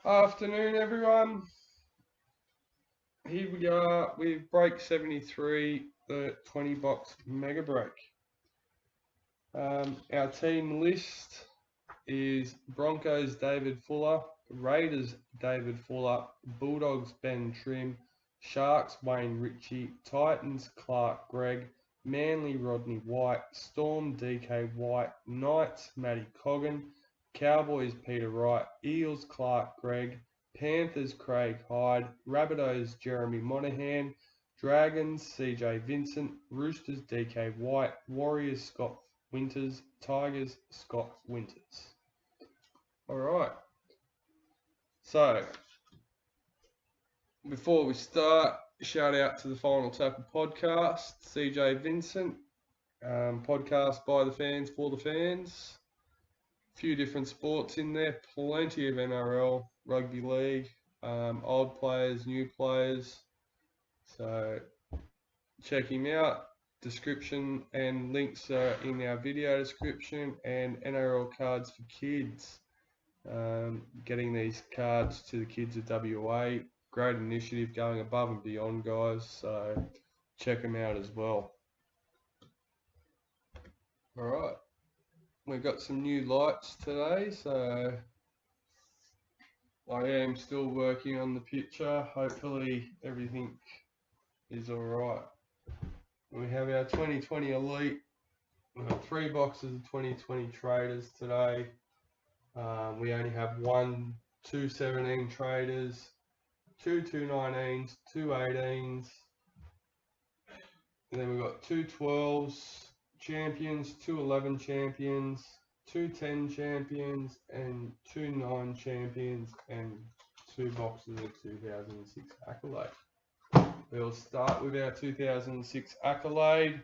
Afternoon, everyone. Here we are with break 73, the 20 box mega break. Our team list is Broncos David Fuller, Raiders David Fuller, Bulldogs Ben Trim, Sharks Wayne Ritchie, Titans Clark Gregg, Manly Rodney White, Storm DK White, Knights Matty Coggan, Cowboys Peter Wright, Eels Clark Gregg, Panthers Craig Hyde, Rabbitohs Jeremy Monahan, Dragons CJ Vincent, Roosters DK White, Warriors Scott Winters, Tigers Scott Winters. Alright, so before we start, shout out to the Final Tackle podcast, CJ Vincent, podcast by the fans for the fans. Few different sports in there, plenty of NRL, Rugby League, old players, new players. So check him out. Description and links are in our video description, and NRL Cards for Kids. Getting these cards to the kids of WA. Great initiative, going above and beyond, guys. So check them out as well. Alright. We've got some new lights today, so I am still working on the picture. Hopefully everything is alright. We have our 2020 Elite. We've got 3 boxes of 2020 Traders today. We only have 1 217 Traders, 2 219s, 2 18s. And then we've got 2 12s champions, 2 11 champions, 2 10 champions, and 2 9 champions, and 2 boxes of 2006 Accolade. We'll start with our 2006 Accolade,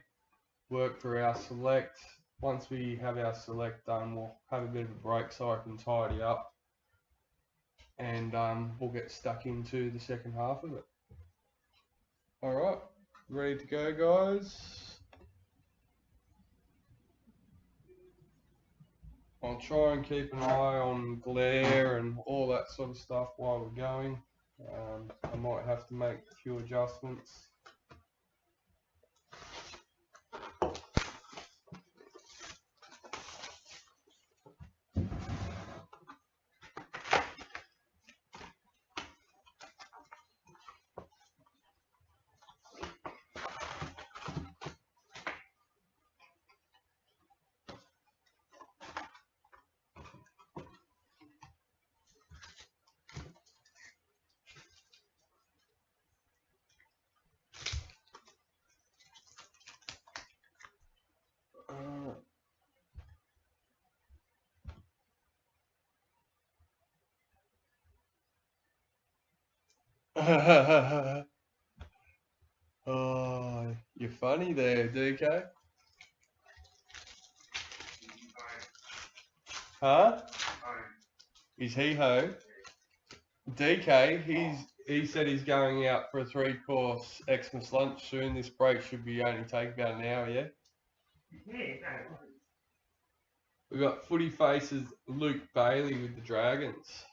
work for our select. Once we have our select done, we'll have a bit of a break so I can tidy up, and we'll get stuck into the second half of it. Alright, ready to go, guys? I'll try and keep an eye on glare and all that sort of stuff while we're going. I might have to make a few adjustments. Oh, you're funny there, DK. Huh? Is he home? DK, he said he's going out for a 3-course Xmas lunch soon. This break should be only take about an hour, yeah? We've got Footy Faces Luke Bailey with the Dragons.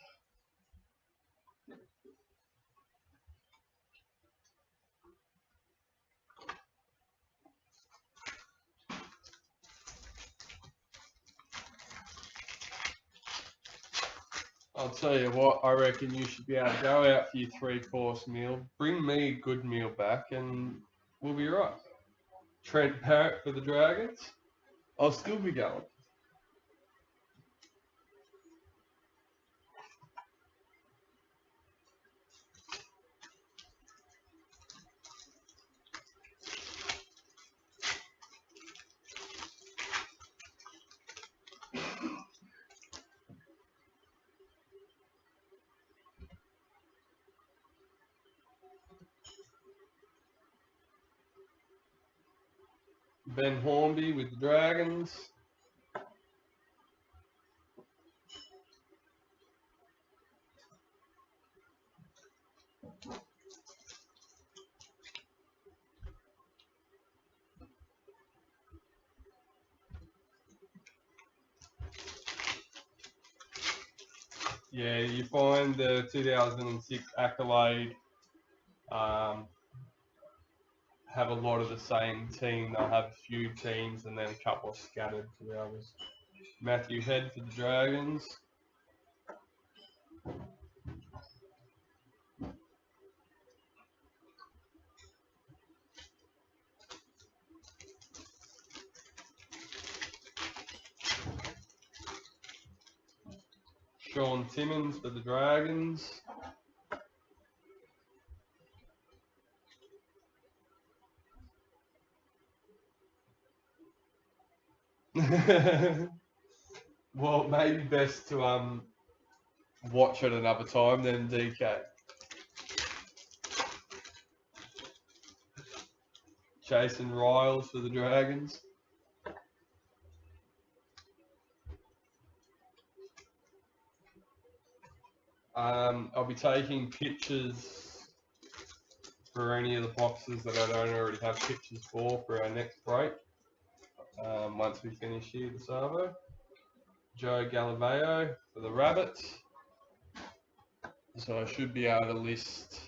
I'll tell you what, I reckon you should be able to go out for your 3-course meal, bring me a good meal back, and we'll be right. Trent Parrott for the Dragons. I'll still be going. Ben Hornby with the Dragons. Yeah, you find the 2006 Accolade have a lot of the same team. They'll have a few teams and then a couple scattered to the others. Matthew Head for the Dragons. Sean Timmins for the Dragons. Well, maybe best to watch it another time than DK. Jason Riles for the Dragons. I'll be taking pictures for any of the boxes that I don't already have pictures for our next break. Once we finish here this Arvo. Joe Galileo for the Rabbits. So I should be able to list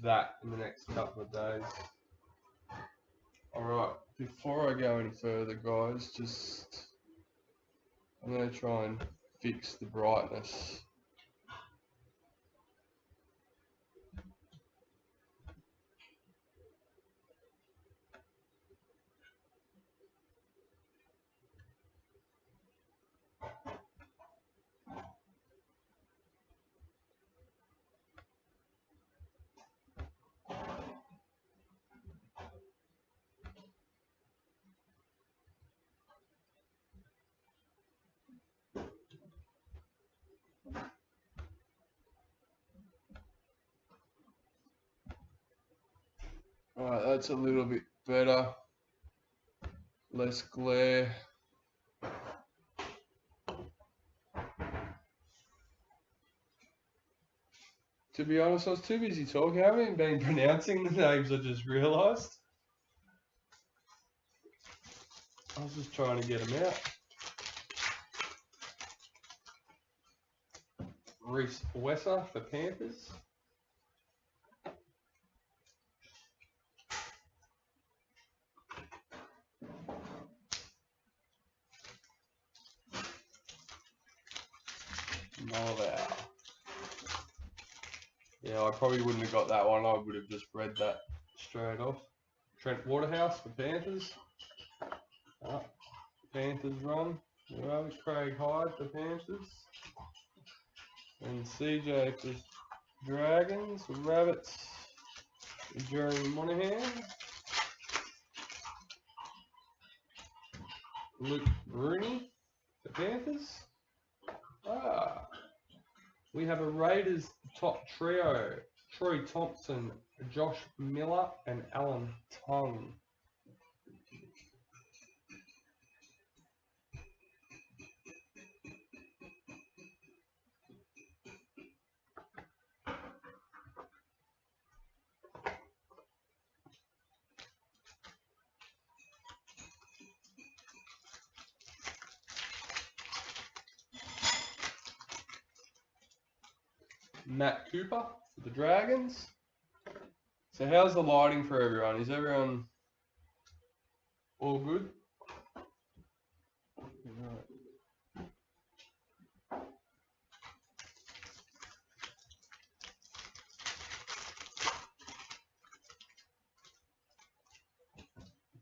that in the next couple of days. Alright, before I go any further guys, I'm going to try and fix the brightness. Alright, that's a little bit better. Less glare. To be honest, I was too busy talking. I haven't even been pronouncing the names, I just realised. I was just trying to get them out. Reese Wesser for Panthers. Marval. Yeah, I probably wouldn't have got that one. I would have just read that straight off. Trent Waterhouse for Panthers. Panthers run. Well, Craig Hyde for Panthers. And CJ for Dragons. Rabbits. Jeremy Monahan. Luke Rooney for Panthers. We have a Raiders top trio. Troy Thompson, Josh Miller, and Alan Tongue. Matt Cooper for the Dragons. So how's the lighting for everyone? Is everyone all good? Right.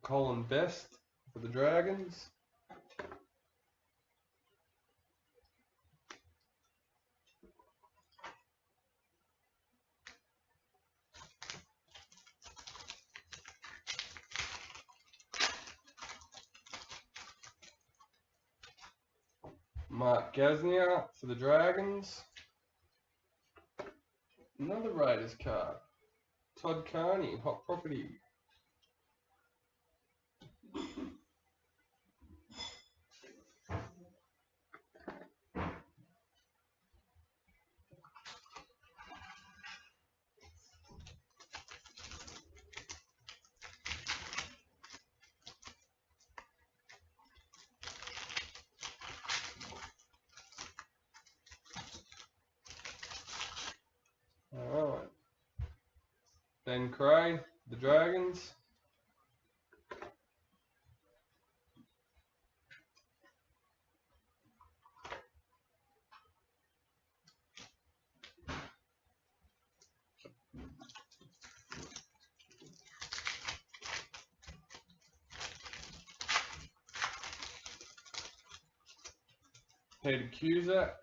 Colin Best for the Dragons. Mark Gasnier for the Dragons. Another Raiders card. Todd Carney, Hot Property. Ben Cray, the Dragons. Peter Cusack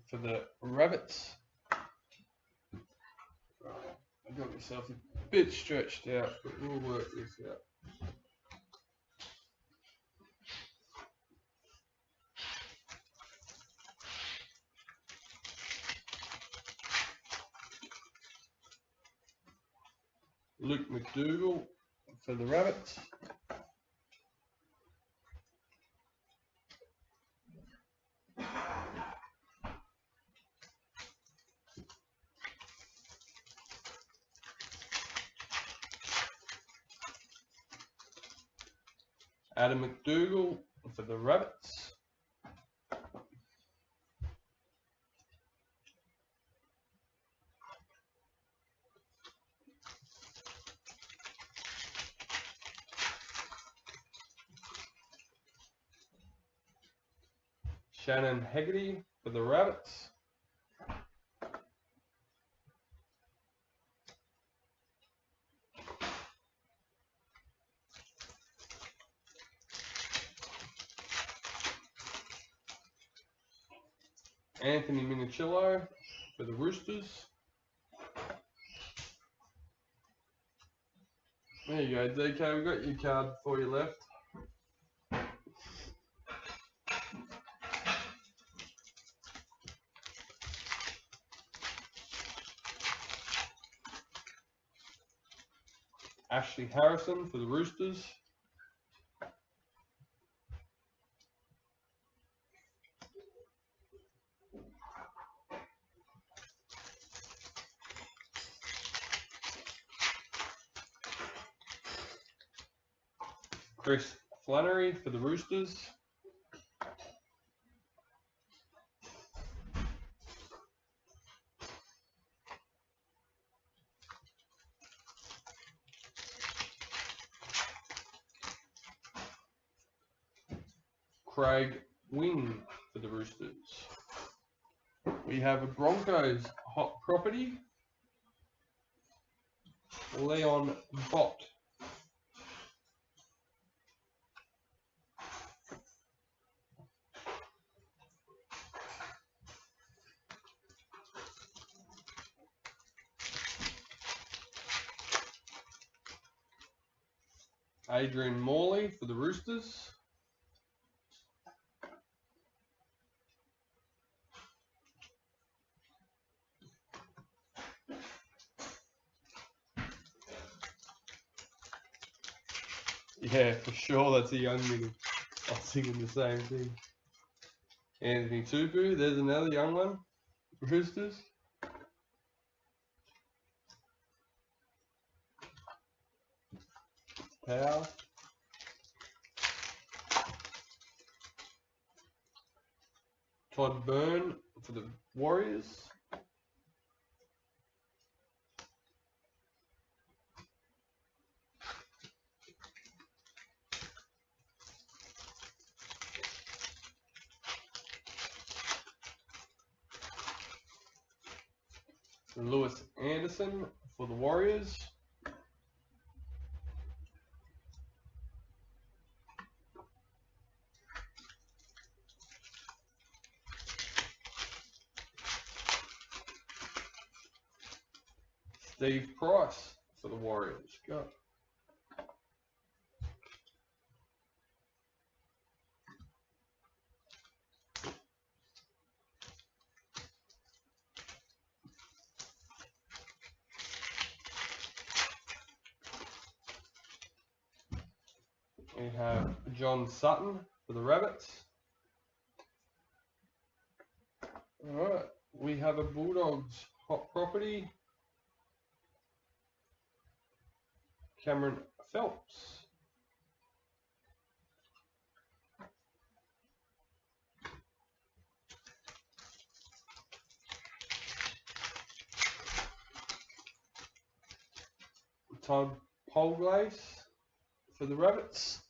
for the Rabbits. I got myself a bit stretched out, but we'll work this out. Luke McDougall for the Rabbits. Adam McDougall for the Rabbits. Shannon Hegarty for the Rabbits. Anthony Minicillo for the Roosters. There you go, DK. We've got your card before you left. Ashley Harrison for the Roosters. Chris Flannery for the Roosters. Craig Wing for the Roosters. We have a Broncos hot property. Leon Bott. Adrian Morley for the Roosters. Yeah, for sure, that's a young nigga. I was thinking the same thing. Anthony Tupu, there's another young one. Roosters. Powell. Todd Byrne for the Warriors. Lewis Anderson for the Warriors. Steve Price for the Warriors. Go. We have John Sutton for the Rabbits. Alright, we have a Bulldogs hot property. Cameron Phelps. Todd Polglace for the Rabbits.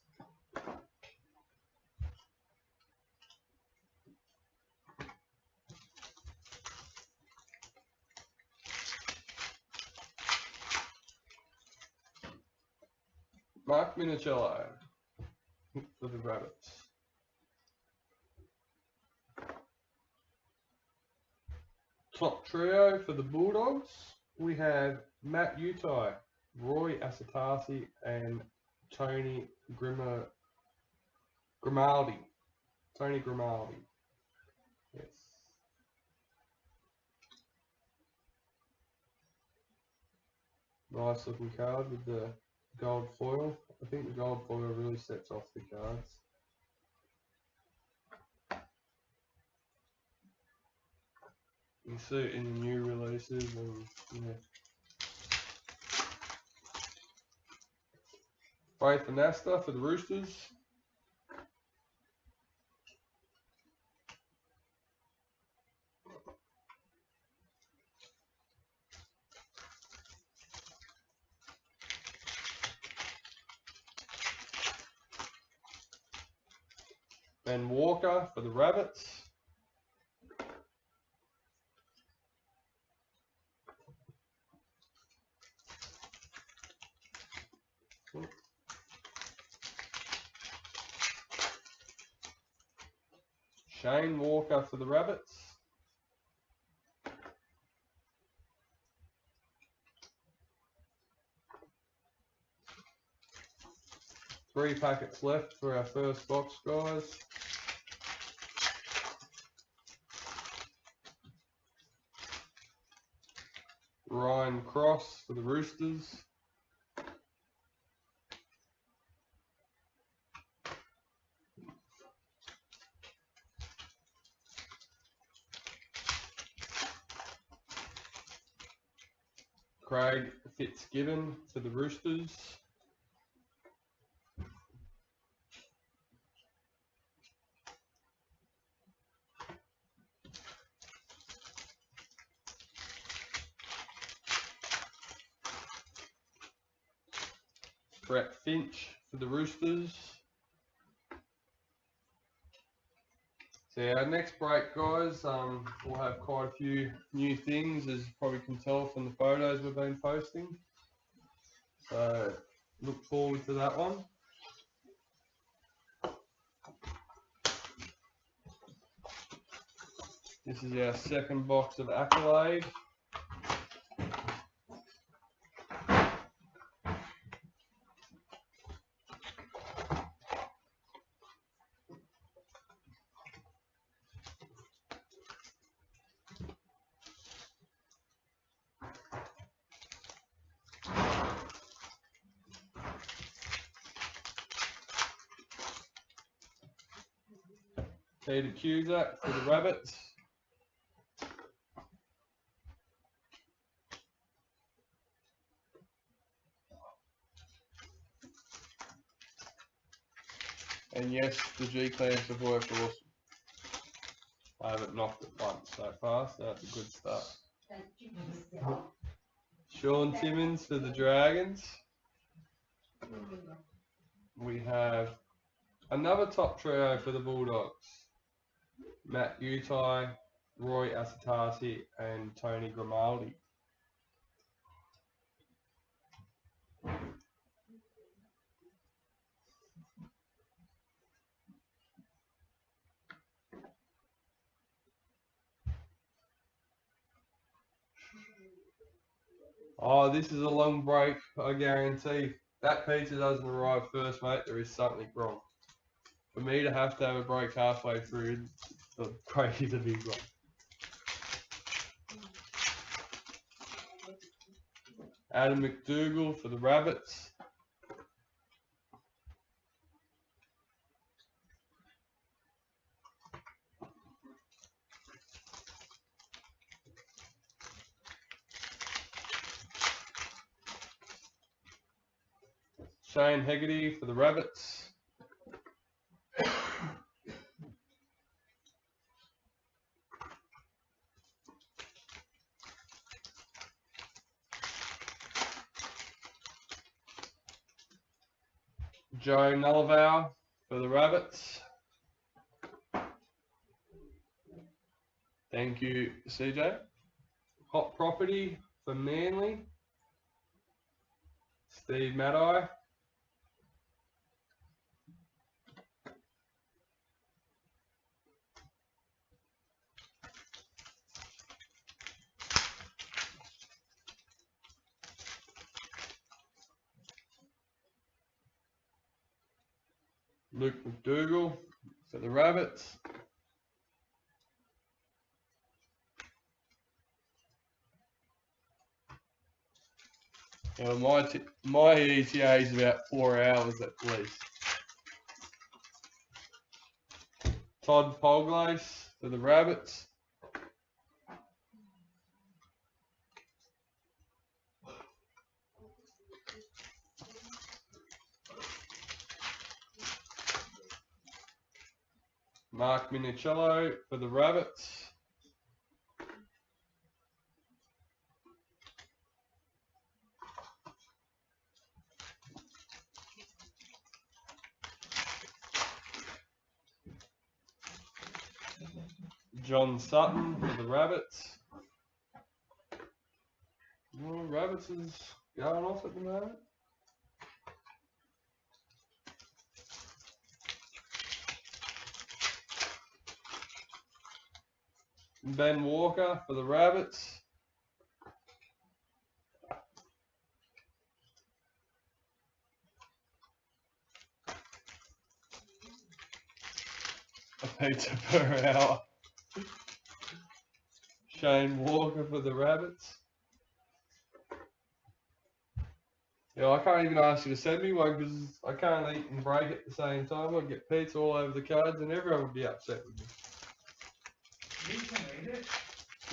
Mark Minicello for the Rabbits. Top trio for the Bulldogs, we have Matt Utai, Roy Asatasi, and Tony Grimaldi. Tony Grimaldi. Yes. Nice looking card with the gold foil. I think the gold foil really sets off the cards. You see it in the new releases and yeah. Braith and Asta for the Roosters. Ben Walker for the Rabbits. Shane Walker for the Rabbits. Three packets left for our first box, guys. Ryan Cross for the Roosters. Craig Fitzgibbon for the Roosters. Brett Finch for the Roosters. So our next break, guys, we'll have quite a few new things, as you probably can tell from the photos we've been posting. So look forward to that one. This is our second box of Accolade. Peter Cusack for the Rabbits. And yes, the G clamps have worked awesome. I haven't knocked it once so far, so that's a good start. Sean Timmins for the Dragons. We have another top trio for the Bulldogs. Matt Utai, Roy Asatasi, and Tony Grimaldi. Oh, this is a long break, I guarantee. That pizza doesn't arrive first, mate. There is something wrong. For me to have a break halfway through, the break is a big one. Adam McDougall for the Rabbits. Shane Hegarty for the Rabbits. Joe Nullivow for the Rabbits. Thank you, CJ. Hot Property for Manly. Steve Maddie. Luke McDougall for the Rabbits. My ETA is about 4 hours at least. Todd Polglace for the Rabbits. Mark Minicello for the Rabbits. John Sutton for the Rabbits. Well, Rabbits is going off at the moment. Ben Walker for the Rabbits. A pizza per hour. Shane Walker for the Rabbits. Yeah, I can't even ask you to send me one because I can't eat and break at the same time. I'd get pizza all over the cards and everyone would be upset with me. You can eat it.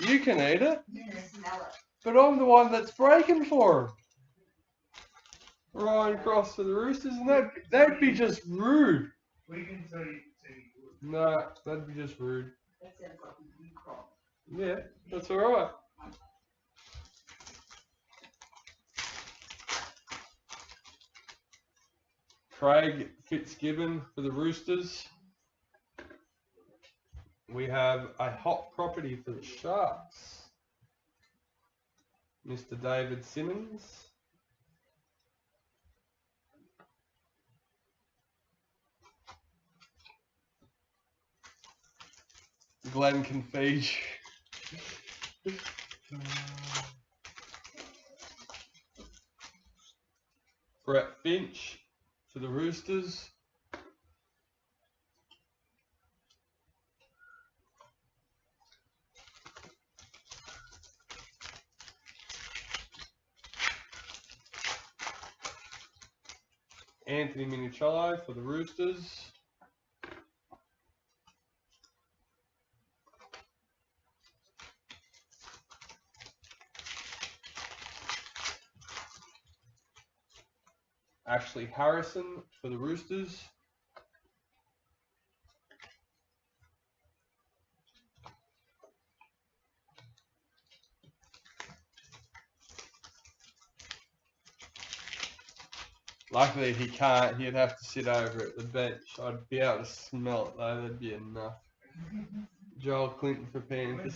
You can eat it? You can smell it. But I'm the one that's breaking for him. Ryan Cross for the Roosters, and that'd be just rude. We can tell you good. No, that'd be just rude. That sounds like a new crop. Yeah, that's alright. Craig Fitzgibbon for the Roosters. We have a hot property for the Sharks. Mr. David Simmons. Glenn Confige. Brett Finch for the Roosters. Anthony Minicello for the Roosters. Ashley Harrison for the Roosters. Luckily he can't, he'd have to sit over at the bench. I'd be able to smell it though, that'd be enough. Joel Clinton for Panthers.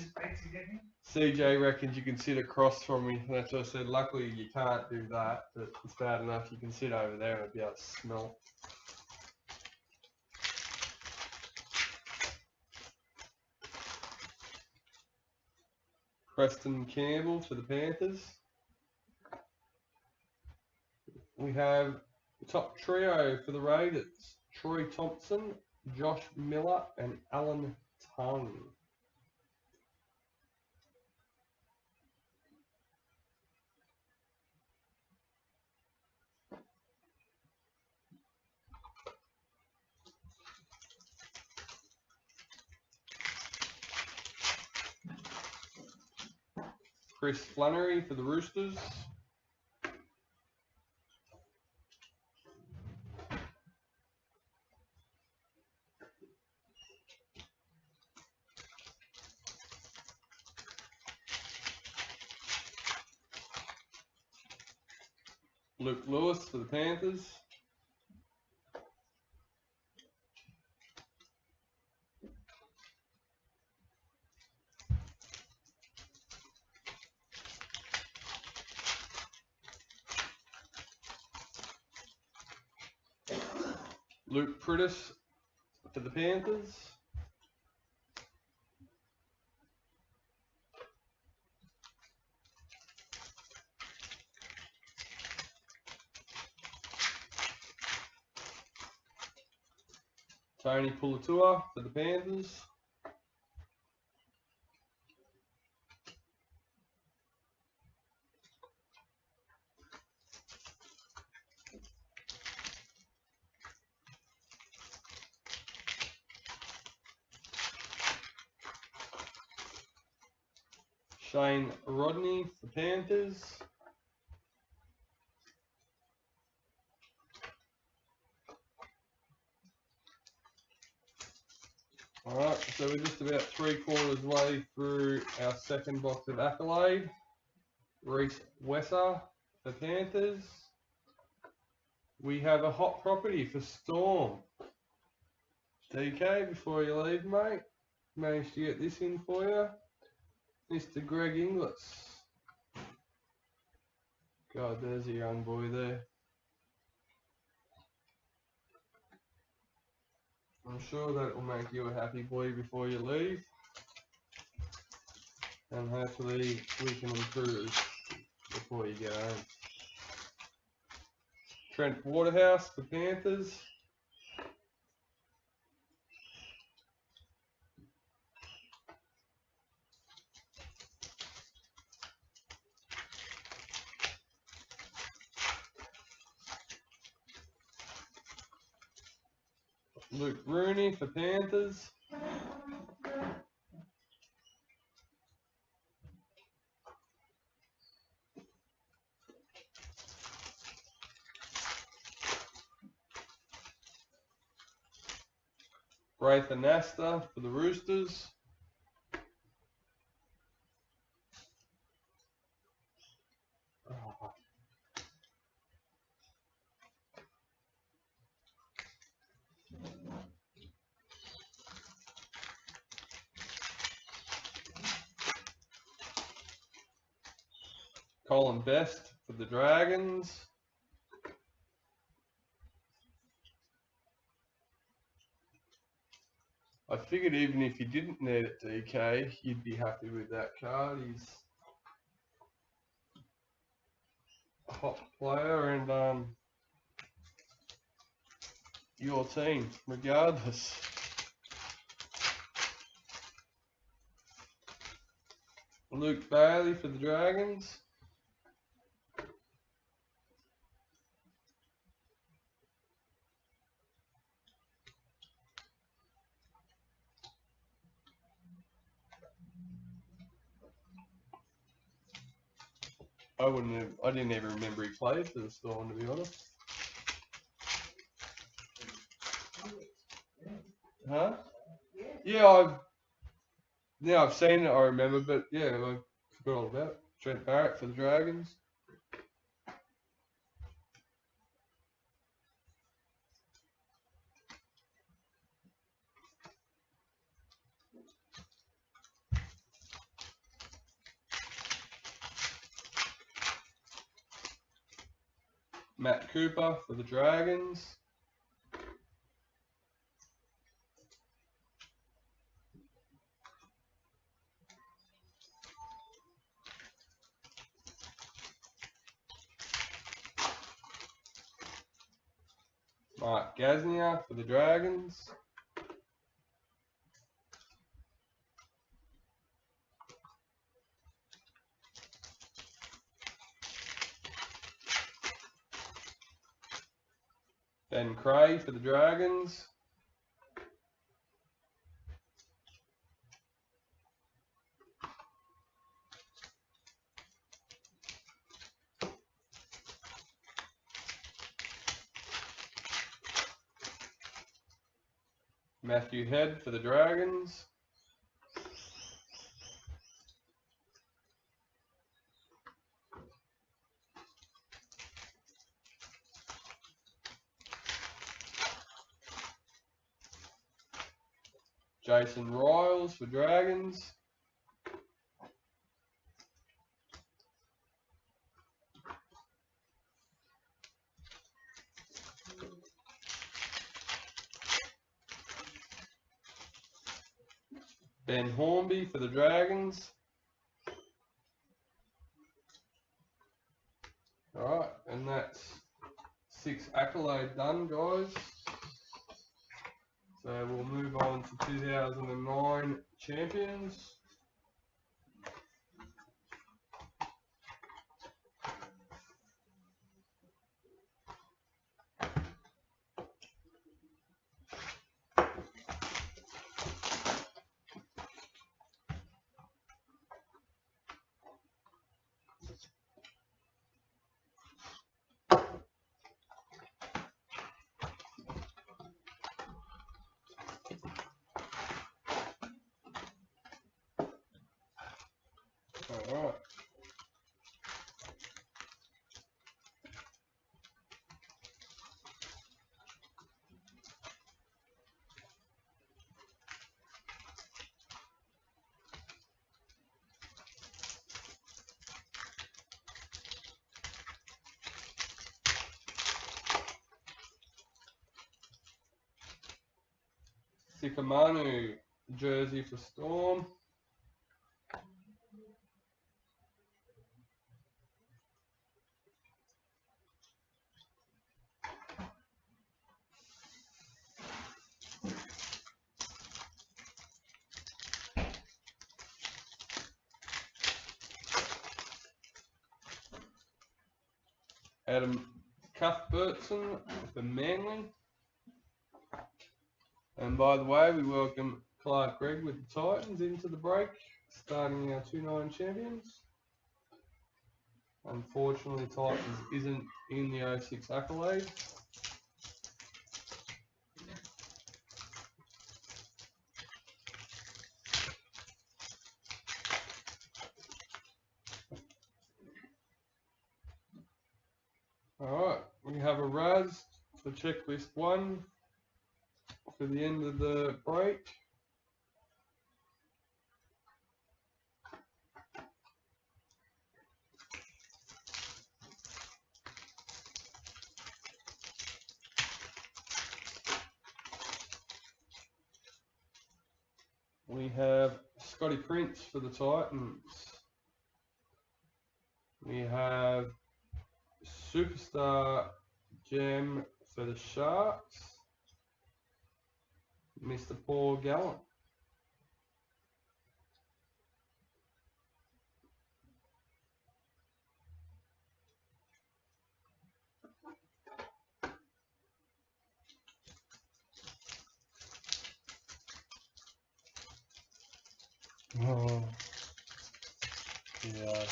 CJ reckons you can sit across from me. That's what I said. Luckily you can't do that, but it's bad enough you can sit over there and I'd be able to smell it. Preston Campbell for the Panthers. We have the top trio for the Raiders. Troy Thompson, Josh Miller and Alan Tongue. Chris Flannery for the Roosters. Luke Lewis for the Panthers. Luke Prittis for the Panthers. Tony Pulatua for the Panthers. Shane Rodney for the Panthers. Alright, so we're just about 3/4 way through our second box of Accolade. Reese Wesser for Panthers. We have a hot property for Storm. DK, before you leave, mate, managed to get this in for you. Mr. Greg Inglis. God, there's a young boy there. I'm sure that will make you a happy boy before you leave. And hopefully we can improve before you go home. Trent Waterhouse for Panthers. Luke Rooney for Panthers. Braith Anasta for the Roosters. Oh. Colin Best for the Dragons. I figured even if you didn't need it, DK, you'd be happy with that card. He's a hot player and your team, regardless. Luke Bailey for the Dragons. I didn't even remember he played for the Storm, to be honest. Huh? Yeah, I've seen it, I remember, but yeah, I forgot all about it. Trent Barrett for the Dragons. Matt Cooper for the Dragons. Mark Gasnier for the Dragons. Ben Cray for the Dragons. Matthew Head for the Dragons. Jason Riles for Dragons. Ben Hornby for the Dragons. Alright, and that's 6 Accolade done, guys. So we'll move on to 2009 champions. Alright. Sikamanu jersey for Storm. Adam Cuthbertson for Manly. And by the way, we welcome Clark Gregg with the Titans into the break, starting our 2-9 champions. Unfortunately, Titans isn't in the 06 Accolade. Alright, we have a Raz for checklist 1 for the end of the break. We have Scotty Prince for the Titans. We have Superstar Gem for the Sharks, Mr. Paul Gallant. Oh, yeah.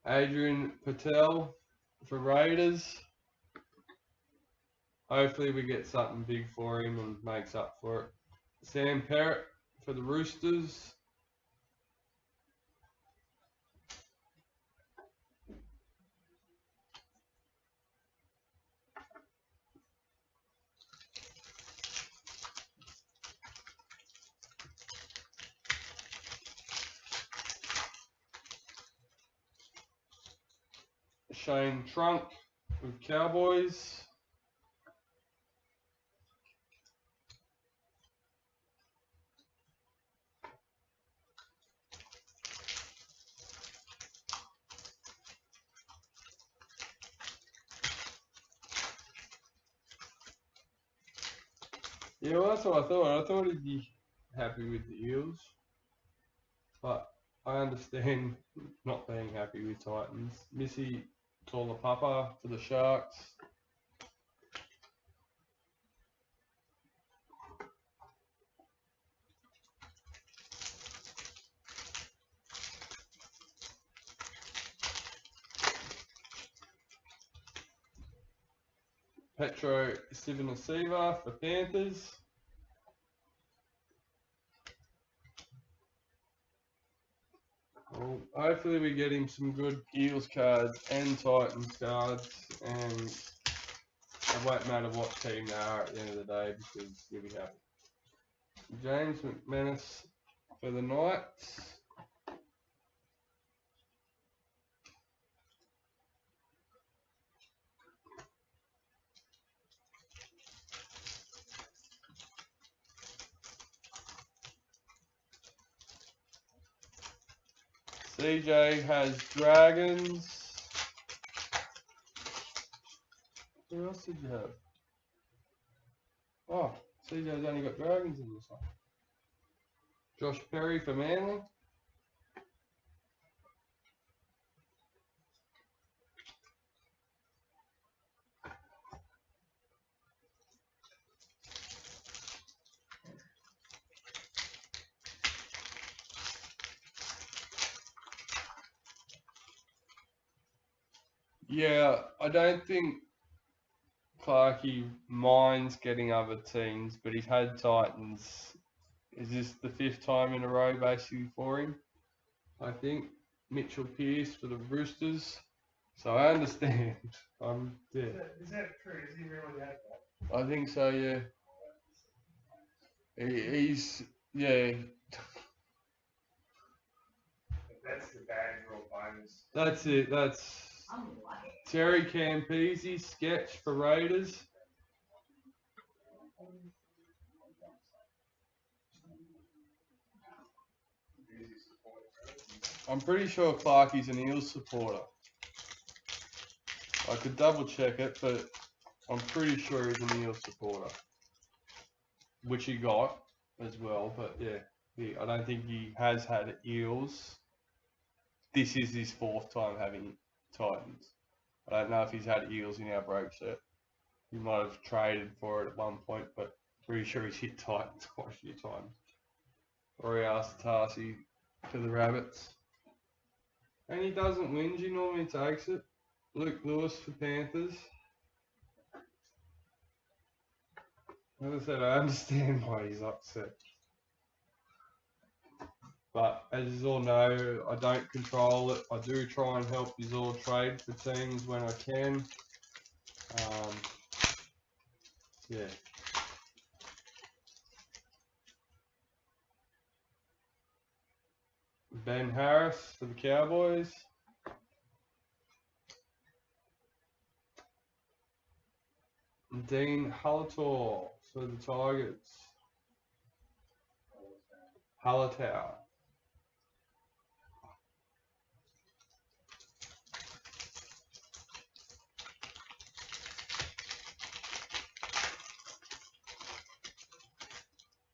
Adrian Patel for Raiders. Hopefully we get something big for him and makes up for it. Sam Parrott for the Roosters. Shane Trunk with Cowboys. Yeah, well, that's what I thought. I thought he'd be happy with the Eels. But I understand not being happy with Titans. Missy Tolapapa for the Sharks. Petro Sivanasiva for Panthers. Well, hopefully we get him some good Eels cards and Titans cards, and it won't matter what team they are at the end of the day because he'll be happy. James McManus for the Knights. CJ has Dragons. Who else did you have? Oh, CJ's only got Dragons in this one. Josh Perry for Manly. Yeah, I don't think Clarkey minds getting other teams, but he's had Titans. Is this the 5th time in a row basically for him? I think Mitchell Pearce for the Roosters. So I understand. Yeah. Is that true? Is he really had that? I think so. Yeah. He's yeah. That's the bad real bonus. That's it. That's Unlucky. Terry Campese sketch for Raiders. I'm pretty sure Clarkie's an Eels supporter. I could double check it, but I'm pretty sure he's an Eels supporter. Which he got as well, but yeah, I don't think he has had Eels. This is his 4th time having Titans. I don't know if he's had Eels in our break set. He might have traded for it at one point, but pretty sure he's hit Titans quite a few times. Or he asked Tarsi for the Rabbits. And he doesn't whinge, he normally takes it. Luke Lewis for Panthers. As I said, I understand why he's upset. But as you all know, I don't control it. I do try and help you all trade for teams when I can. Yeah. Ben Harris for the Cowboys. Dean Hullator for the Tigers. Hullatow.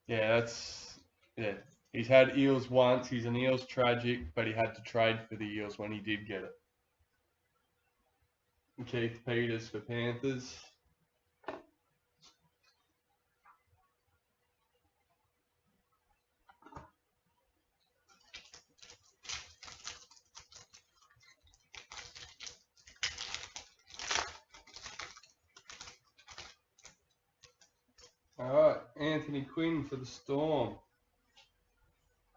Yeah, he's had Eels once. He's an Eels tragic, but he had to trade for the Eels when he did get it. Keith Peters for Panthers. Alright, Anthony Quinn for the Storm.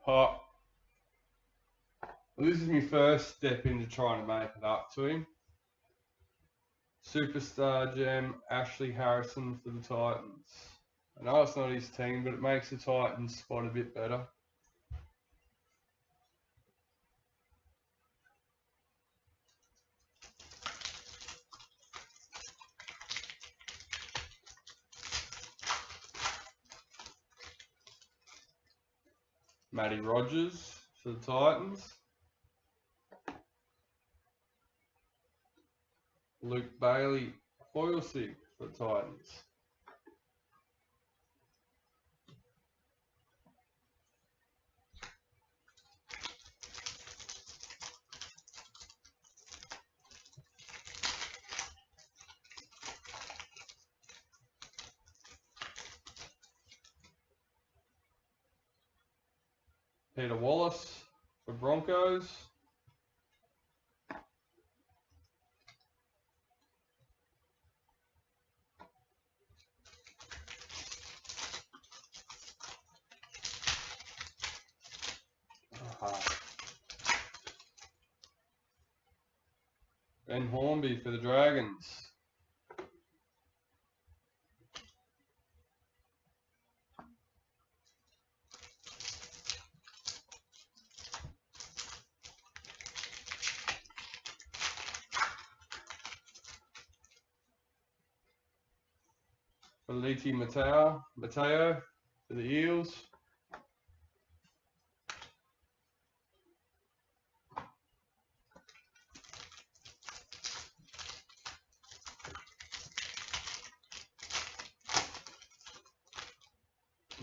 Hot. Well, this is my first step into trying to make it up to him. Superstar gem Ashley Harrison for the Titans. I know it's not his team, but it makes the Titans spot a bit better. Matty Rogers for the Titans. Luke Bailey Foilsig for the Titans. Peter Wallace for Broncos. Ben Hornby for the Dragons. Feliti Mateo for the Eels.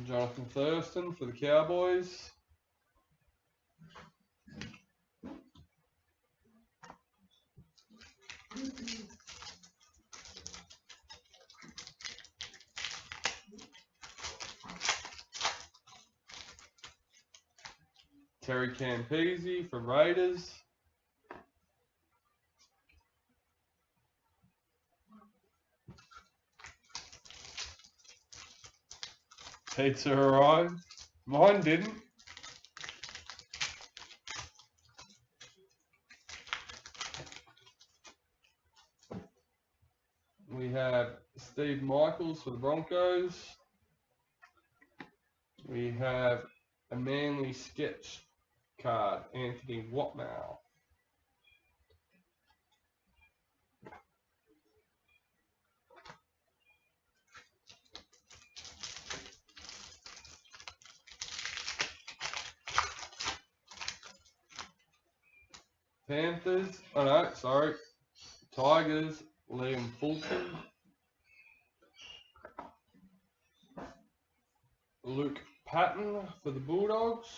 Jonathan Thurston for the Cowboys. Terry Campese for Raiders. Pizza arrived. Mine didn't. We have Steve Michaels for the Broncos. We have a Manly sketch card, Anthony Watmow. Panthers, oh no, sorry. Tigers, Liam Fulton. Luke Patton for the Bulldogs.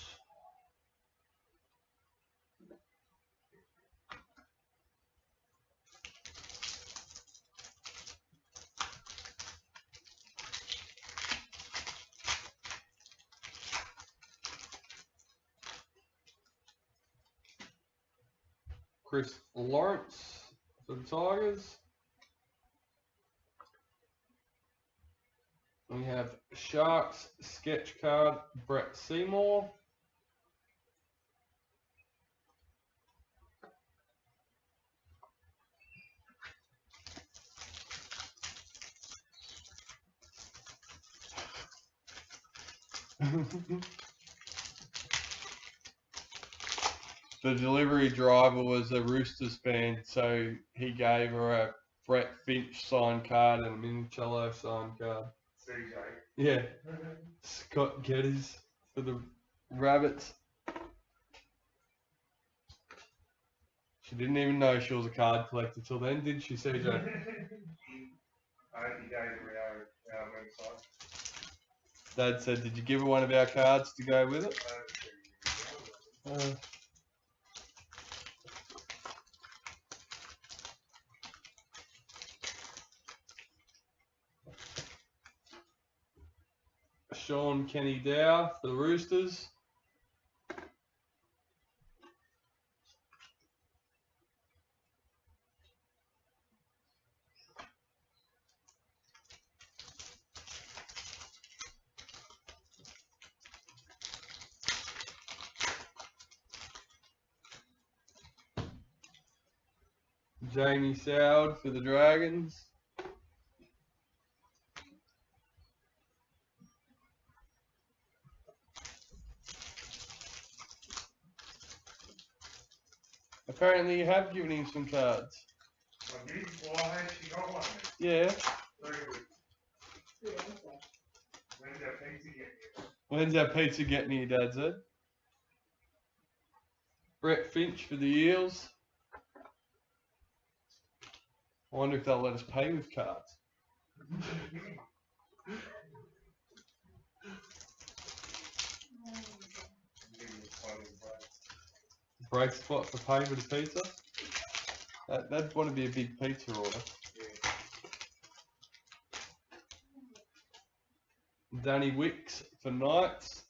Chris Lawrence for the Tigers. We have Sharks sketch card, Brett Seymour. The delivery driver was a Roosters fan, so he gave her a Brett Finch signed card and a Minicello signed card. CJ. Yeah, Scott Geddes for the Rabbits. She didn't even know she was a card collector till then, did she, CJ? I hope you gave her our website. Dad said, did you give her one of our cards to go with it? Sean Kenny Dow for the Roosters. Jamie Soward for the Dragons. Apparently you have given him some cards. I did. Well, I actually got one. Yeah. Very good. When's our pizza get here? When's our pizza getting here, Dad said? Brett Finch for the Eels. I wonder if they'll let us pay with cards. Break spot for payment of pizza. That'd want to be a big pizza order. Danny Wicks for Knights.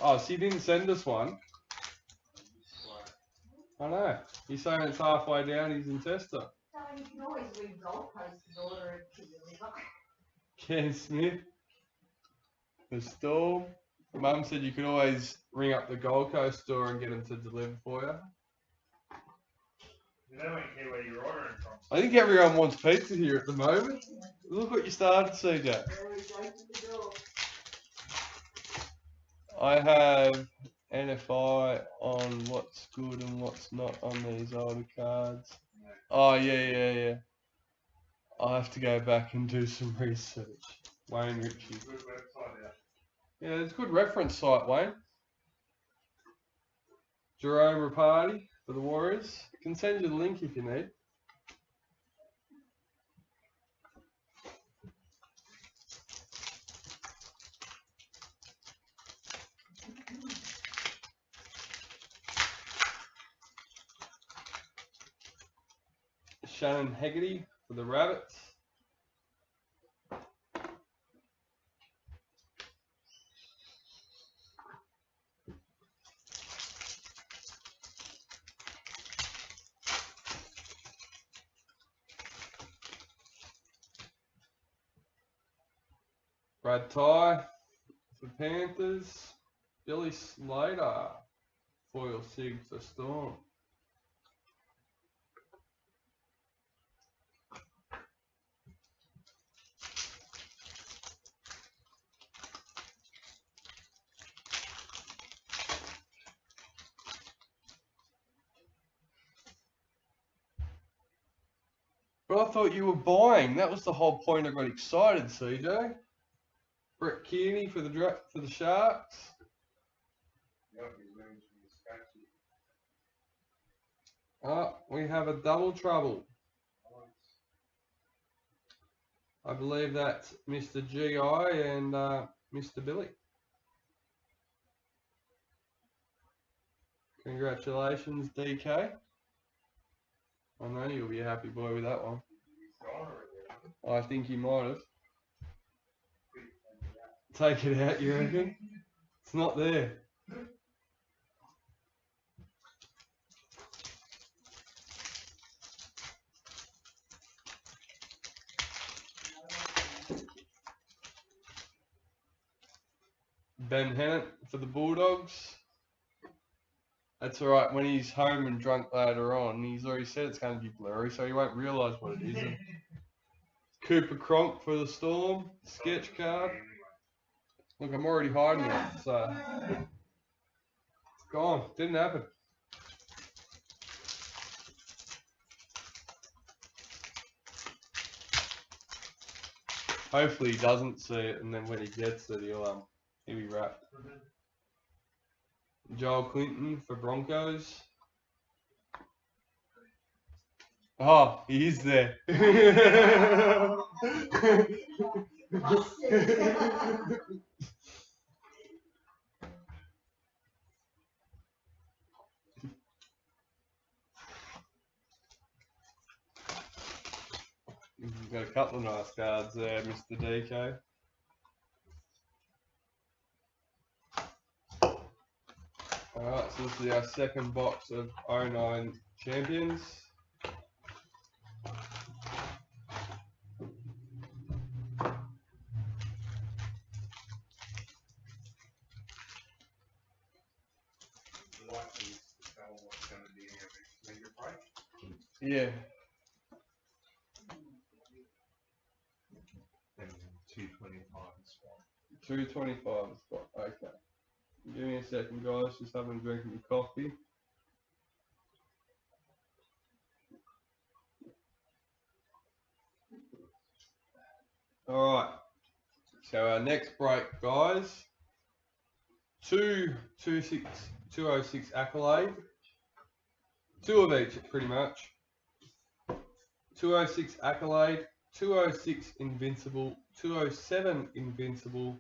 Oh, so he didn't send us one. I know. He's saying it's halfway down his intesta. So you can always ring Gold Coast and order it to deliver. Ken Smith. The Storm. Mum said you could always ring up the Gold Coast store and get them to deliver for you. They don't care where you're ordering from. I think everyone wants pizza here at the moment. Look what you started, CJ. There we go to the door. I have NFI on what's good and what's not on these older cards. Oh, yeah. I'll have to go back and do some research. Wayne Ritchie. Good website out. Yeah, it's a good reference site, Wayne. Jerome Rapati for the Warriors. I can send you the link if you need. Shannon Hegarty for the Rabbits. Brad Ty for Panthers. Billy Slater, foil sig for Storm. But I thought you were buying. That was the whole point. I got excited, CJ. Brett Kearney for the Sharks. We have a double trouble. I believe that's Mr. GI and Mr. Billy. Congratulations, DK. I know you'll be a happy boy with that one. I think he might have. Take it out, you reckon? It's not there. Ben Hennett for the Bulldogs. That's alright, when he's home and drunk later on, he's already said it's going to be blurry, so he won't realise what it is. Cooper Cronk for the Storm, sketch card. Look, I'm already hiding it, so it's gone, didn't happen. Hopefully he doesn't see it, and then when he gets it, he'll be wrapped. Joel Clinton for Broncos. Oh, he is there. You've got a couple of nice cards there, Mr. DK. Alright, so this is our second box of 09 champions. Yeah. 225 spot. Okay. Give me a second, guys. Just having a drink of my coffee. Alright. So our next break, guys. 206 Accolade. Two of each, pretty much. 206 Accolade, 206 Invincible, 207 Invincible,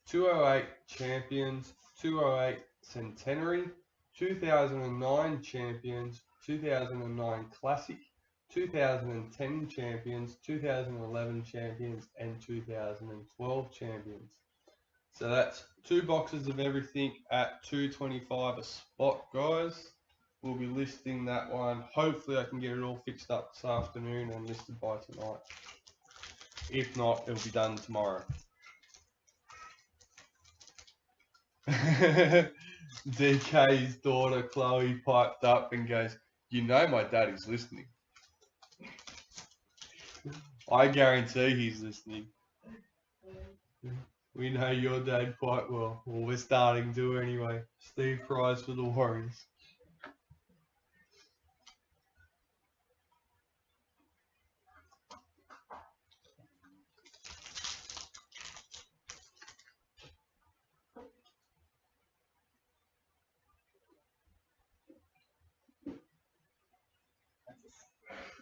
208 Champions, 208 Centenary, 2009 Champions, 2009 Classic, 2010 Champions, 2011 Champions, and 2012 Champions. So that's two boxes of everything at $2.25 a spot, guys. We'll be listing that one. Hopefully I can get it all fixed up this afternoon and listed by tonight. If not, it'll be done tomorrow. DK's daughter Chloe piped up and goes, "You know my daddy's listening." I guarantee he's listening. We know your dad quite well. Well, we're starting to anyway. Steve Price for the Warriors.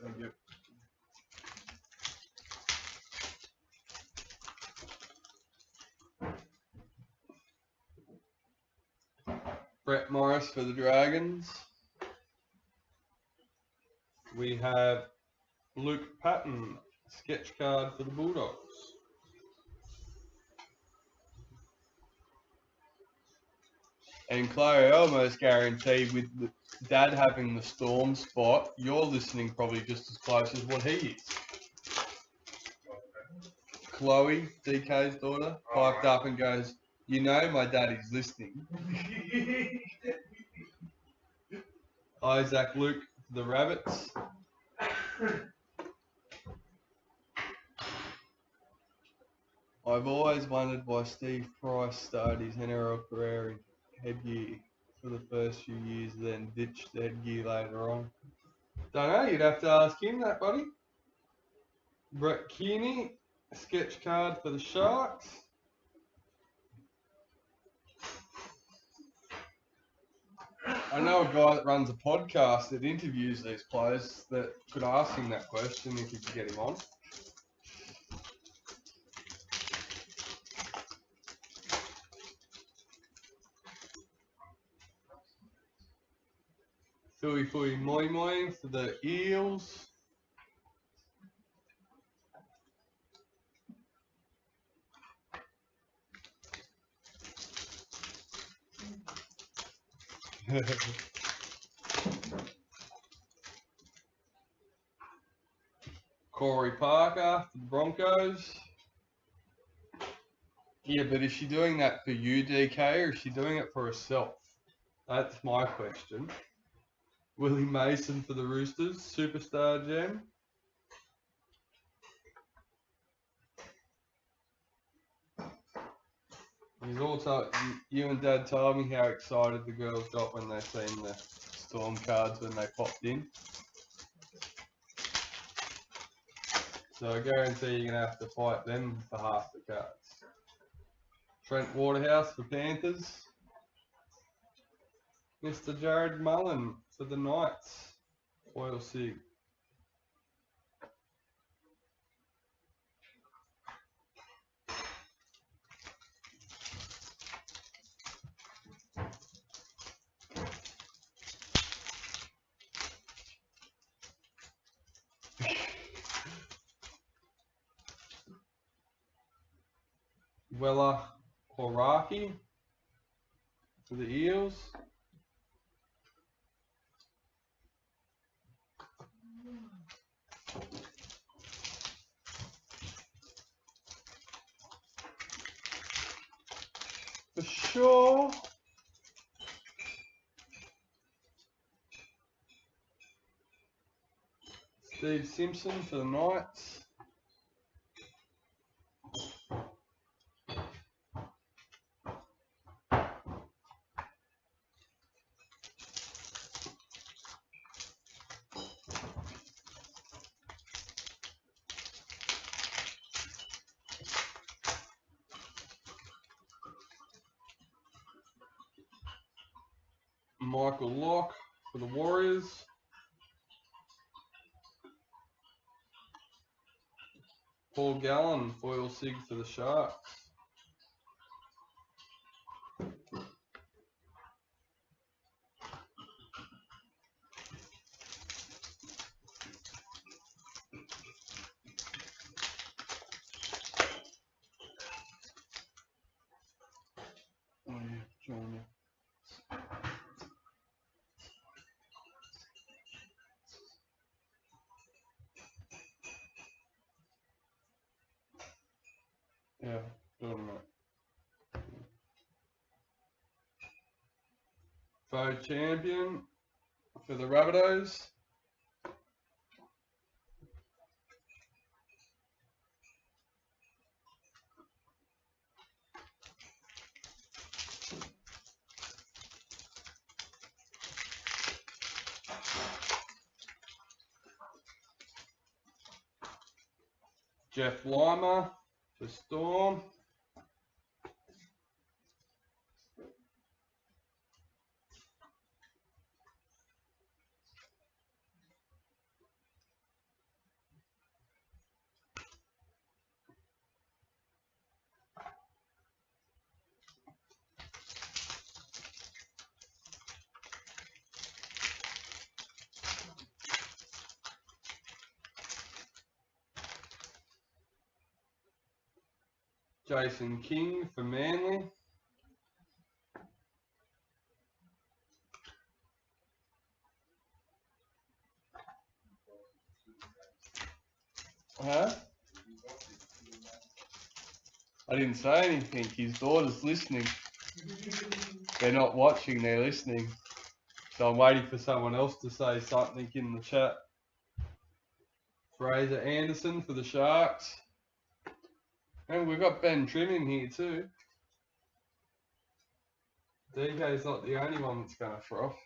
Thank you. Brett Morris for the Dragons. We have Luke Patton, sketch card for the Bulldogs. And Chloe, I almost guarantee with Dad having the Storm spot, you're listening probably just as close as what he is. Chloe, DK's daughter, piped up and goes, "You know my daddy's listening." Isaac Luke for the Rabbits. I've always wondered why Steve Price started his NRL career in headgear for the first few years, then ditched the headgear later on. Don't know, you'd have to ask him that, buddy. Brett Kearney, sketch card for the Sharks. I know a guy that runs a podcast that interviews these players that could ask him that question if you could get him on. Fui Fui Moi Moi for the Eels. Corey Parker for the Broncos. Yeah, but is she doing that for you, DK, or is she doing it for herself? That's my question. Willie Mason for the Roosters, superstar gem. He's also, you and Dad told me how excited the girls got when they seen the Storm cards when they popped in. So I guarantee you're going to have to fight them for half the cards. Trent Waterhouse for Panthers. Mr. Jared Mullen for the Knights. Foil Sig. Wella Horaki for the Eels. For sure. Steve Simpson for the Knights. Michael Locke for the Warriors. Paul Gallen, foil sig for the Sharks. Oh yeah, John. Yeah, doing that. Faux champion for the Rabbitohs. Jeff Lima for Storm. Jason King for Manly. Huh? I didn't say anything. His daughter's listening. They're not watching, they're listening. So I'm waiting for someone else to say something in the chat. Fraser Anderson for the Sharks. And we've got Ben Trim in here too. DK's not the only one that's going to froth.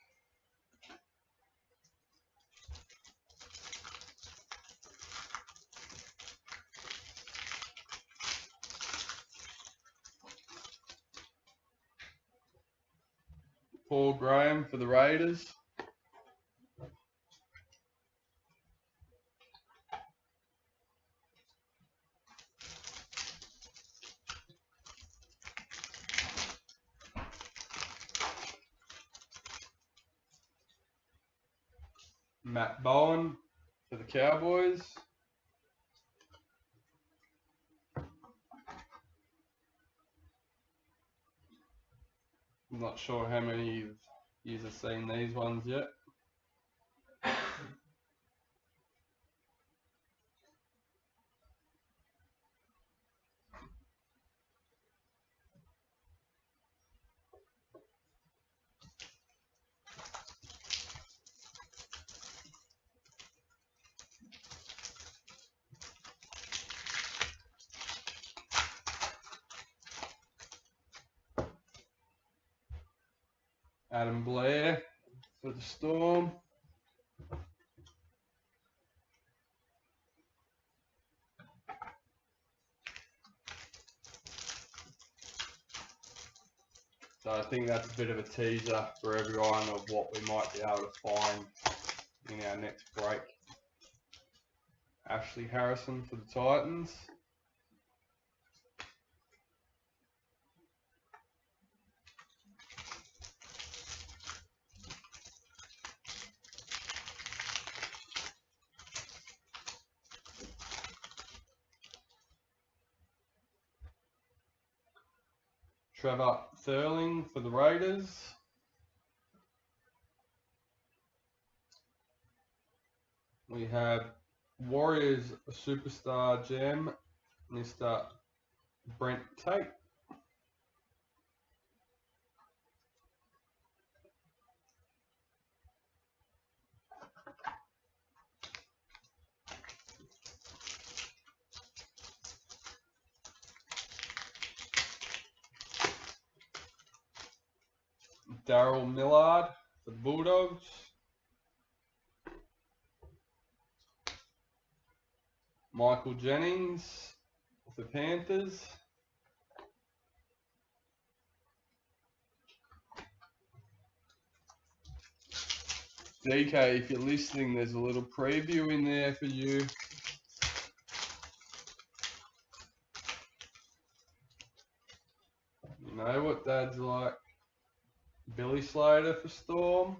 Paul Graham for the Raiders. Matt Bowen for the Cowboys. I'm not sure how many of you have seen these ones yet. Adam Blair for the Storm. So I think that's a bit of a teaser for everyone of what we might be able to find in our next break. Ashley Harrison for the Titans. Trevor Thurling for the Raiders. We have Warriors Superstar Gem, Mr. Brent Tate. Daryl Millard for the Bulldogs. Michael Jennings for the Panthers. DK, if you're listening, there's a little preview in there for you. You know what Dad's like. Billy Slater for Storm.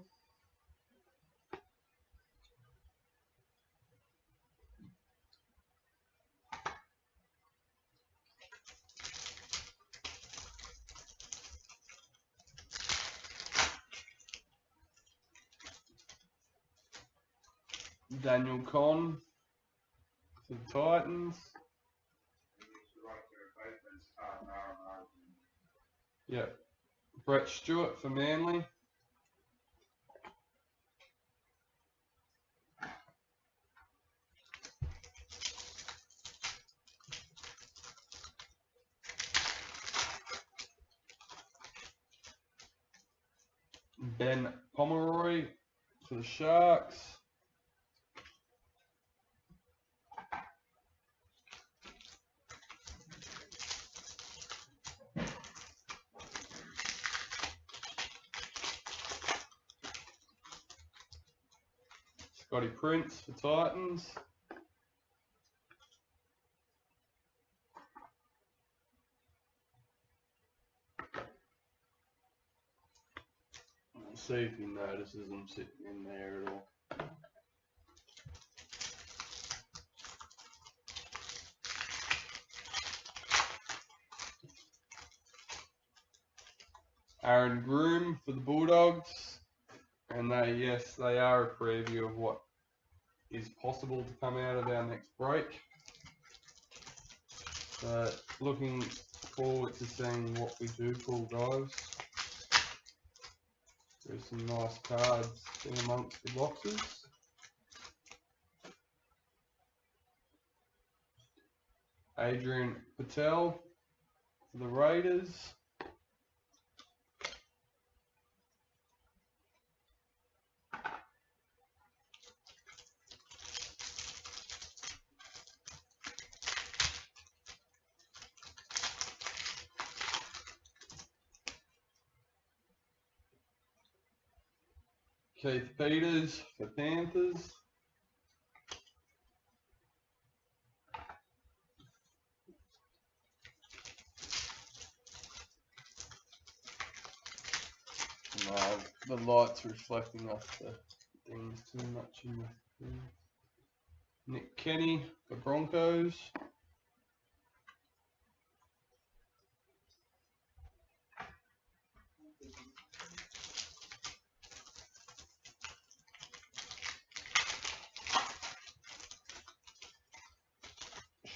Daniel Conn for the Titans. Yep. Brett Stewart for Manly. Ben Pomeroy for the Sharks. Scotty Prince for Titans. Let's see if he notices them sitting in there at all. Aaron Groom for the Bulldogs. And they are a preview of what is possible to come out of our next break. So looking forward to seeing what we do pull, guys. There's some nice cards in amongst the boxes. Adrian Patel for the Raiders. Keith Peters for Panthers. No, the light's reflecting off the things too much in the thing. Nick Kenny for Broncos.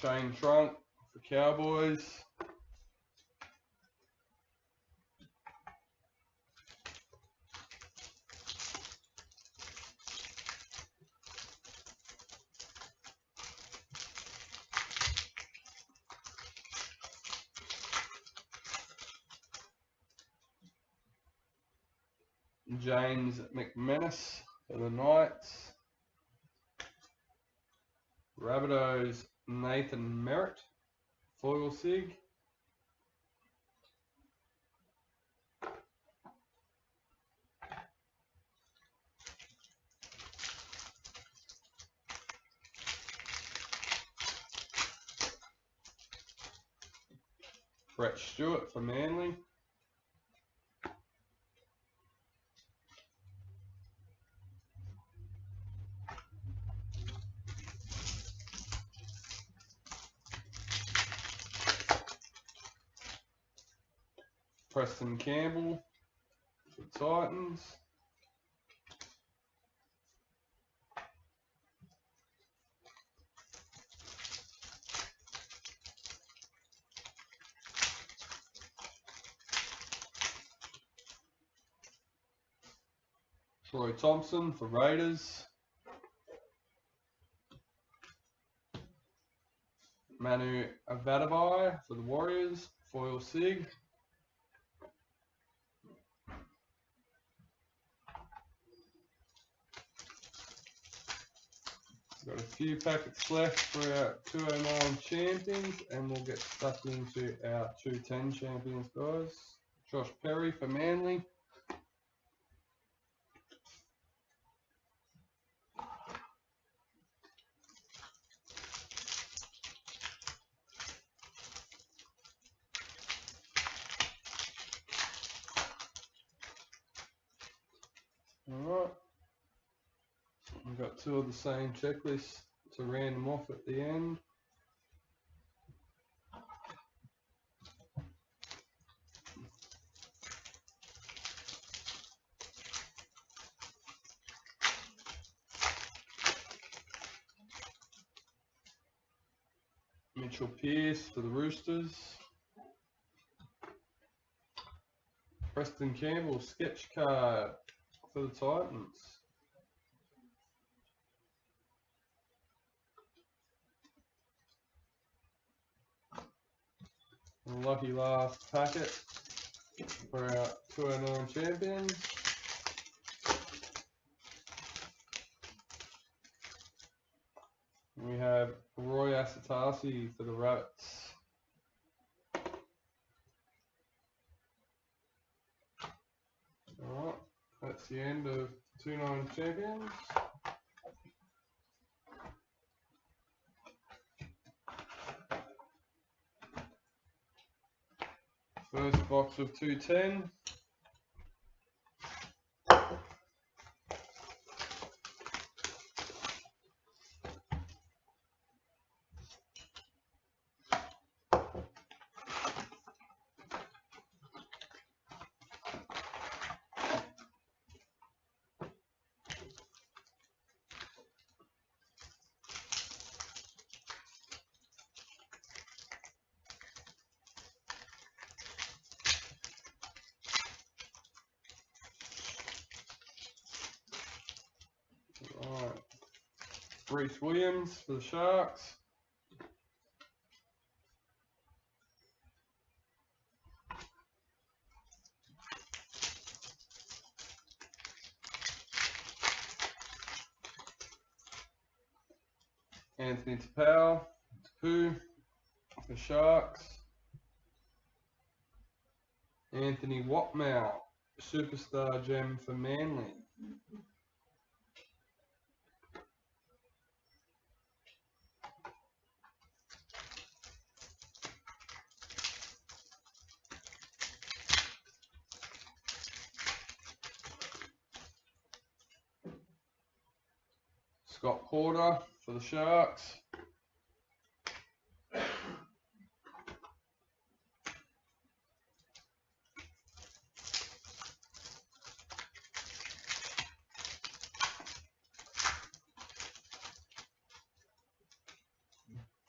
Shane Trunk for Cowboys. James McManus for the Knights. Rabbitohs Nathan Merritt, foil sig. Brett Stewart for Manly. Preston Campbell for Titans. Troy Thompson for Raiders. Manu Avadabai for the Warriors, foil sig. Got a few packets left for our 209 champions, and we'll get stuck into our 210 champions, guys. Josh Perry for Manly. Alright. We've got two of the same checklists to random off at the end. Mitchell Pearce for the Roosters. Preston Campbell sketch card for the Titans. And lucky last packet for our 209 champions. We have Roy Asatasi for the Rabbits. Alright, that's the end of 209 champions. First box of 210. Alright. Reece Williams for the Sharks. Anthony Tapau, Tapu for Sharks. Anthony Watmow, Superstar Gem for Manly. Scott Porter for the Sharks.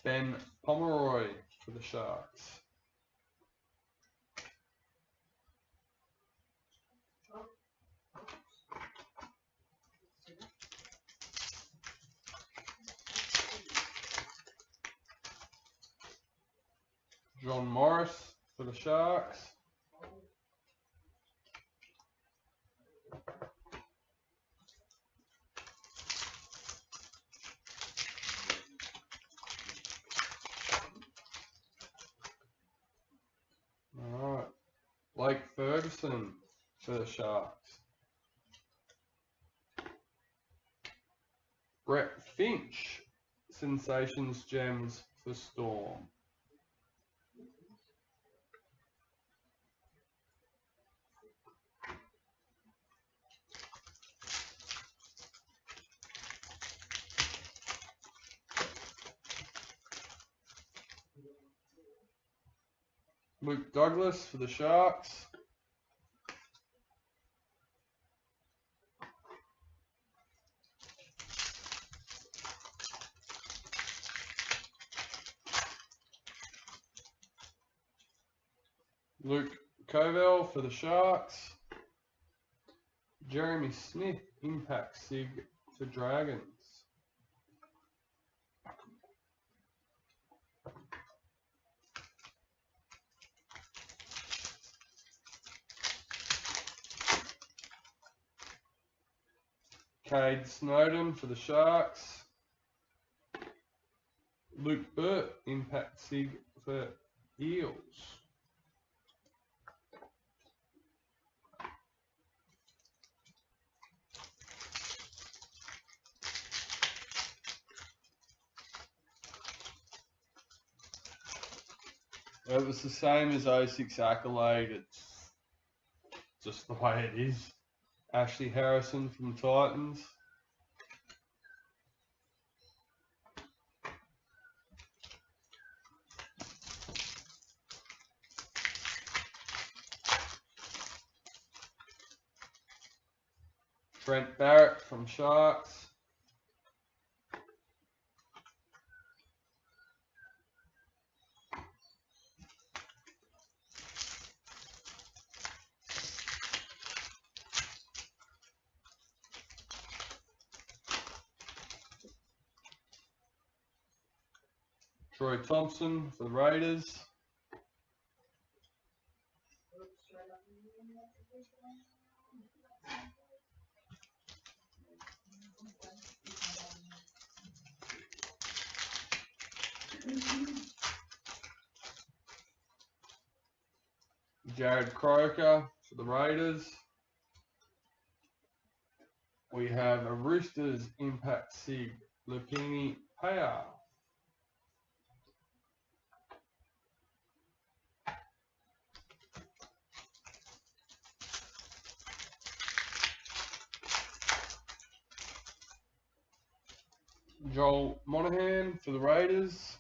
Ben Pomeroy for the Sharks. John Morris for the Sharks. Alright. Blake Ferguson for the Sharks. Brett Finch, Sensations Gems for Storm. Luke Douglas for the Sharks. Luke Covell for the Sharks. Jeremy Smith, Impact Sig for Dragons. Cade Snowden for the Sharks. Luke Burt, Impact Sig for Eels. It was the same as 06 Accolade, it's just the way it is. Ashley Harrison from Titans. Trent Barrett from Sharks. Troy Thompson for the Raiders. Jared Croker for the Raiders. We have a Roosters Impact Sig, Lupini Payar. Joel Monahan for the Raiders.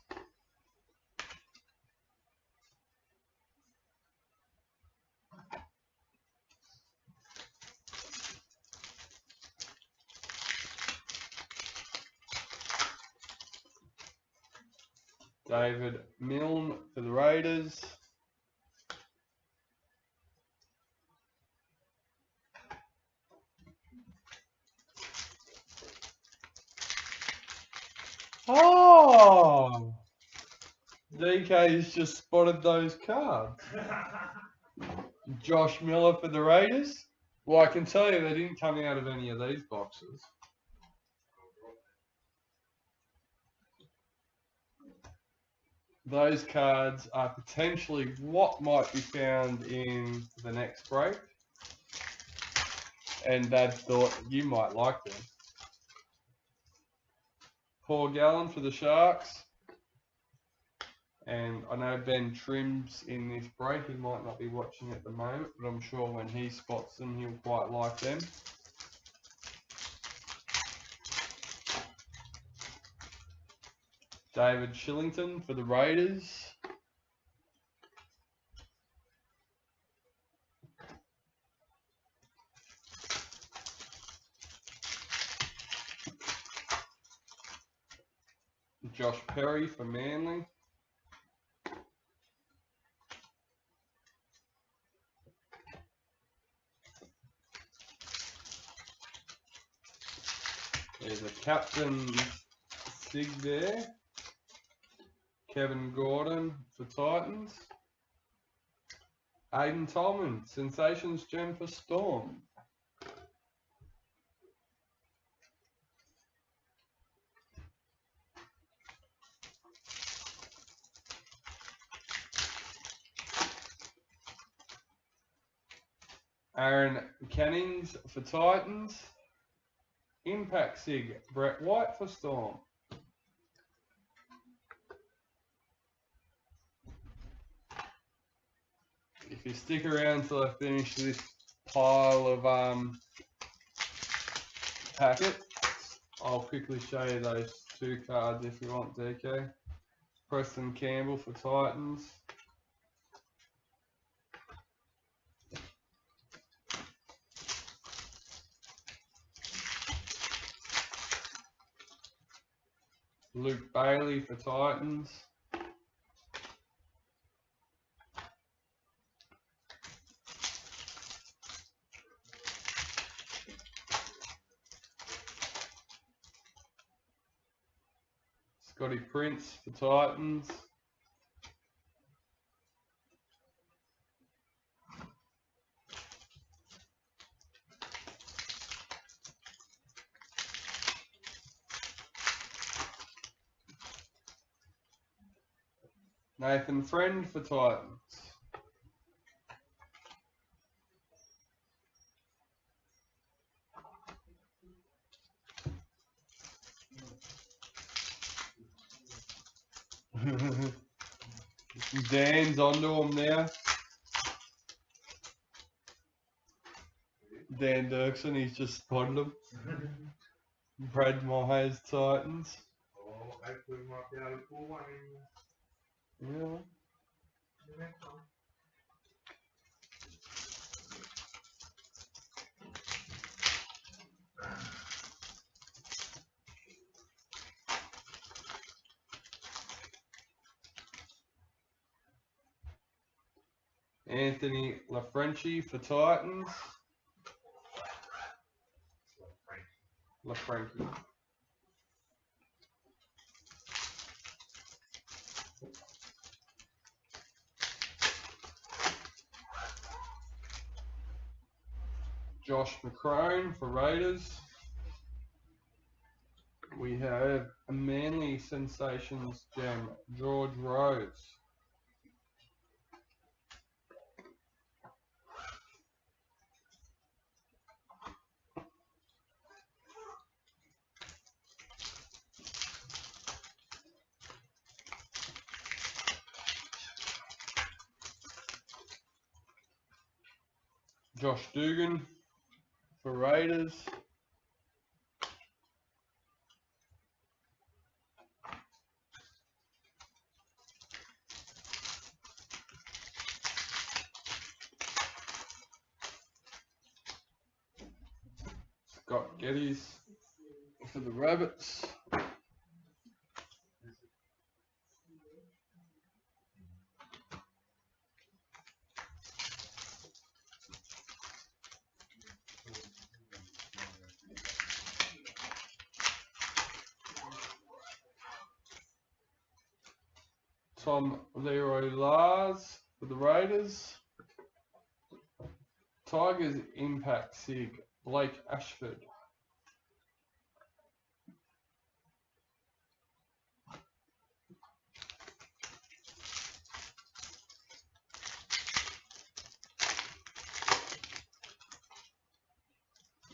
David Milne for the Raiders. Oh! DK's just spotted those cards. Josh Miller for the Raiders. Well, I can tell you they didn't come out of any of these boxes. Those cards are potentially what might be found in the next break. And Dad thought you might like them. Paul Gallen for the Sharks. And I know Ben Trim's in this break. He might not be watching at the moment, but I'm sure when he spots them, he'll quite like them. David Shillington for the Raiders. Josh Perry for Manly. There's a captain Sig there. Kevin Gordon for Titans. Aidan Tolman, Sensations Gem for Storm. Aaron Cannings for Titans. Impact Sig, Brett White for Storm. If you stick around till I finish this pile of packets, I'll quickly show you those two cards if you want, DK. Preston Campbell for Titans. Luke Bailey for Titans. Scotty Prince for Titans. Nathan Friend for Titans. Dan's onto him now. Dan Dirksen, he's just spotted him. Brad Myers, Titans. Oh, hopefully we might be able to pull one in Yeah. the next one. Anthony LaFrenchi for Titans. LaFrenchi. Josh McCrone for Raiders. We have a Manly Sensations gem, George Rose. Josh Dugan for Raiders. Scott Geddes for the Rabbits. Tom Leroy Lars for the Raiders. Tigers Impact Sig, Blake Ashford.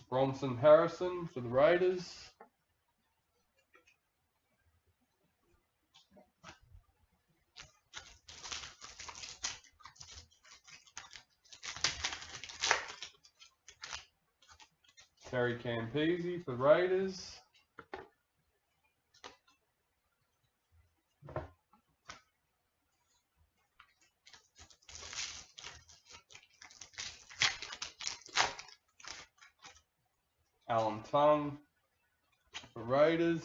Bronson Harrison for the Raiders. Terry Campese for the Raiders. Alan Tung for Raiders.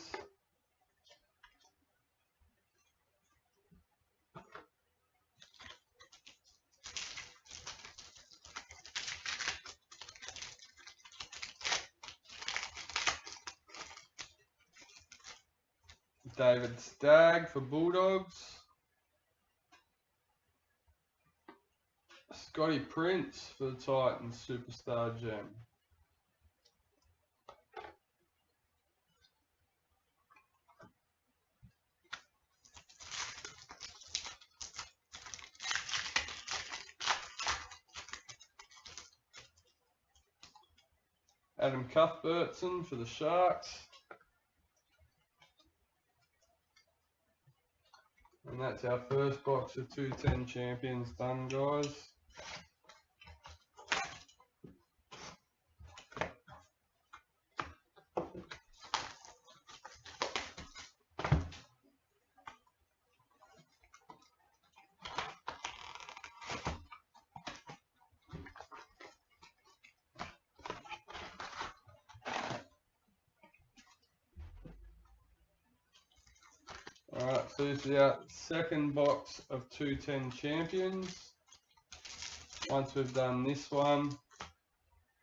David Stagg for Bulldogs. Scotty Prince for the Titans Superstar Gem. Adam Cuthbertson for the Sharks. And that's our first box of 210 champions done, guys. Alright, so this is our second box of 210 champions. Once we've done this one,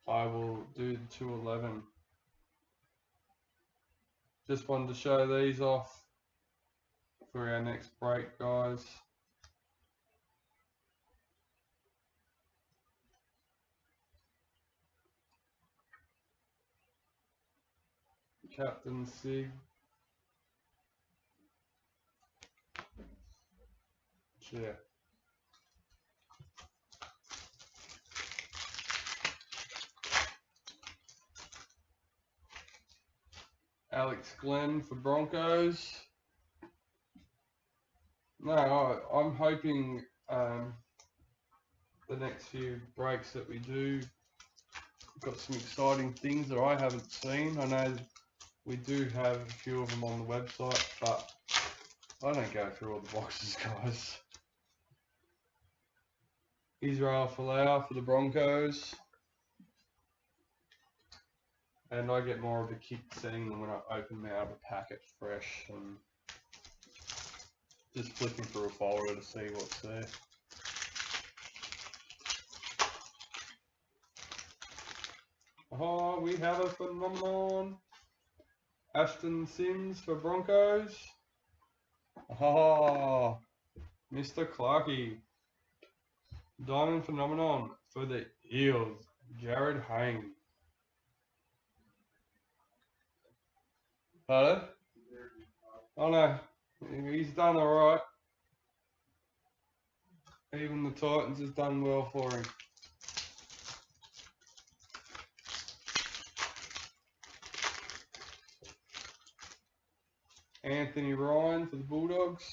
I will do the 211. Just wanted to show these off for our next break, guys. Captain Sig. Yeah. Alex Glenn for Broncos. No, I'm hoping the next few breaks that we do, we've got some exciting things that I haven't seen. I know we do have a few of them on the website, but I don't go through all the boxes, guys. Israel Folau for the Broncos. And I get more of a kick seeing them when I open them out of a packet fresh and just flipping through a folder to see what's there. Oh, we have a phenomenon. Ashton Sims for Broncos. Oh, Mr. Clarkey. Diamond phenomenon for the Eels. Jared Hayne. Pardon? Oh no, he's done alright. Even the Titans has done well for him. Anthony Ryan for the Bulldogs.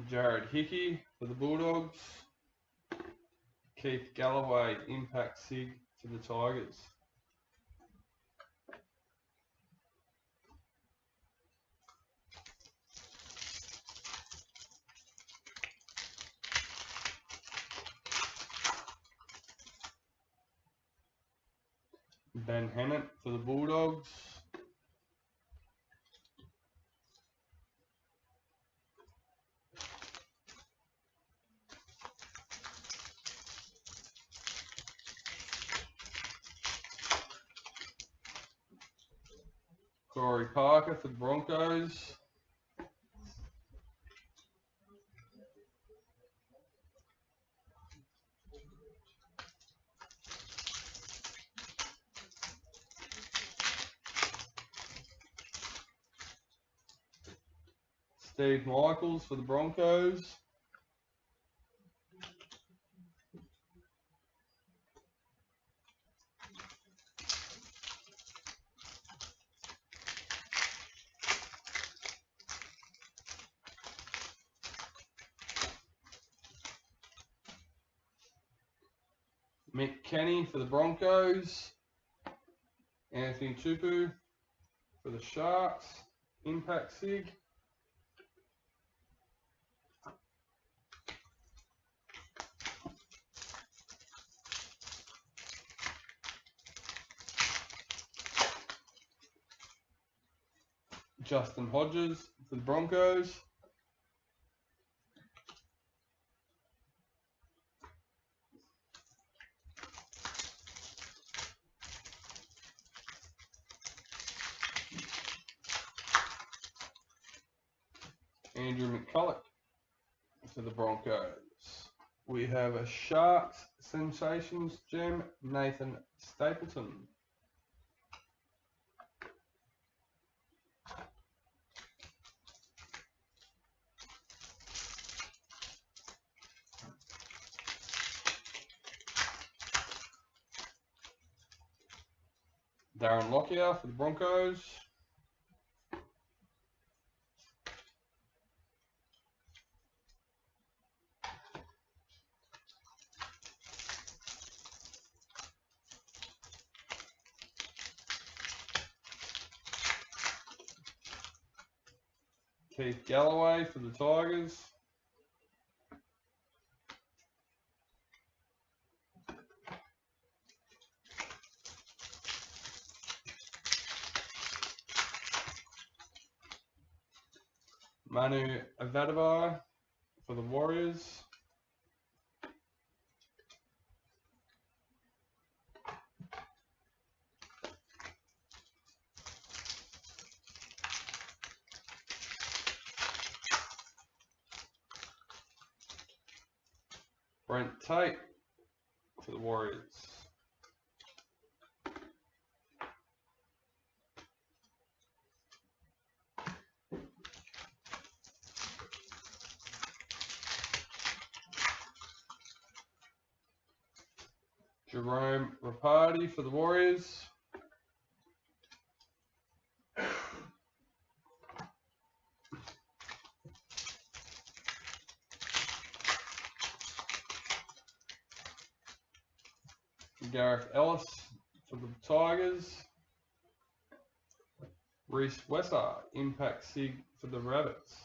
Jared Hickey for the Bulldogs. Keith Galloway, Impact Sig for the Tigers. Ben Hennett for the Bulldogs. Corey Parker for the Broncos. Steve Michaels for the Broncos. Mick Kenny for the Broncos. Anthony Tupu for the Sharks. Impact Sig. Justin Hodges for the Broncos. Andrew McCulloch for the Broncos. We have a Sharks Sensations gem, Nathan Stapleton. Darren Lockyer for the Broncos. Keith Galloway for the Tigers. Manu Avadavai for the Warriors. Brent Tate for the Warriors. Jerome Rapati for the Warriors. Gareth Ellis for the Tigers. Reece Wesser, Impact Sig for the Rabbits.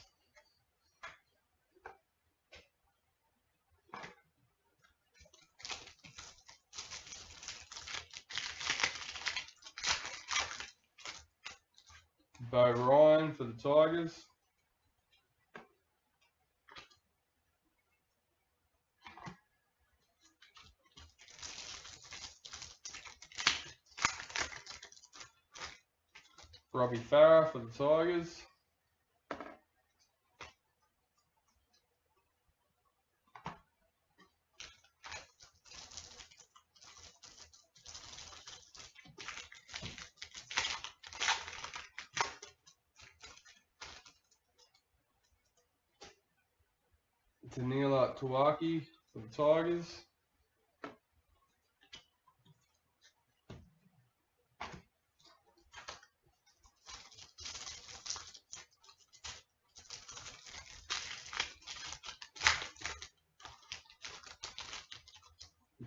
Bo Ryan for the Tigers. Robbie Farah for the Tigers. Tanila Tuwaki for the Tigers.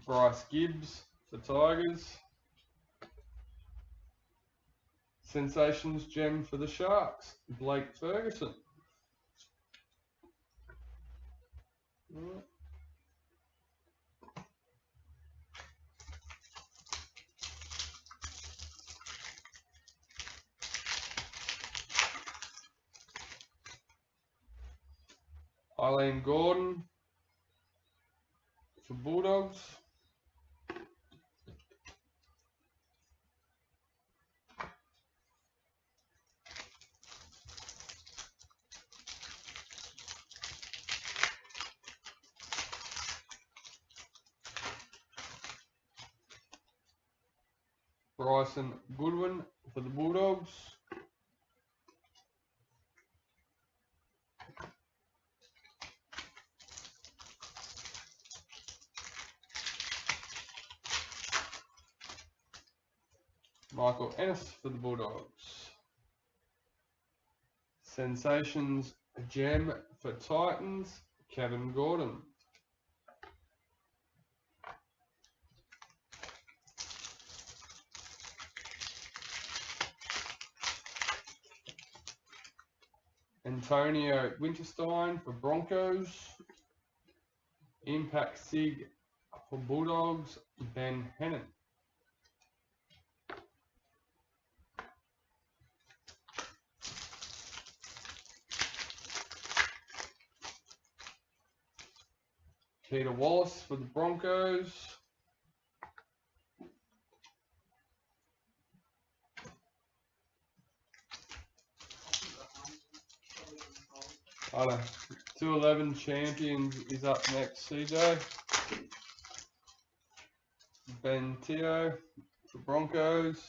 Bryce Gibbs for Tigers. Sensations gem for the Sharks, Blake Ferguson. Eileen Gordon for Bulldogs. Bryson Goodwin for the Bulldogs. Michael Ennis for the Bulldogs. Sensations Gem for Titans, Kevin Gordon. Antonio Winterstein for Broncos. Impact Sig for Bulldogs, Ben Hennon. Peter Wallace for the Broncos. I don't know. 211 Champions is up next, CJ. Ben Teo for Broncos.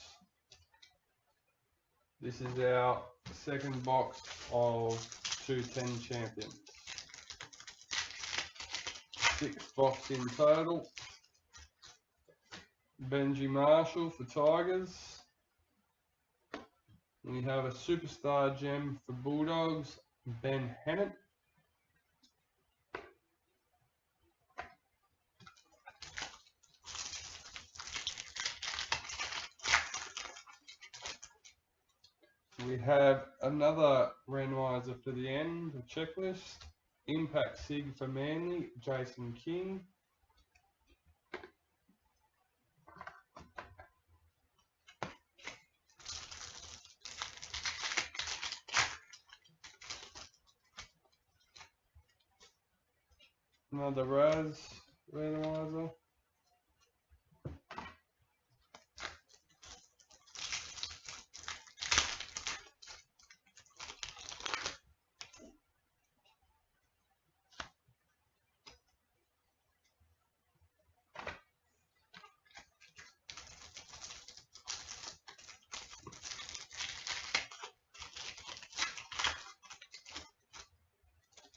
This is our second box of 210 Champions. 6 box in total. Benji Marshall for Tigers. We have a Superstar Gem for Bulldogs, Ben Hennett. We have another randomizer for the end, a checklist. Impact Sig for Manly, Jason King. Another Raz randomizer.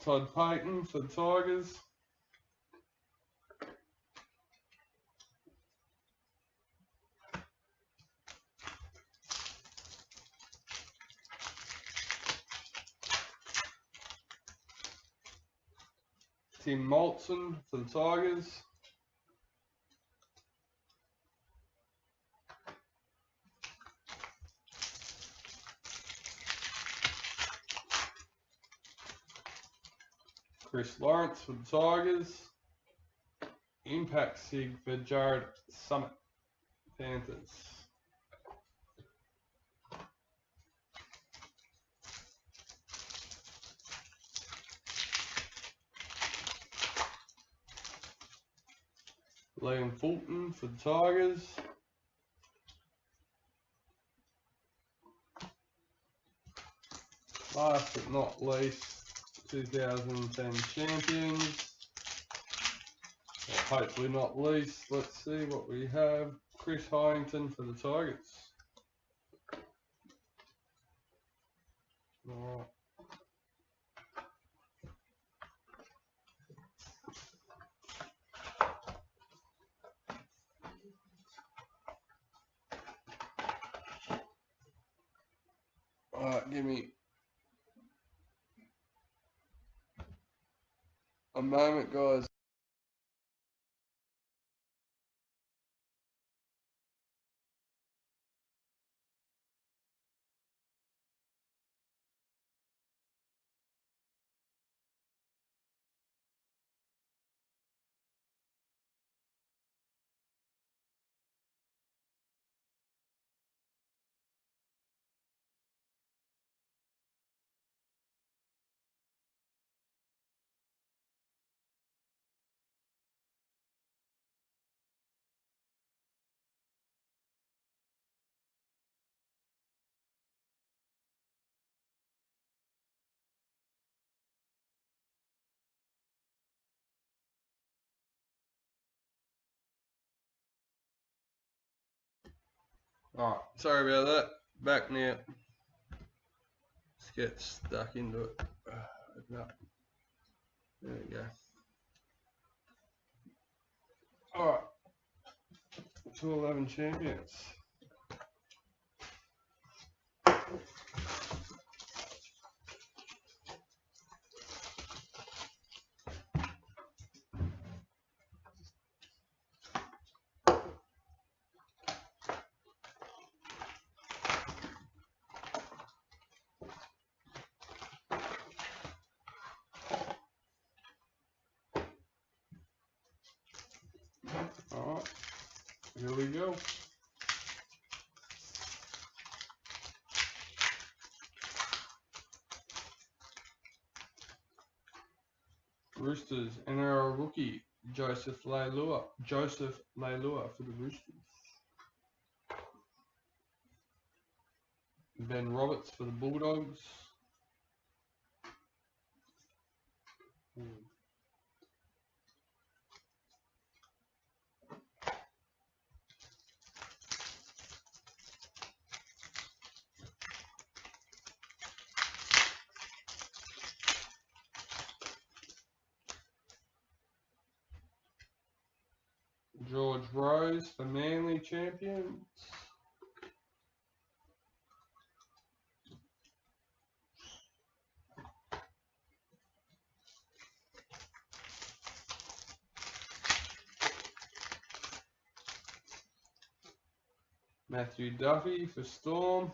Todd Payton for the Tigers. Tim Moulton for the Tigers. Chris Lawrence for the Tigers. Impact Sig for Jared Summit, Panthers. Liam Fulton for the Tigers. Last but not least, 2010 champions. Well, hopefully not least. Let's see what we have. Chris Hyington for the Tigers. Alright. Alright, give me a moment, guys. Alright, sorry about that. Back now. Let's get stuck into it. Open up. There we go. Alright. 211 champions. Alright, here we go. Roosters, NRL rookie, Joseph Leilua for the Roosters. Ben Roberts for the Bulldogs. George Rose for Manly champions. Matthew Duffy for Storm.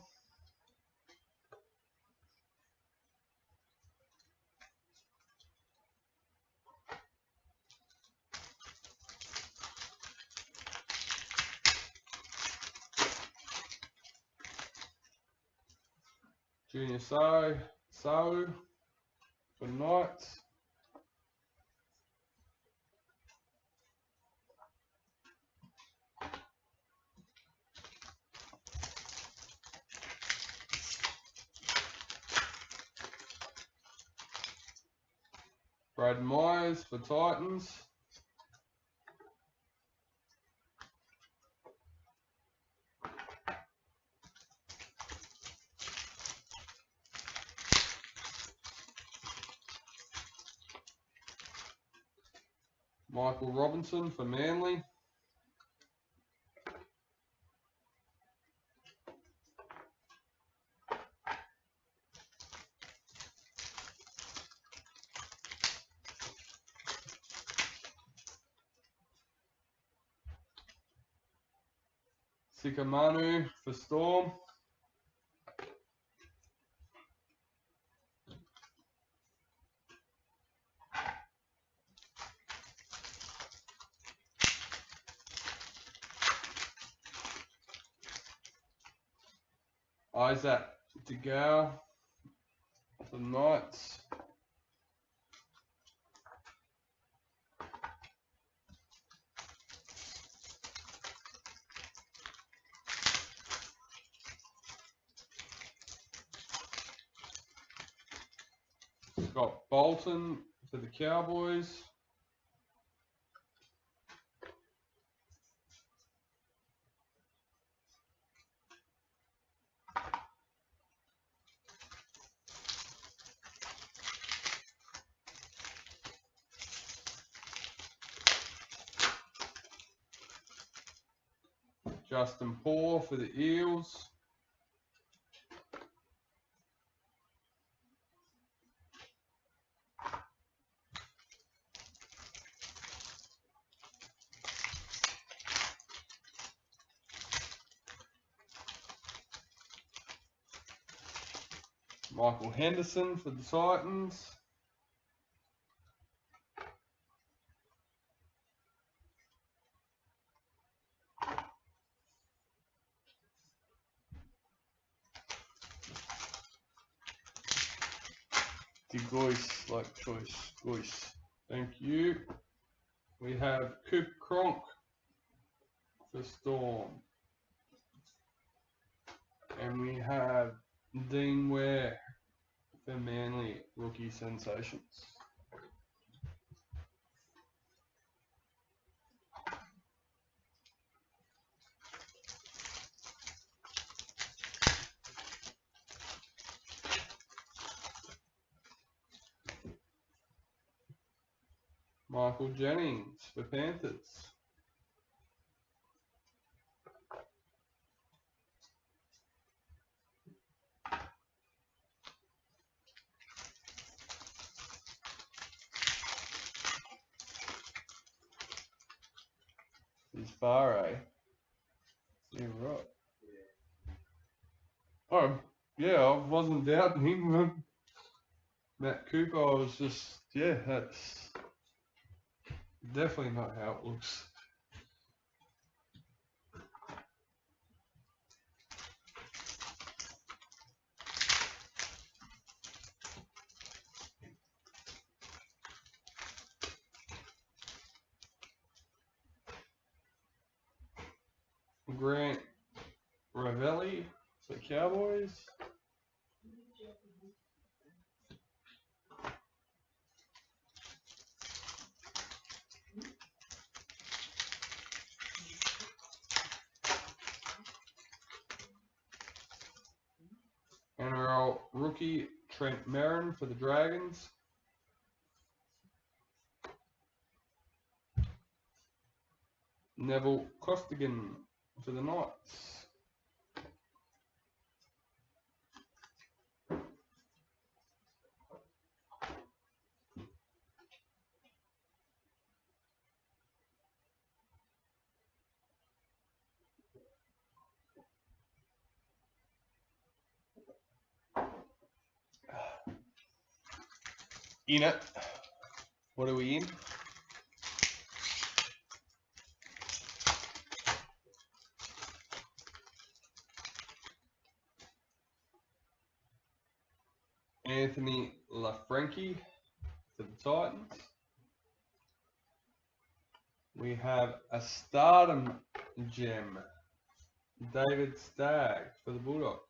Junior Sau for Knights. Brad Myers for Titans. Michael Robinson for Manly. Sikamanu for Storm. Isaac DeGao for Knights. Scott Bolton for the Cowboys. Justin Paul for the Eels. Michael Henderson for the Titans. DeGoyce, like choice, Goyce. Thank you. We have Coop Cronk for Storm. And we have Dean Ware for Manly rookie sensations. Michael Jennings for Panthers. He's far, eh? Yeah, right. Oh, yeah, I wasn't doubting him. Matt Cooper, I was just, yeah, that's definitely not how it looks. Grant Ravelli for Cowboys. NRL rookie Trent Merrin for the Dragons. Neville Costigan for the Knights. In it. What are we in? Anthony LaFranchi for the Titans. We have a Stardom gem, David Stagg for the Bulldogs.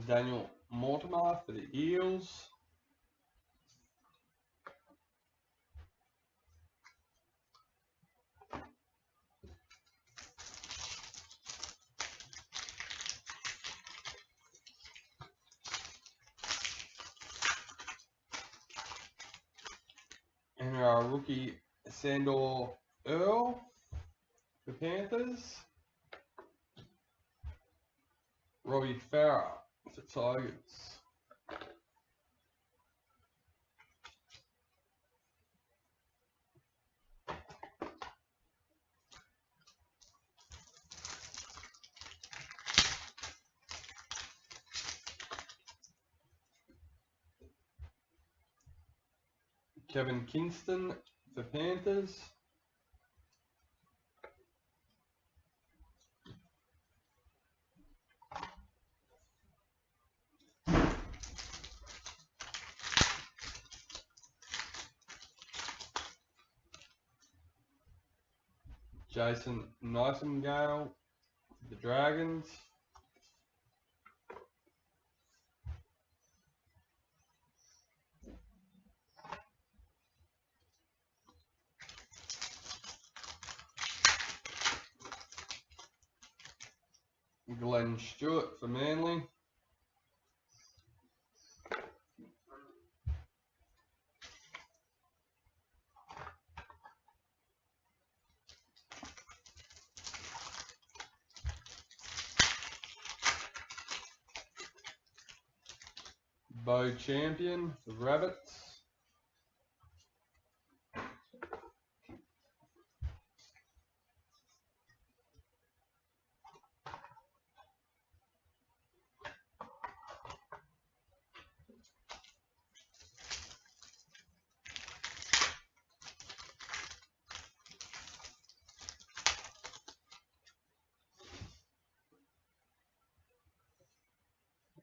Daniel Mortimer for the Eels. And our rookie Sandor Earl for Panthers. Robbie Farah for Tigers. Kevin Kingston for Panthers. Jason Nightingale for the Dragons. Glenn Stewart for Manly. Bo Champion for Rabbits.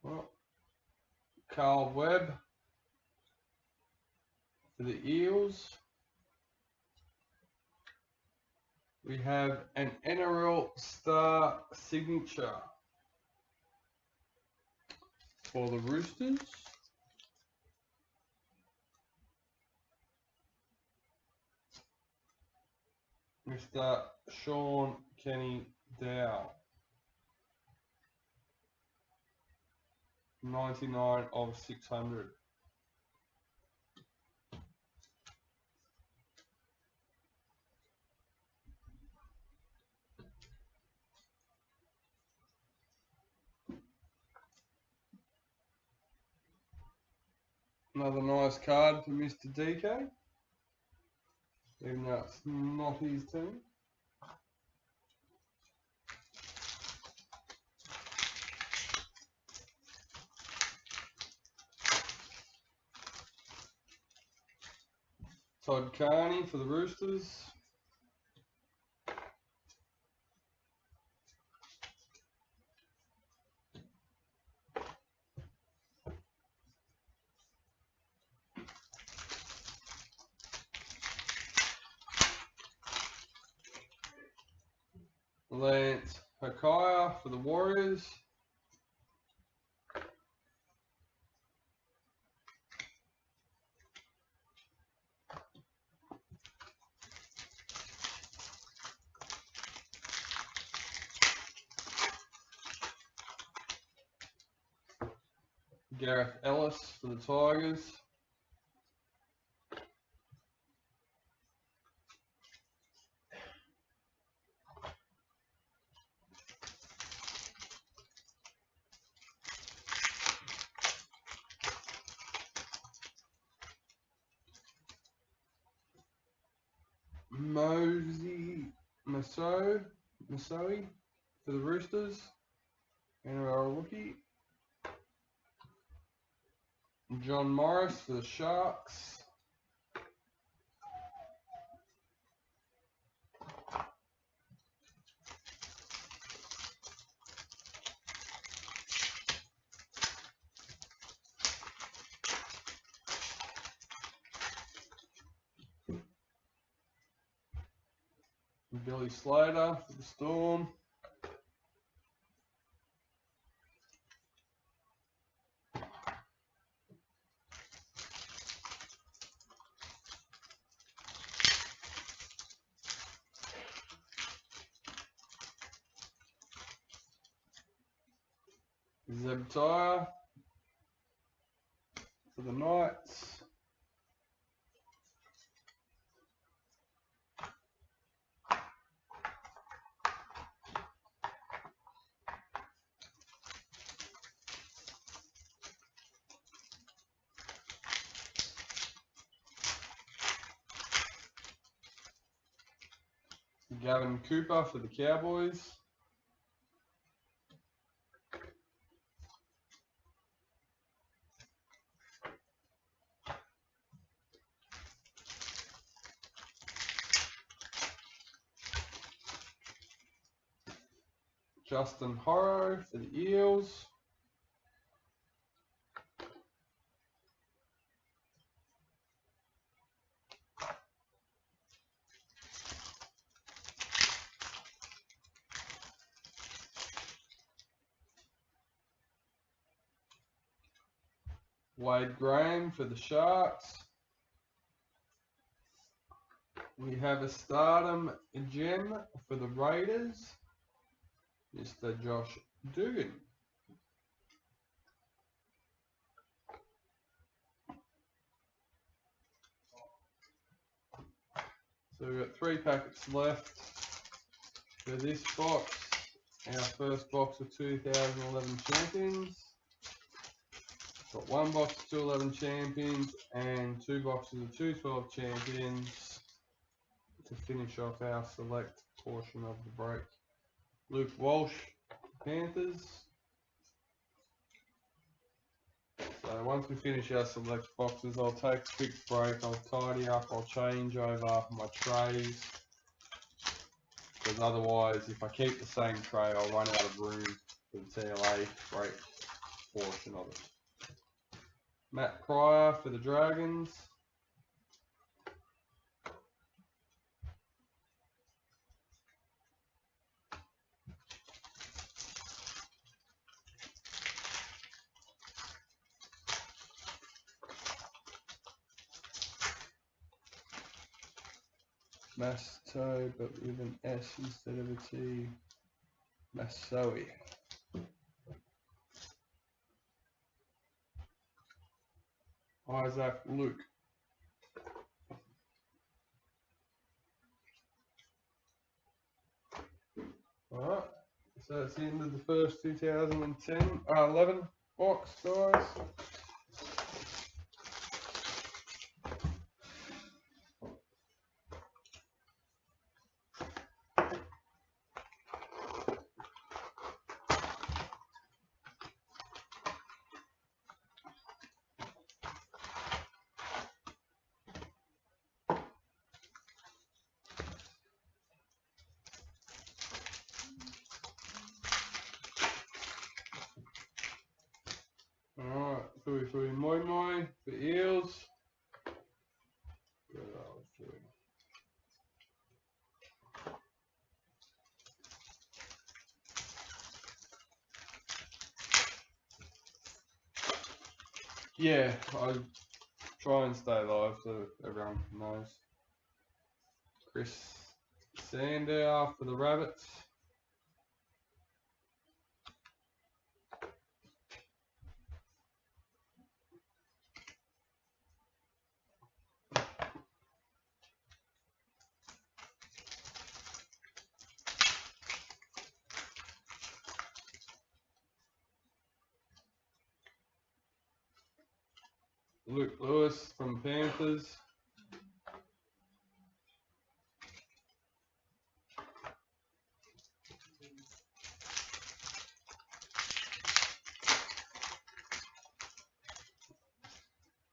Well, Carl Webb for the Eels. We have an NRL Star signature for the Roosters. Mr. Sean Kenny Dow. 99 of 600. Another nice card for Mr. DK, even though it's not his team. Todd Carney for the Roosters. Lance Hakaya for the Warriors. Gareth Ellis for the Tigers. Masoe for the Roosters. NRL rookie. John Morris for the Sharks. Billy Slater for the Storm. Zebediah for the Knights. Gavin Cooper for the Cowboys. Justin Horrow for the Eels. Wade Graham for the Sharks. We have a Stardom gem for the Raiders, Mr. Josh Dugan. So we've got 3 packets left for this box. Our first box of 2011 champions. Got 1 box of 211 champions and 2 boxes of 212 champions to finish off our select portion of the break. Luke Walsh, Panthers. So once we finish our select boxes, I'll take a quick break, I'll tidy up, I'll change over my trays. Because otherwise, if I keep the same tray, I'll run out of room for the TLA break portion of it. Matt Pryor for the Dragons. Masto, but with an S instead of a T. Masoi. Isaac Luke. Alright, so that's the end of the first 11 box, guys. Alright, Fui Moi Moi for Eels. Good old Fui. Yeah, I try and stay live so everyone knows. Chris Sandow for the Rabbits. Luke Lewis from Panthers.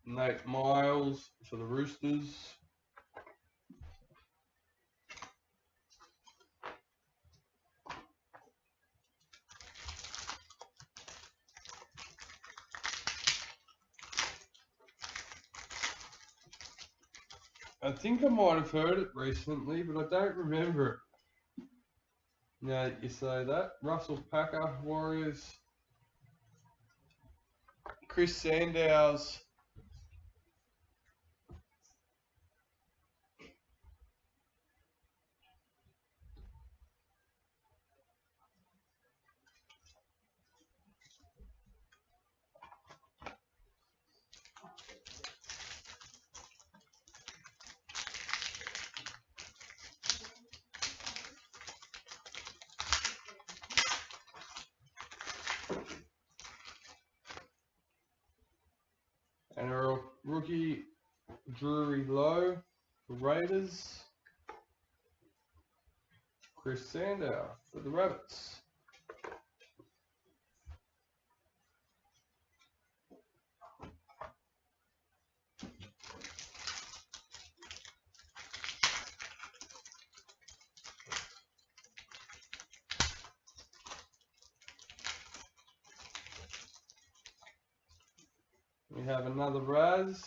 Nate Miles for the Roosters. I think I might have heard it recently, but I don't remember it. Now that you say that. Russell Packer, Warriors. Chris Sandow's. NRL rookie Drury Lowe for Raiders. Chris Sandow for the Rabbits. We have another Raz.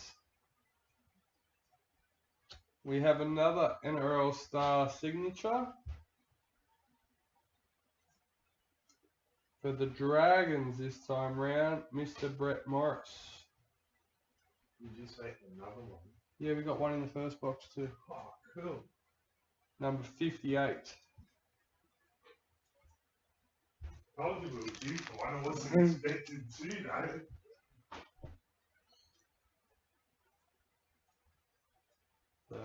We have another NRL Star signature for the Dragons this time round, Mr. Brett Morris. You just say another one. Yeah, we got one in the first box too. Oh, cool. Number 58. Told you we were due for one. I wasn't expecting two though. So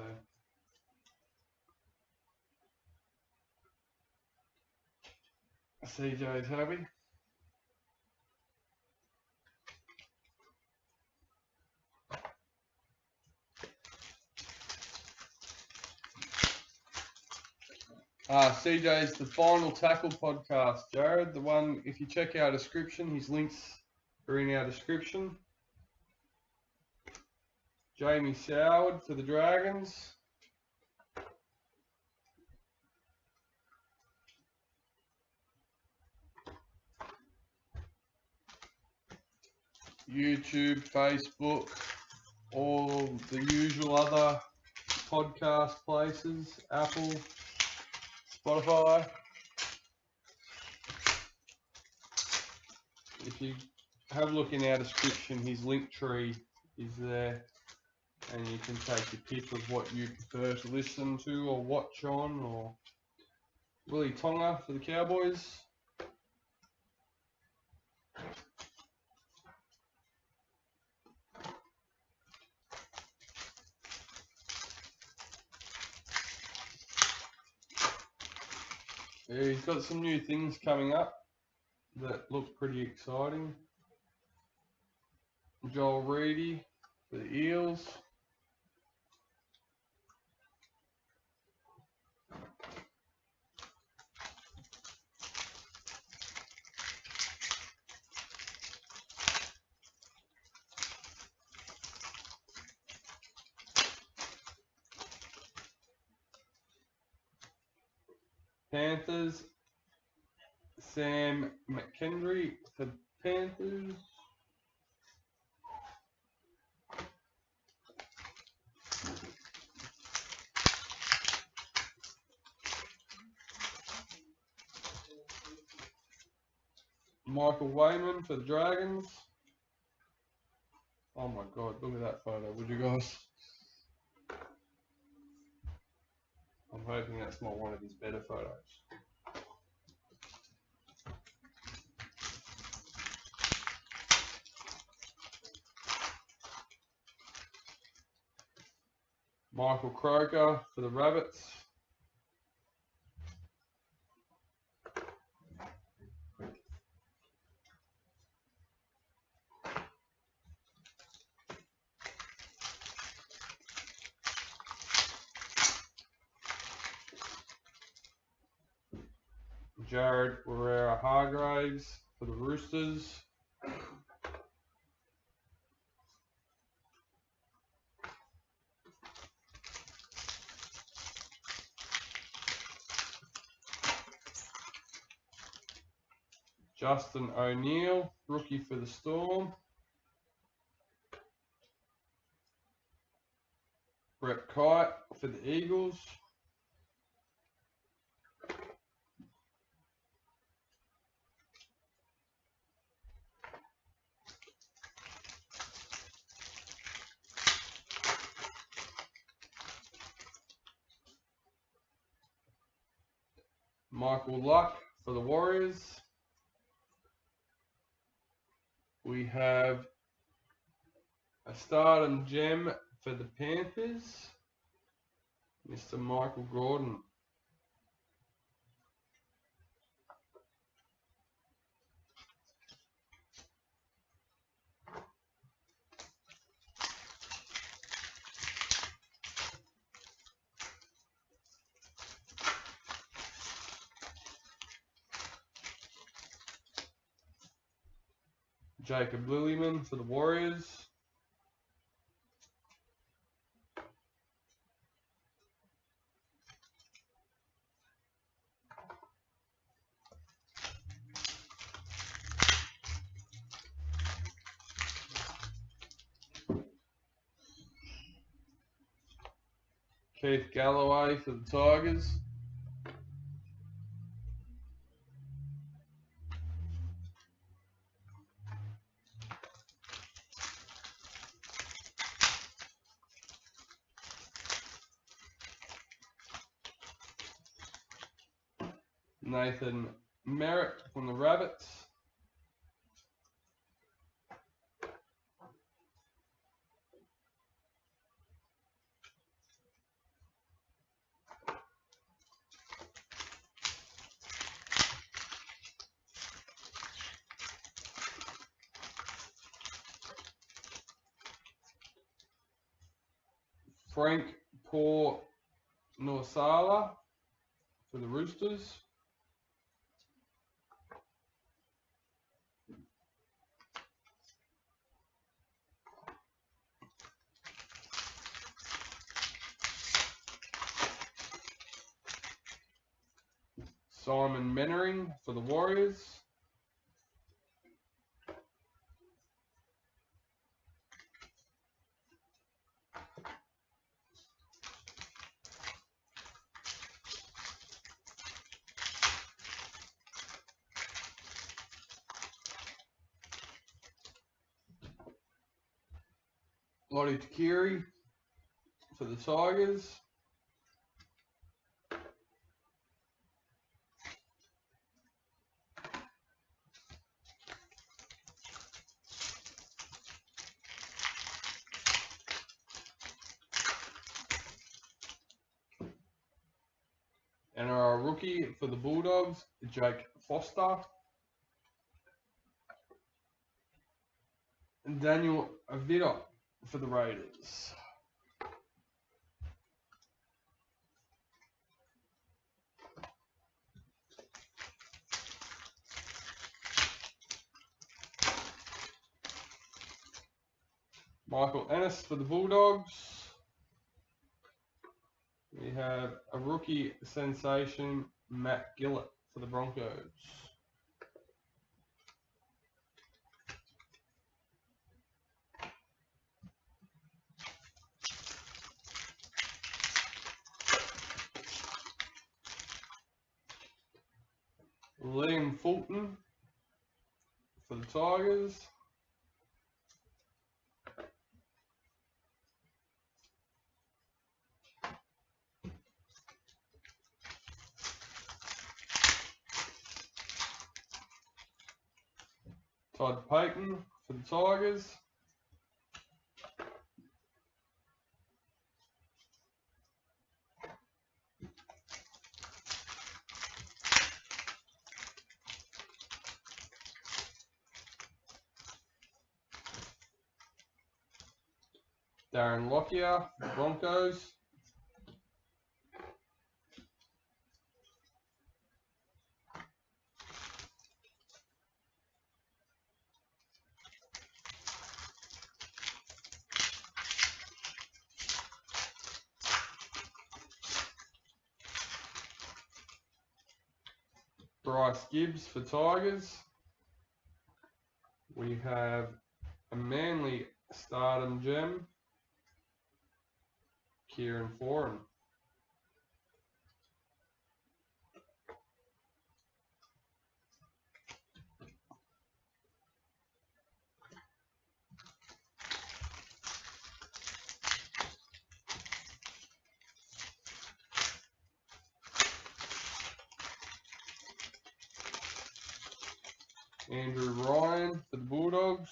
CJ's happy. CJ's the Final Tackle podcast, Jared. The one, if you check our description, his links are in our description. Jamie Soward for the Dragons. YouTube, Facebook, all the usual other podcast places, Apple, Spotify. If you have a look in our description, his link tree is there. and you can take your pick of what you prefer to listen to or watch on, or Willie Tonga for the Cowboys. Yeah, he's got some new things coming up that look pretty exciting. Joel Reedy for the Eels. Panthers, Sam McKendry for Panthers. Michael Wayman for the Dragons. Oh my god, look at that photo, would you guys? I'm hoping that's not one of his better photos. Michael Croker for the Rabbits. Jared Herrera Hargraves for the Roosters. Justin O'Neill, rookie for the Storm. Brett Kite for the Eagles. Michael Luck for the Warriors. We have a stardom gem for the Panthers, Mr. Michael Gordon. Jacob Lillyman for the Warriors. Keith Galloway for the Tigers. Nathan Merritt from the Rabbits. Frank Paul Norsala for the Roosters. Simon Mannering for the Warriors. Lottie Takiri for the Tigers. NRL rookie for the Bulldogs, Jake Foster. And Daniel Avila for the Raiders. Michael Ennis for the Bulldogs. We have a rookie sensation, Matt Gillett for the Broncos. Liam Fulton for the Tigers. Todd Payton for the Tigers. Darren Lockyer for the Broncos. Bryce Gibbs for Tigers. We have a Manly stardom gem, Kieran Foran. Andrew Ryan for the Bulldogs.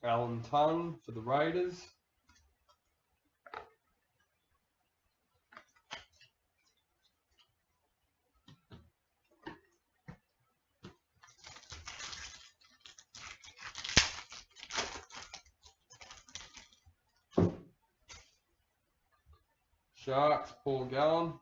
Alan Tongue for the Raiders. Sharks, Paul Gallen.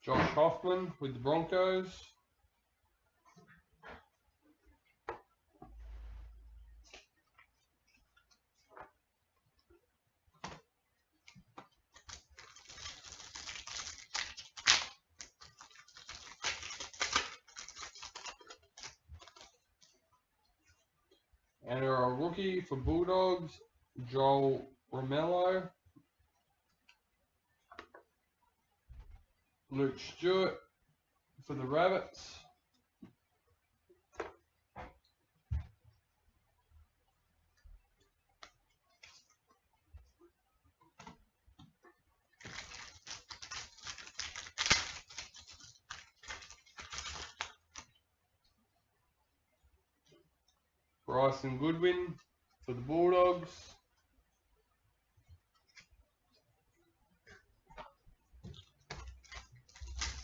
Josh Hoffman with the Broncos. NRL rookie for Bulldogs, Joel Romello. Luke Stewart for the Rabbits. Bryson Goodwin for the Bulldogs.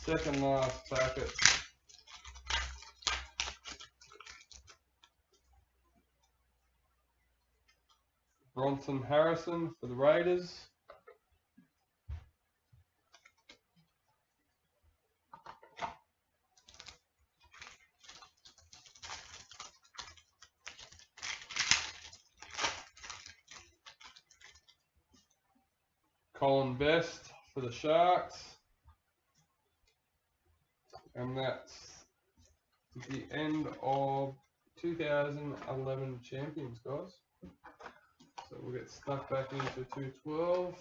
Second last packet. Bronson Harrison for the Raiders. Colin Best for the Sharks. And that's the end of 2011 champions, guys. So we'll get stuck back into 212.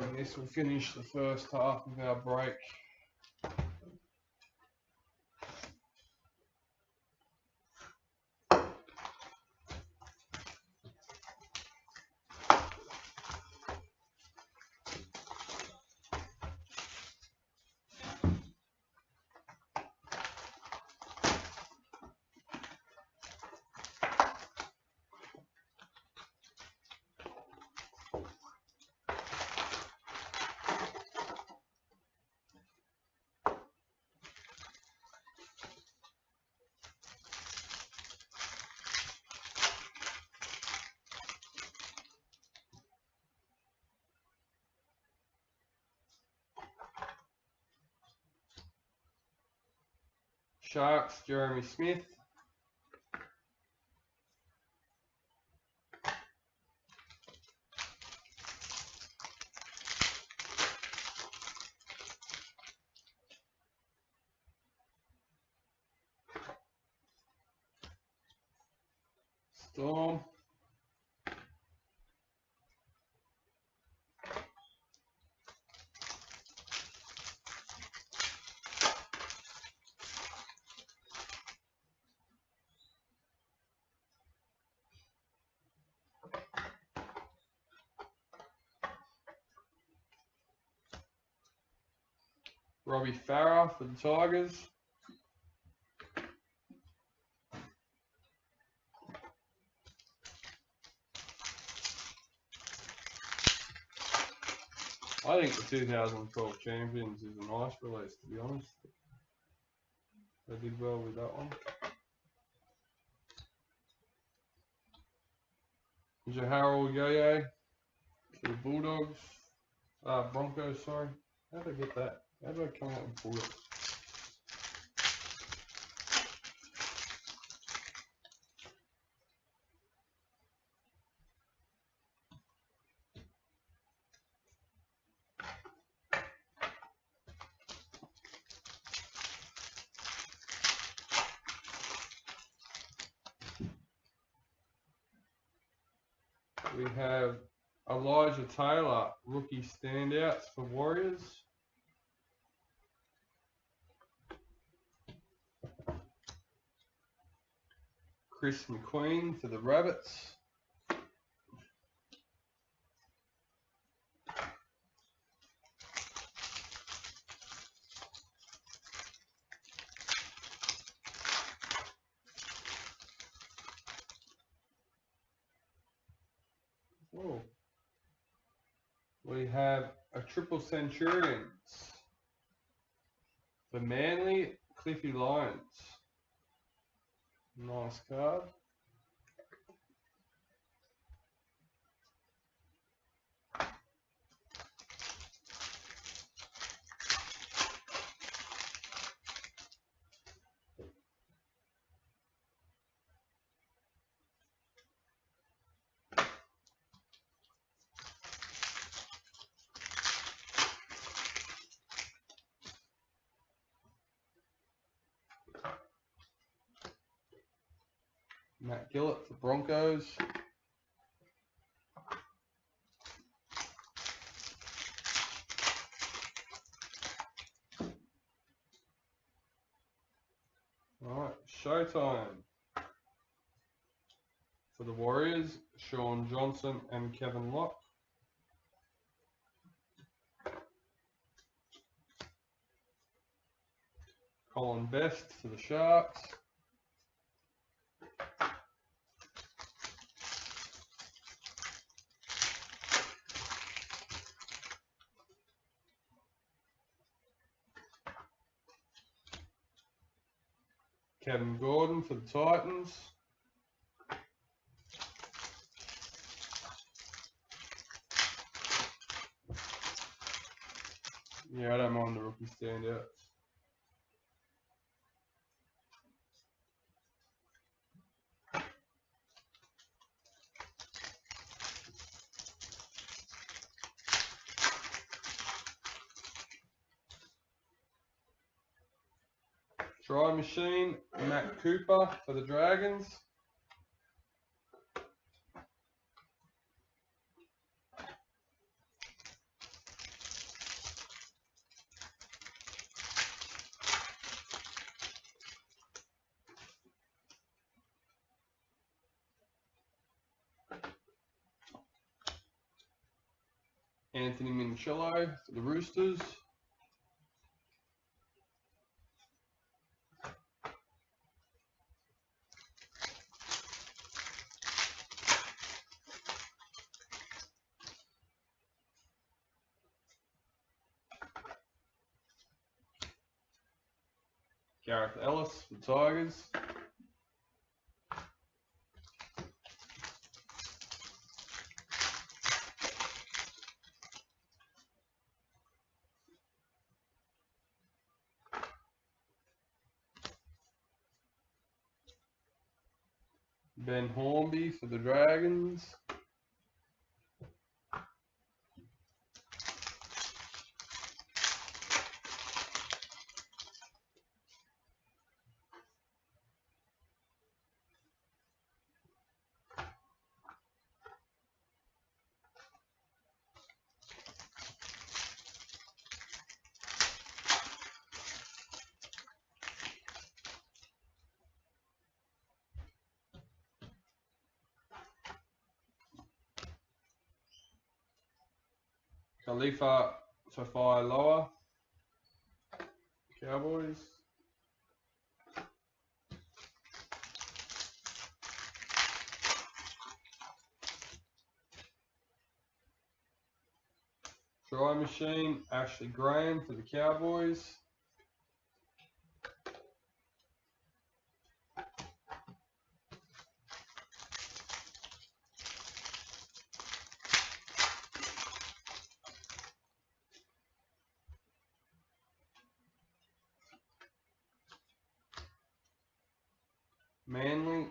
And this will finish the first half of our break. Sharks, Jeremy Smith. Storm. Robbie Farah for the Tigers. I think the 2012 champions is a nice release, to be honest. They did well with that one. Jaharal Yeye for the Bulldogs. Broncos, sorry. How did I get that? How did I come out and pull it? We have Elijah Taylor, rookie standouts for Warriors. Chris McQueen for the Rabbits. Oh. We have a triple Centurions for Manly, Cliffy Lyons. Nice card. Matt Gillett for Broncos. Alright, Showtime for the Warriors, Sean Johnson and Kevin Locke. Colin Best for the Sharks. Kevin Gordon for the Titans. Yeah, I don't mind the rookie standout. Try machine, Matt Cooper for the Dragons. Anthony Minchello for the Roosters. Gareth Ellis for the Tigers. Ben Hornby for the Dragons. Khalifa Fafai-Loa, Cowboys. Try machine, Ashley Graham for the Cowboys. Manly.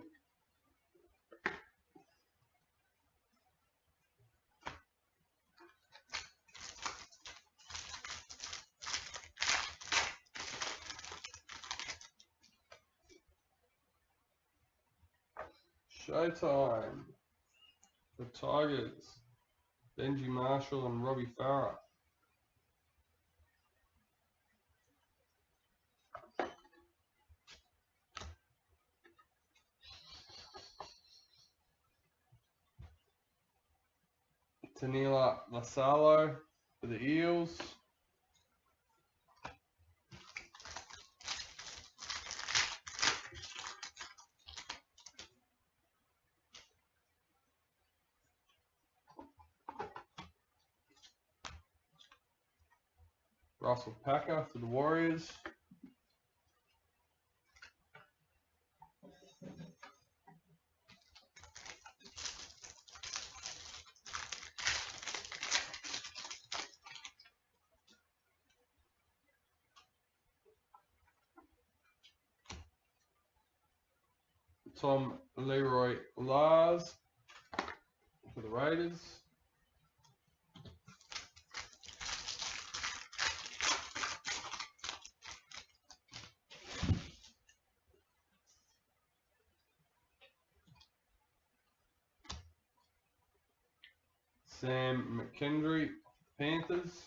Showtime. The Tigers. Benji Marshall and Robbie Farah. Tanila Lasalo for the Eels. Russell Packer for the Warriors. Tom Leroy Lars for the Raiders. Sam McKendry, Panthers.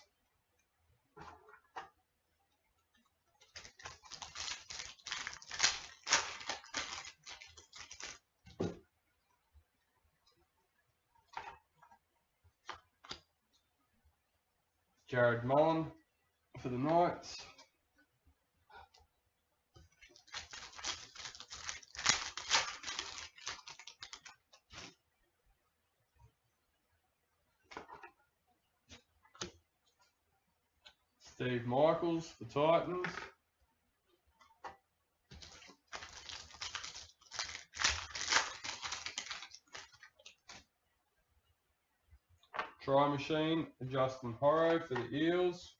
Jared Mullen for the Knights. Steve Michaels for Titans. Try machine, Justin Horrow for the Eels.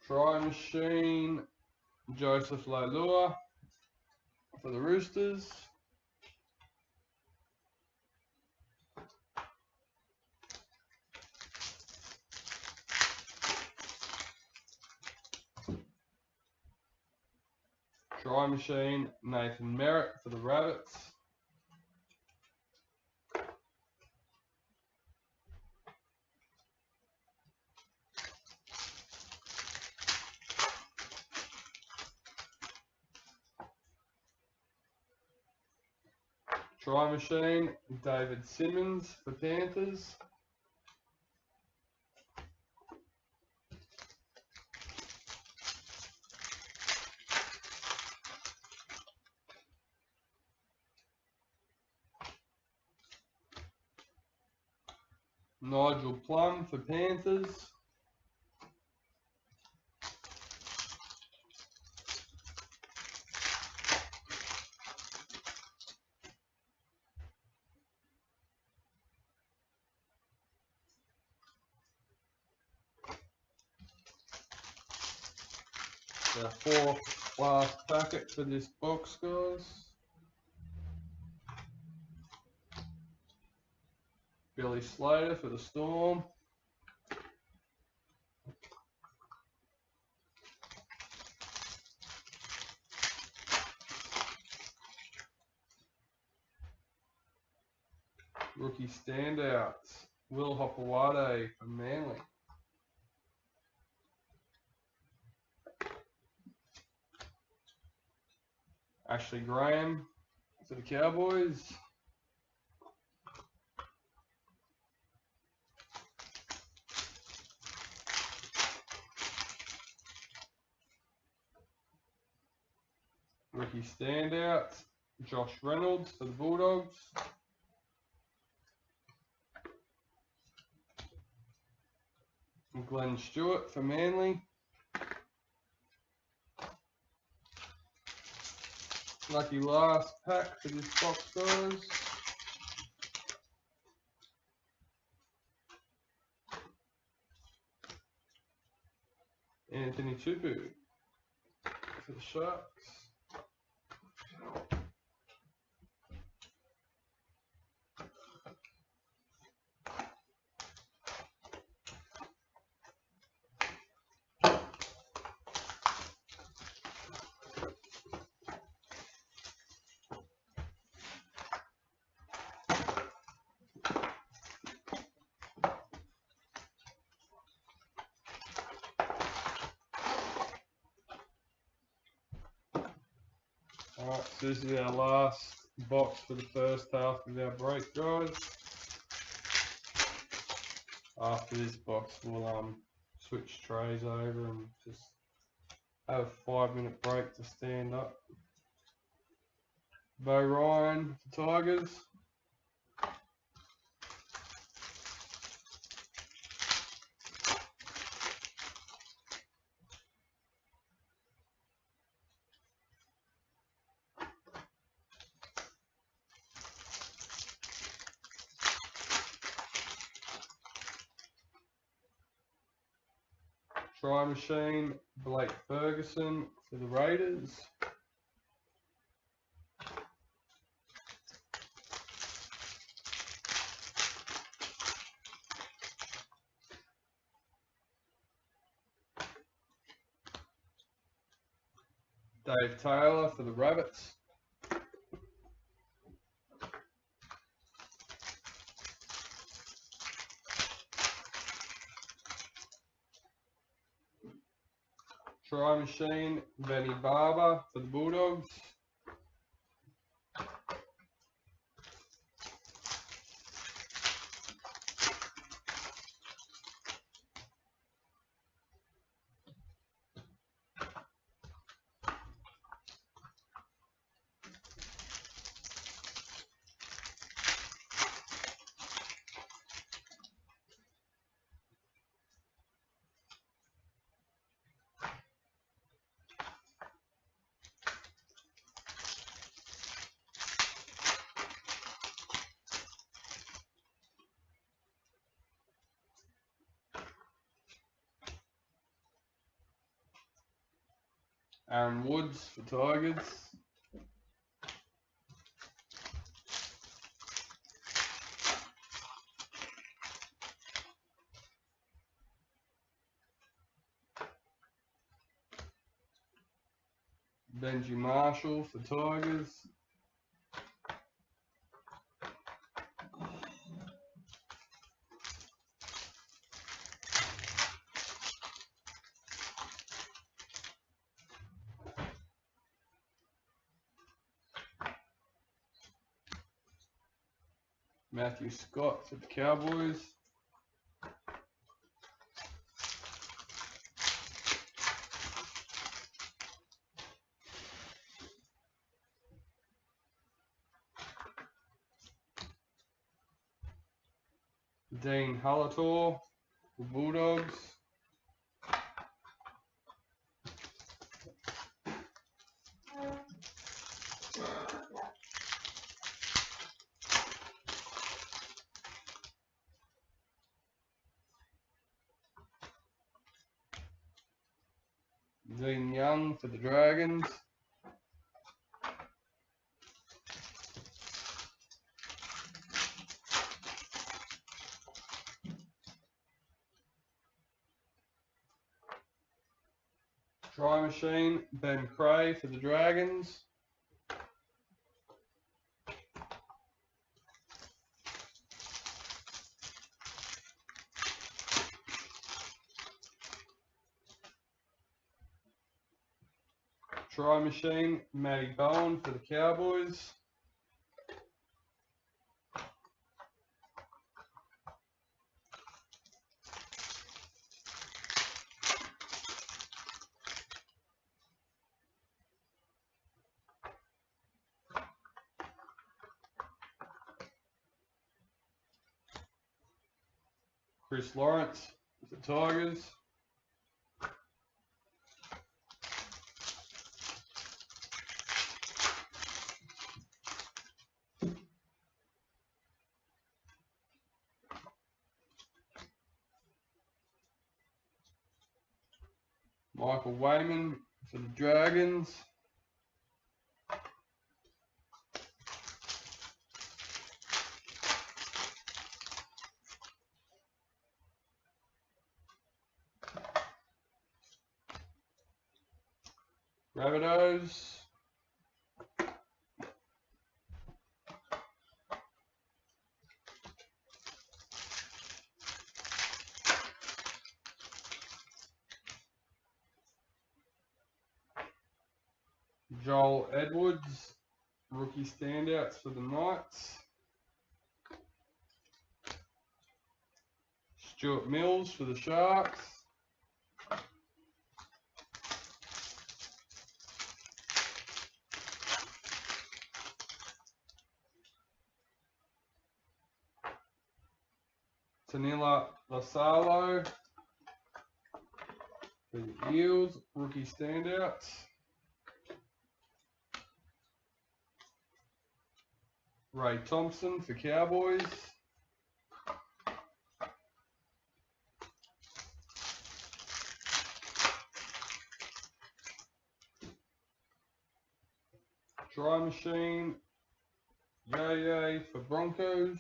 Try machine, Joseph Leilua for the Roosters. Try machine, Nathan Merritt for the Rabbits. Try machine, David Simmons for Panthers. Nigel Plum for Panthers. The fourth last packet for this box, guys. Billy Slater for the Storm. Rookie standouts, Will Hopewade for Manly. Ashley Graham for the Cowboys. Rookie standouts, Josh Reynolds for the Bulldogs. Glenn Stewart for Manly. Lucky last pack for this box, guys. Anthony Tupu for the Sharks. Alright, so this is our last box for the first half of our break, guys. After this box, we'll switch trays over and just have a 5-minute break to stand up. Bo Ryan for Tigers. Try machine, Blake Ferguson for the Raiders. Dave Taylor for the Rabbits. Try machine, Benny Barber for the Bulldogs. Aaron Woods for Tigers. Benji Marshall for Tigers. Matthew Scott for the Cowboys. Dean Hullator for Bulldogs. Dean Young for the Dragons. Try Machine, Ben Cray for the Dragons. Try Machine, Matty Bowen for the Cowboys. Chris Lawrence for the Tigers. Michael Wayman for the Dragons. Rabbitohs. Joel Edwards, rookie standouts for the Knights. Stuart Mills for the Sharks. Tanila Lasalo for the Eels, rookie standouts. Ray Thompson for Cowboys. Try Machine, Yay for Broncos.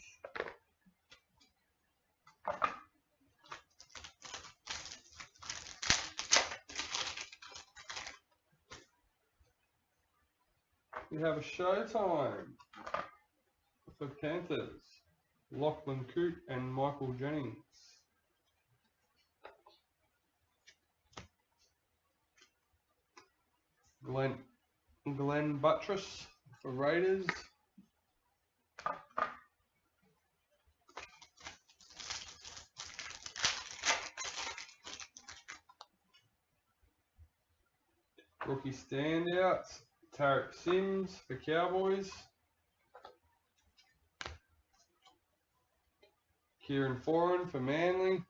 We have a Showtime for Panthers. Lachlan Coote and Michael Jennings. Glenn Buttress for Raiders. Rookie standouts, Tarek Sims for Cowboys. Kieran Foran for Manly.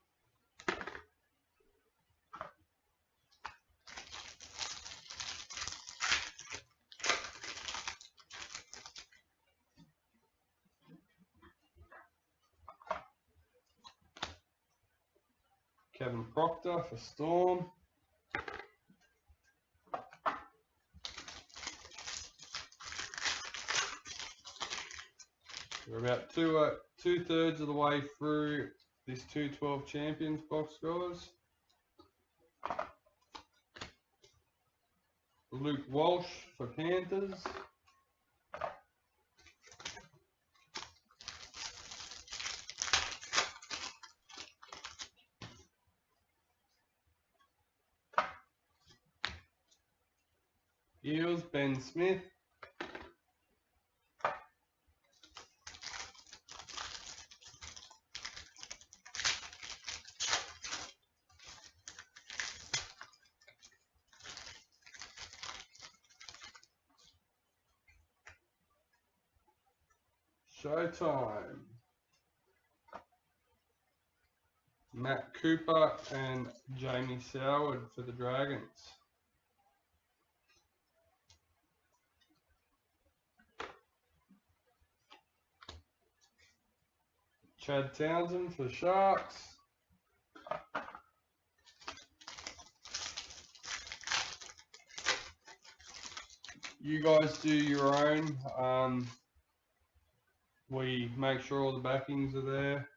Kevin Proctor for Storm. We're about two-thirds of the way through this 212 Champions box, guys. Luke Walsh for Panthers. Eels, Ben Smith. Showtime. Matt Cooper and Jamie Soward for the Dragons. Chad Townsend for Sharks. You guys do your own. We make sure all the backings are there.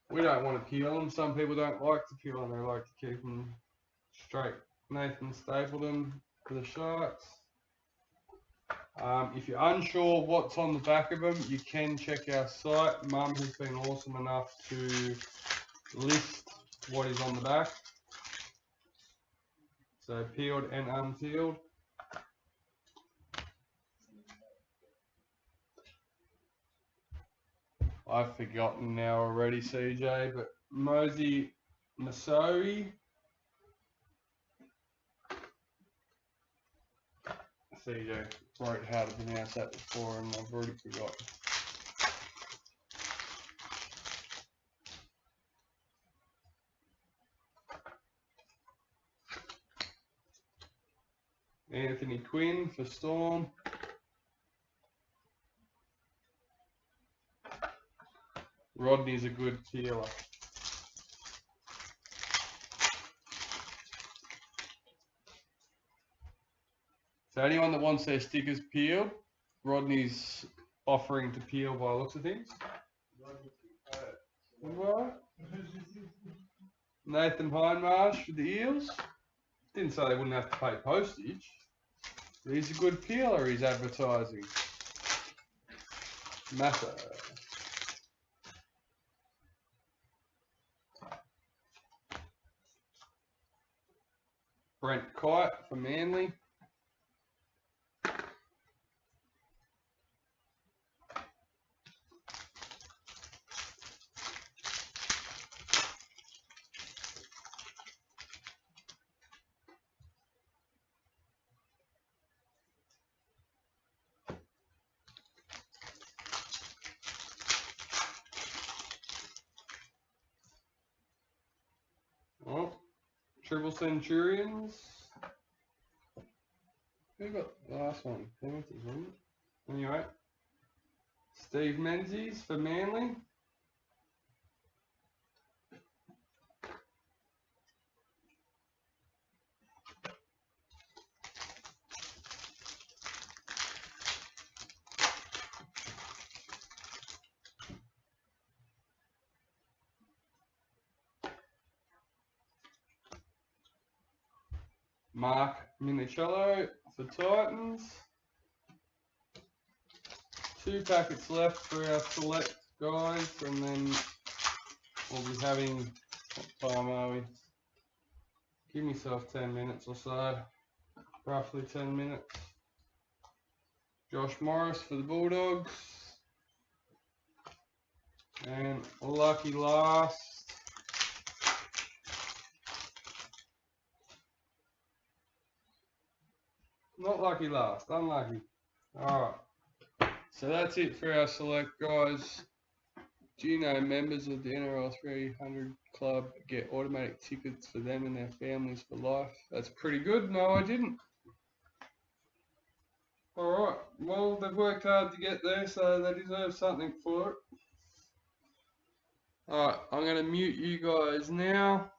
We don't want to peel them. Some people don't like to peel them. They like to keep them straight. Nathan Stapleton for the Sharks. If you're unsure what's on the back of them, you can check our site. Mum has been awesome enough to list what is on the back. So peeled and unpeeled. I've forgotten now already, CJ, but Mosey Masoi. CJ wrote how to pronounce that before and I've already forgotten. Anthony Quinn for Storm. Rodney's a good peeler. So anyone that wants their stickers peeled, Rodney's offering to peel by the looks of things. What? Nathan Hindmarsh for the Eels. Didn't say they wouldn't have to pay postage. But he's a good peeler, he's advertising. Massa. Brent Kite for Manly. Oh, Triple Centurions. Who got the last one? Panthers, wasn't it? Anyway, Steve Menzies for Manly. Mark Minicello for Titans. 2 packets left for our select guys, and then we'll be having, what time are we? Give myself 10 minutes or so, roughly 10 minutes. Josh Morris for the Bulldogs. And lucky last. Not lucky last, unlucky. Alright. So that's it for our select guys. Do you know members of the NRL 300 Club get automatic tickets for them and their families for life? That's pretty good. No, I didn't. Alright, well, they've worked hard to get there, so they deserve something for it. Alright, I'm going to mute you guys now.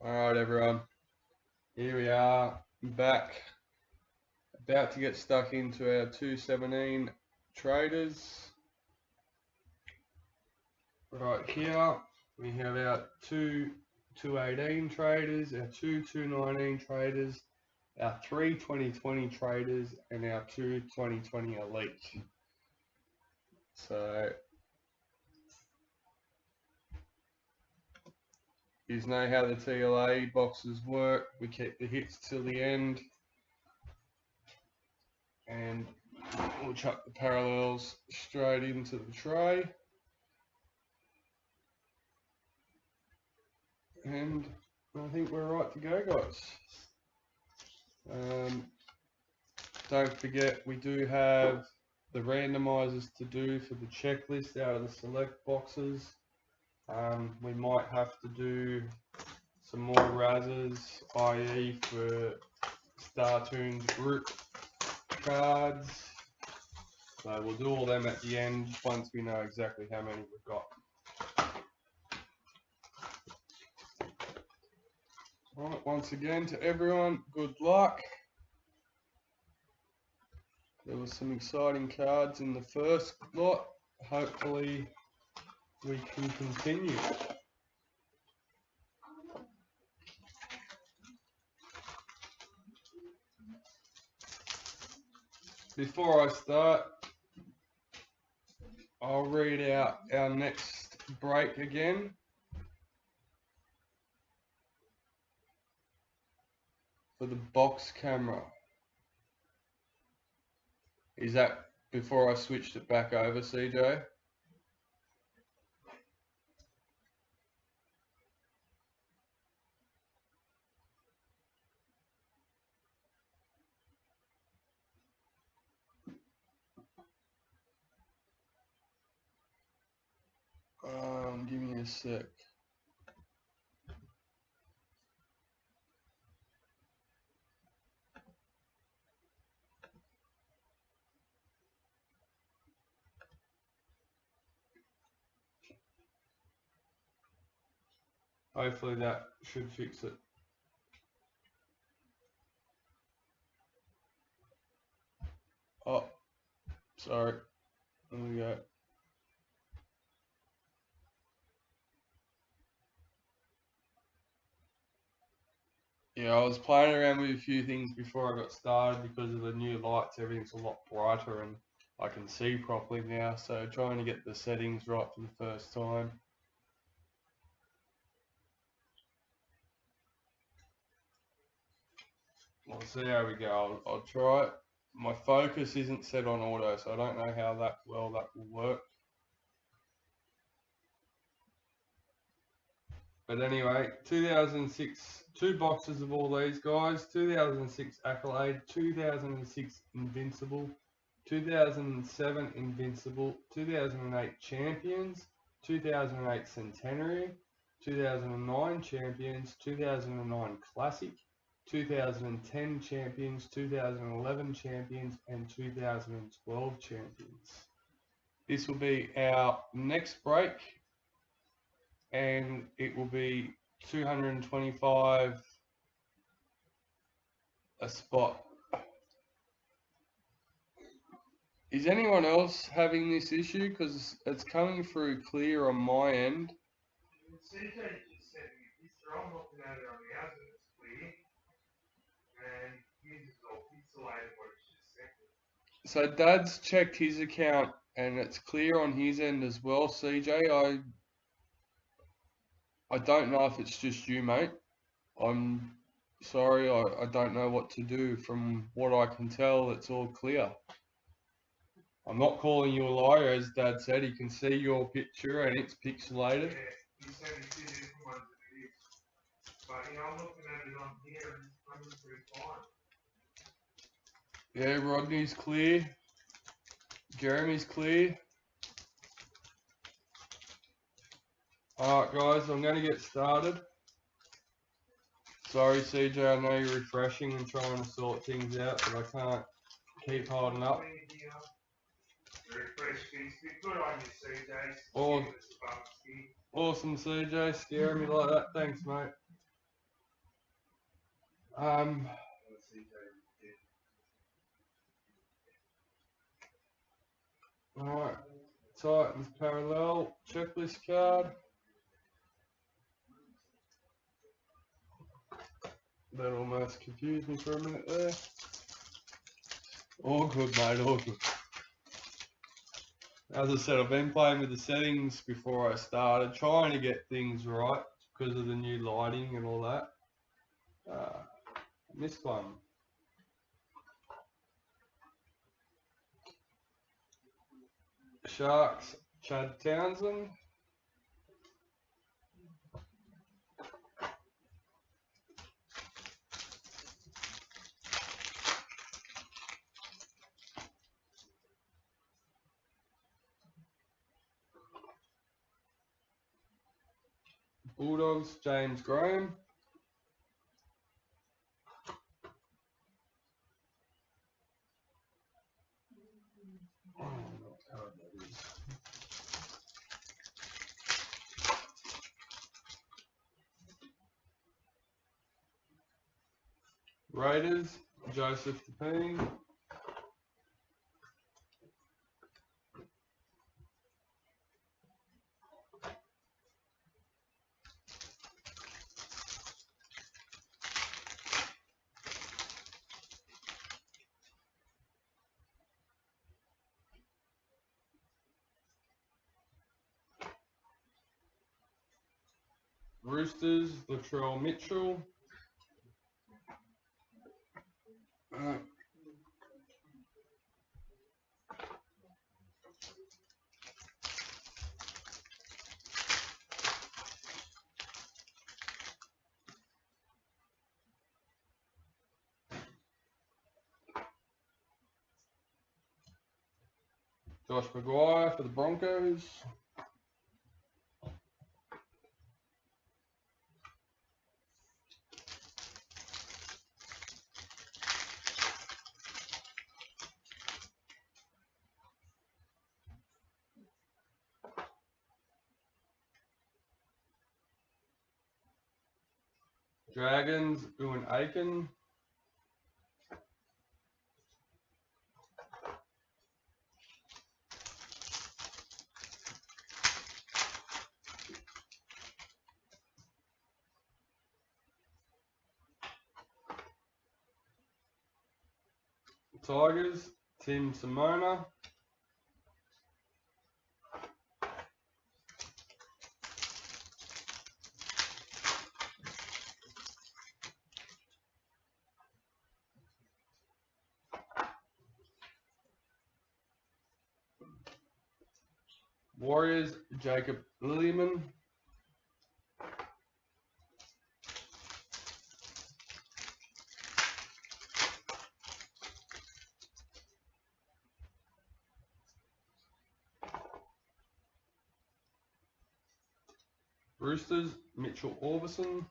Alright everyone, here we are back, about to get stuck into our 217 traders. Right here we have our two 218 traders, our two 219 traders, our three 2020 traders and our two 2020 elite. So you know how the TLA boxes work. We keep the hits till the end and we'll chuck the parallels straight into the tray. And I think we're right to go, guys. Don't forget we do have the randomizers to do for the checklist out of the select boxes. We might have to do some more razzes, i.e. for Star Tunes group cards. So we'll do all them at the end once we know exactly how many we've got. Alright, once again to everyone, good luck. There was some exciting cards in the first lot. Hopefully we can continue. Before I start, I'll read out our next break again. For the box camera. Is that before I switched it back over, CJ? Give me a sec. Hopefully that should fix it. Oh, sorry. There we go. Yeah, I was playing around with a few things before I got started because of the new lights. Everything's a lot brighter and I can see properly now. So trying to get the settings right for the first time. We'll see how we go. I'll try it. My focus isn't set on auto, so I don't know how well that will work. But anyway, 2006, two boxes of all these guys. 2006 Accolade, 2006 Invincible, 2007 Invincible, 2008 Champions, 2008 Centenary, 2009 Champions, 2009 Classic, 2010 Champions, 2011 Champions, and 2012 Champions. This will be our next break, and it will be 225 a spot. Is anyone else having this issue? Because it's coming through clear on my end. CJ just said he's throwing looking at it on the outside, it's clear. And his is all pixelated what it's just So said. Dad's checked his account and it's clear on his end as well, CJ. I don't know if it's just you, mate. I'm sorry, I don't know what to do. From what I can tell, it's all clear. I'm not calling you a liar, as Dad said. He can see your picture and it's pixelated. Yeah, he said it's two different ones than it is. But you know, I'm looking at it on here and I'm pretty fine. Yeah, Rodney's clear. Jeremy's clear. Alright guys, I'm going to get started. Sorry CJ, I know you're refreshing and trying to sort things out, but I can't keep holding up. Awesome CJ, scaring me like that. Thanks mate. Alright, Titans parallel checklist card. That almost confused me for a minute there. All good, mate, all good. As I said, I've been playing with the settings before I started, trying to get things right because of the new lighting and all that. I missed one. Sharks, Chad Townsend. Bulldogs, James Graham. Raiders, Joseph Tapine. Roosters, Latrell Mitchell. Josh Maguire for the Broncos. Dragons, Ewan Aiken. Tigers, Tim Simona. Warriors, Jacob Lilliman. Roosters, Mitchell Orbison.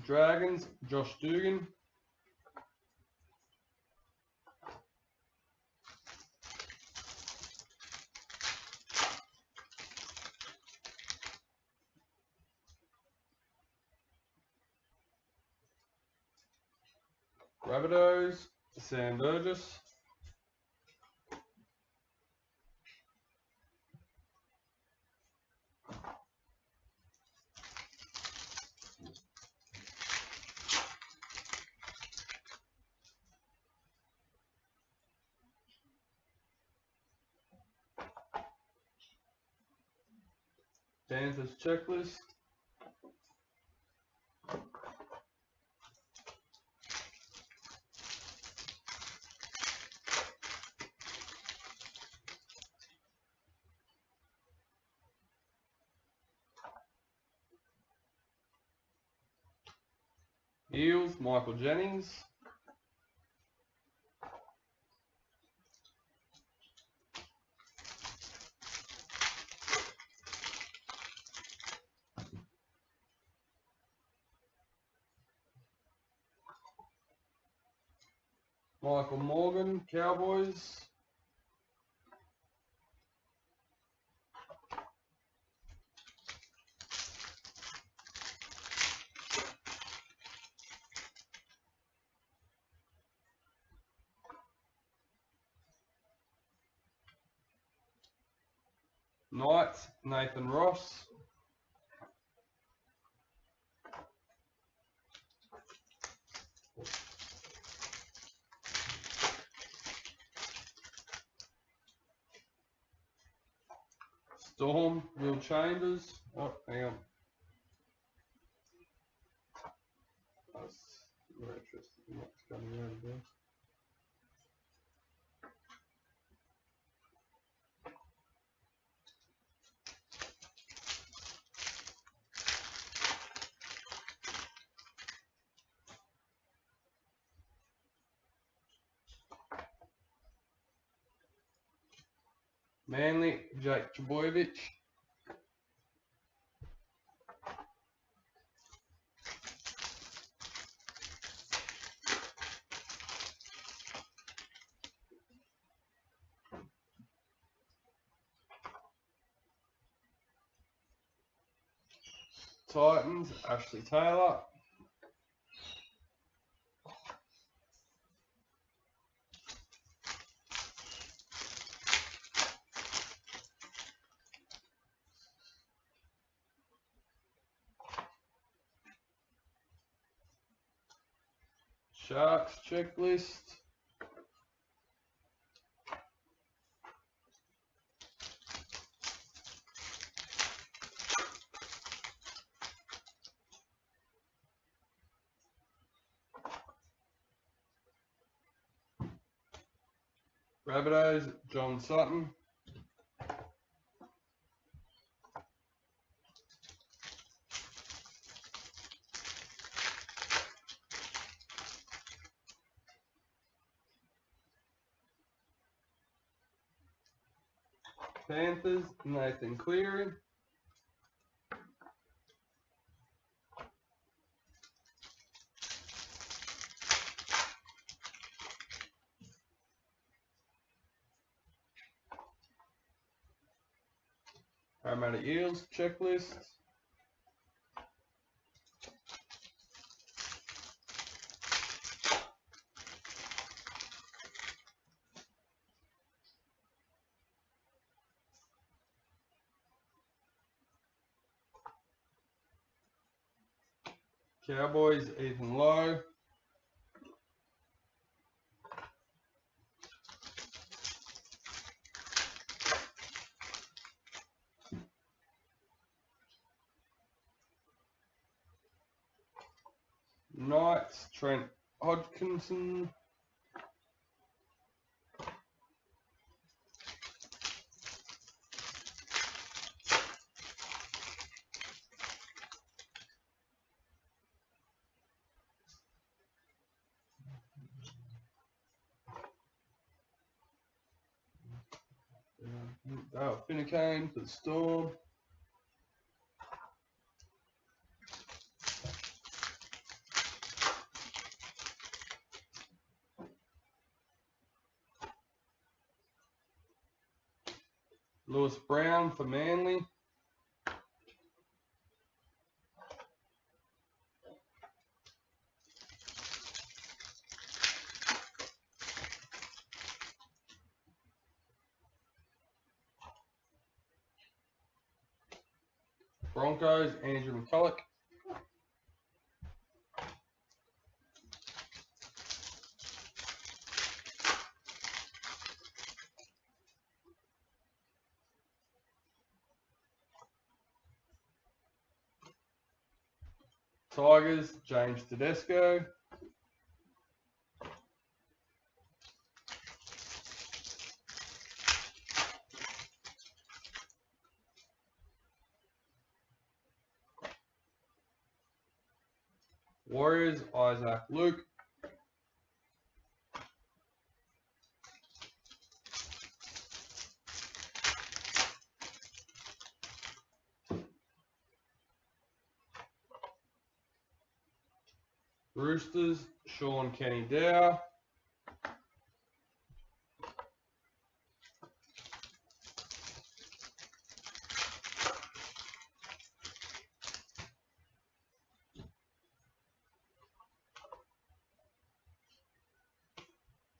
Dragons, Josh Dugan. Rabbitohs, Sam Burgess. Panthers checklist. Eels, Michael Jennings. Michael Morgan, Cowboys. Knights, Nathan Ross. Storm, Will Chambers. Oh, hang on. That's very interesting what's coming out of there. Manly, Jake Trbojevic. Titans, Ashley Taylor. Sharks checklist. Rabbitohs, John Sutton. Panthers, Nathan Cleary. Parramatta Eels checklist. Cowboys, Ethan Lowe. Knights, Trent Hodgkinson. Finnecane for the Storm. Lewis Brown for Manly. Broncos, Andrew McCulloch. Tigers, James Tedesco. Warriors, Isaac Luke. Roosters, Sean Kenny Dow.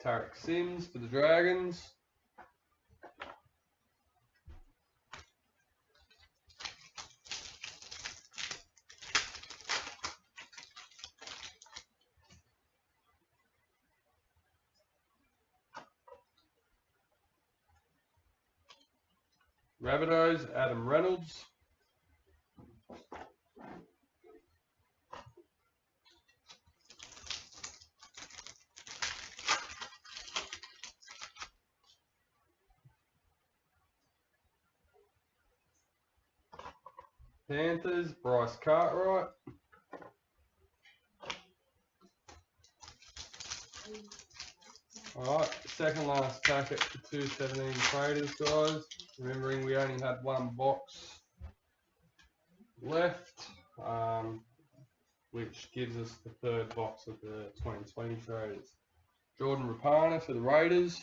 Tarek Sims for the Dragons. Rabbitohs, Adam Reynolds. Panthers, Bryce Cartwright. Alright, second last packet for 217 traders, guys. Remembering we only had one box left, which gives us the third box of the 2020 traders. Jordan Rapana for the Raiders.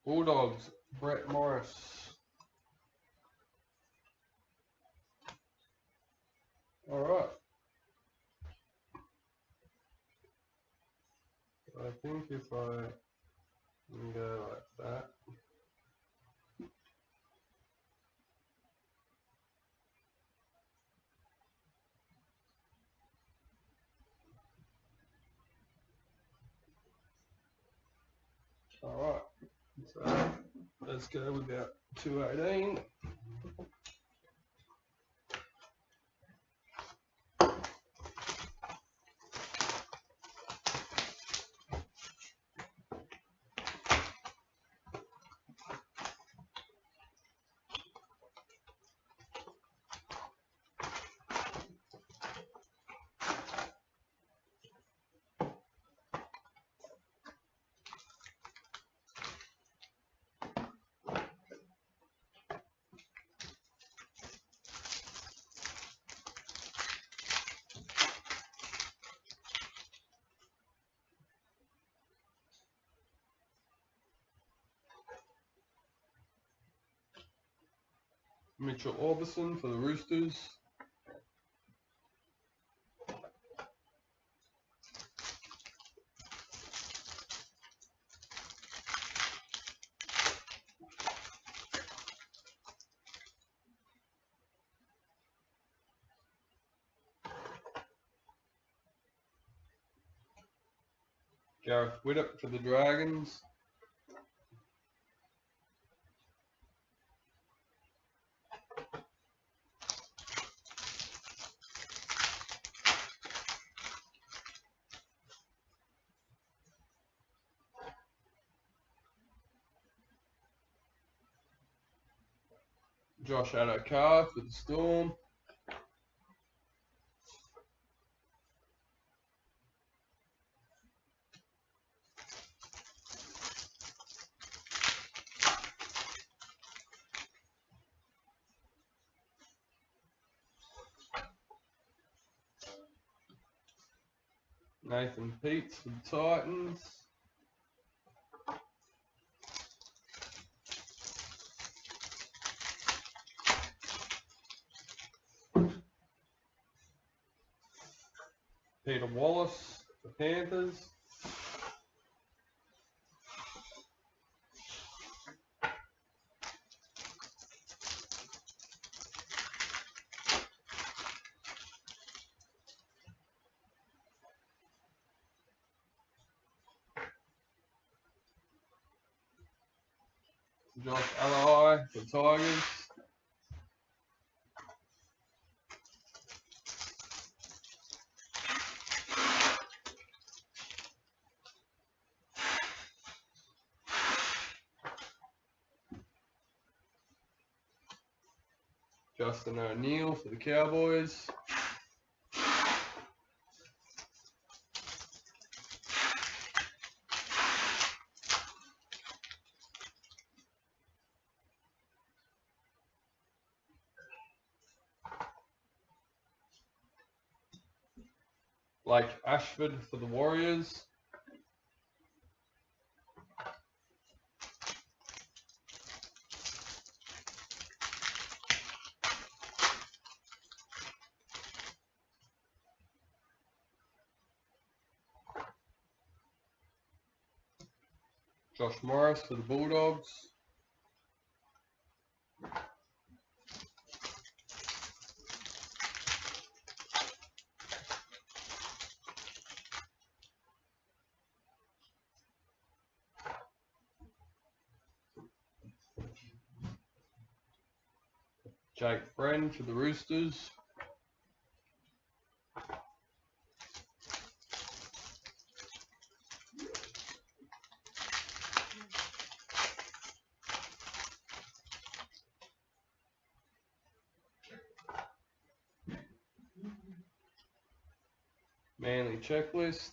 Bulldogs, Brett Morris. Alright. I think if I can go like that. Alright. So let's go with our 218. Mitchell Orbison for the Roosters. Gareth Widdop for the Dragons. Josh Adokar for the Storm. Nathan Peets for the Titans. Peter Wallace for Panthers. Josh Alai for Tigers. Justin O'Neill for the Cowboys. Blake Ashford for the Warriors. Josh Morris for the Bulldogs. Jake Friend for the Roosters. Manly checklist.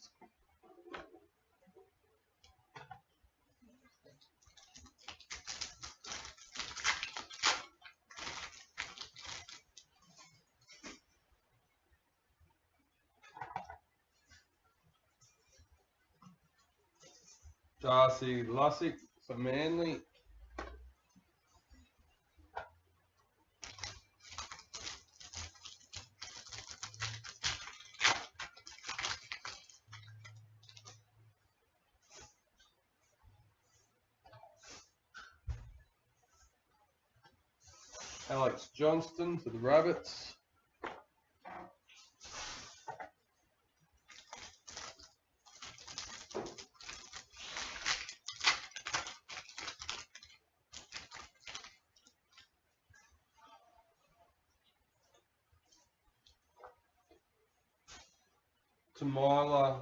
Darcy Lussick for Manly. Alex Johnston for the Rabbits. Tamila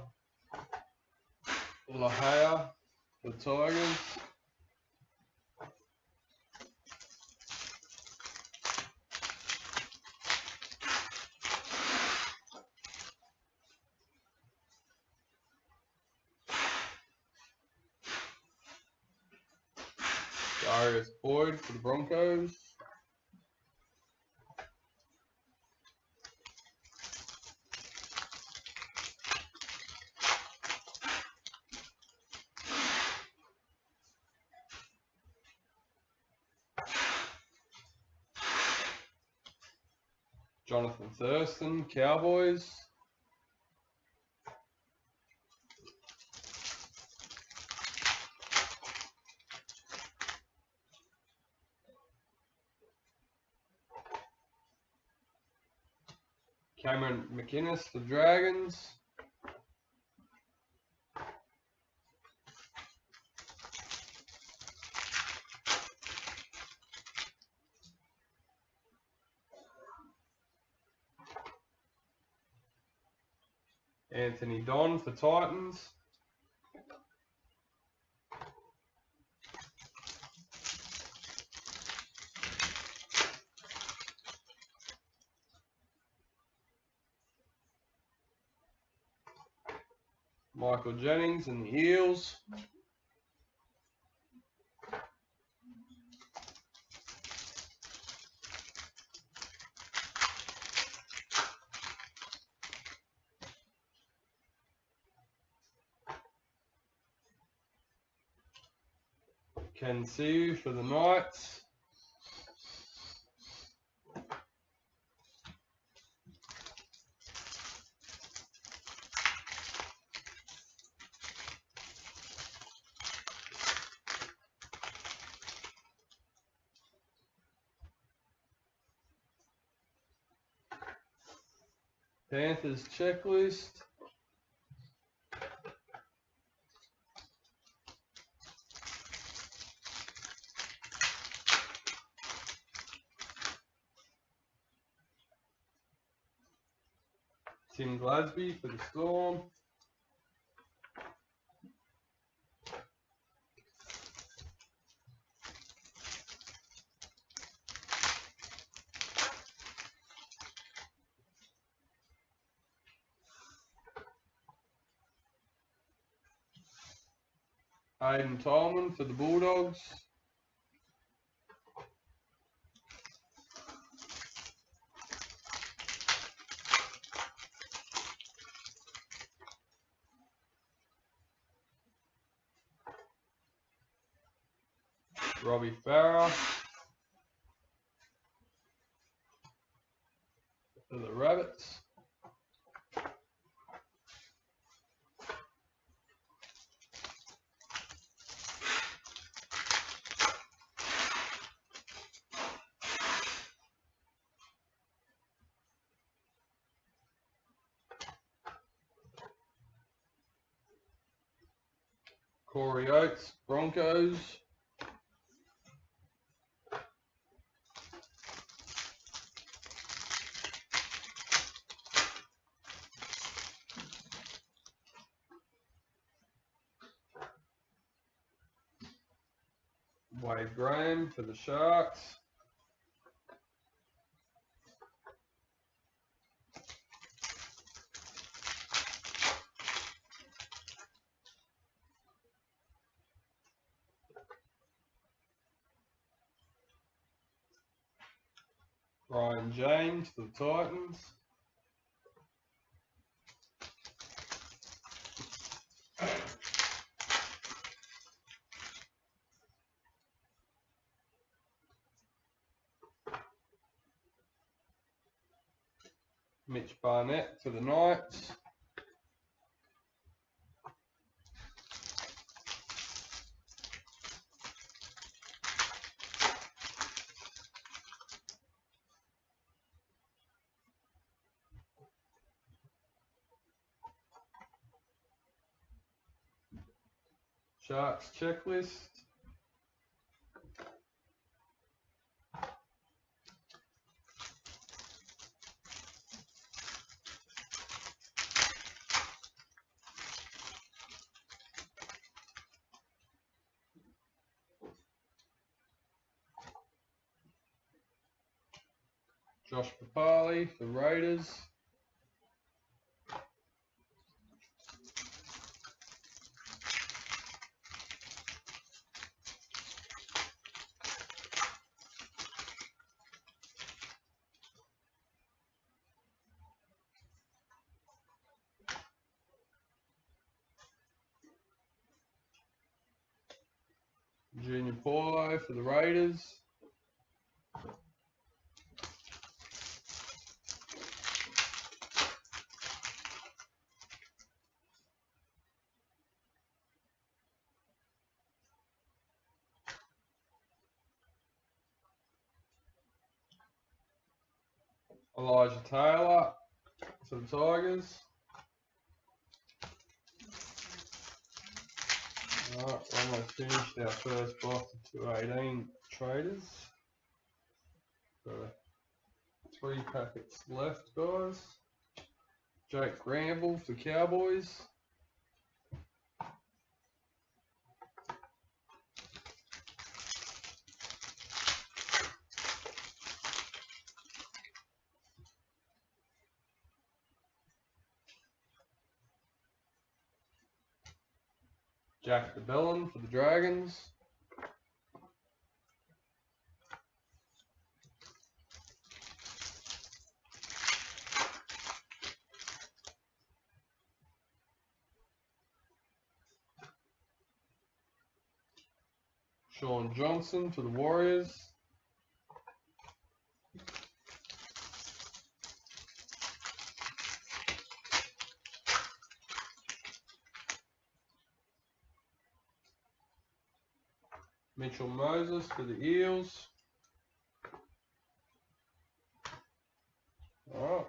Lahaya for the Tigers. Darius Boyd for the Broncos. Jonathan Thurston, Cowboys. Cameron McInnes for the Dragons. Anthony Don for Titans. Michael Jennings and the Eels. Ken Siu for the Knights. Panthers checklist. Tim Glasby for the Storm. Aidan Tolman for the Bulldogs. Robbie Farah for the Rabbits. Corey Oates, Broncos. Wade Graham for the Sharks. Ryan James for the Titans. Mitch Barnett for the Knights. Sharks checklist. Josh Papali for Raiders. Junior Paulo for the Raiders. Elijah Taylor for the Tigers. Alright, almost finished our first box of 218 traders. Got 3 packets left, guys. Jake Granville for Cowboys. Jack DeBellin for the Dragons. Sean Johnson for the Warriors. Mitchell Moses for the Eels. Alright.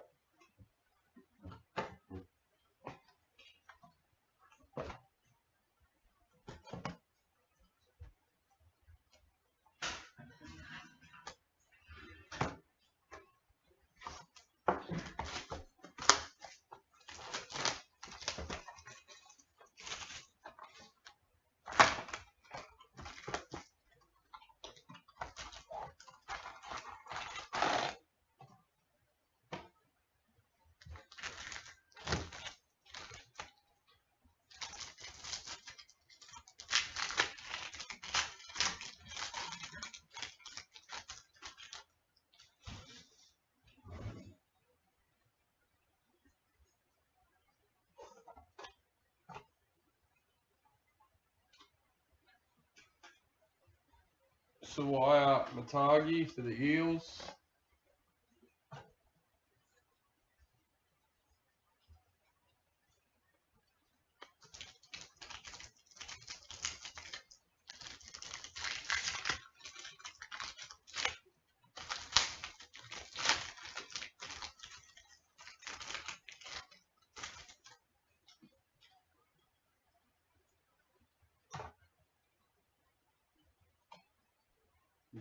Sawaya Matagi for the Eels.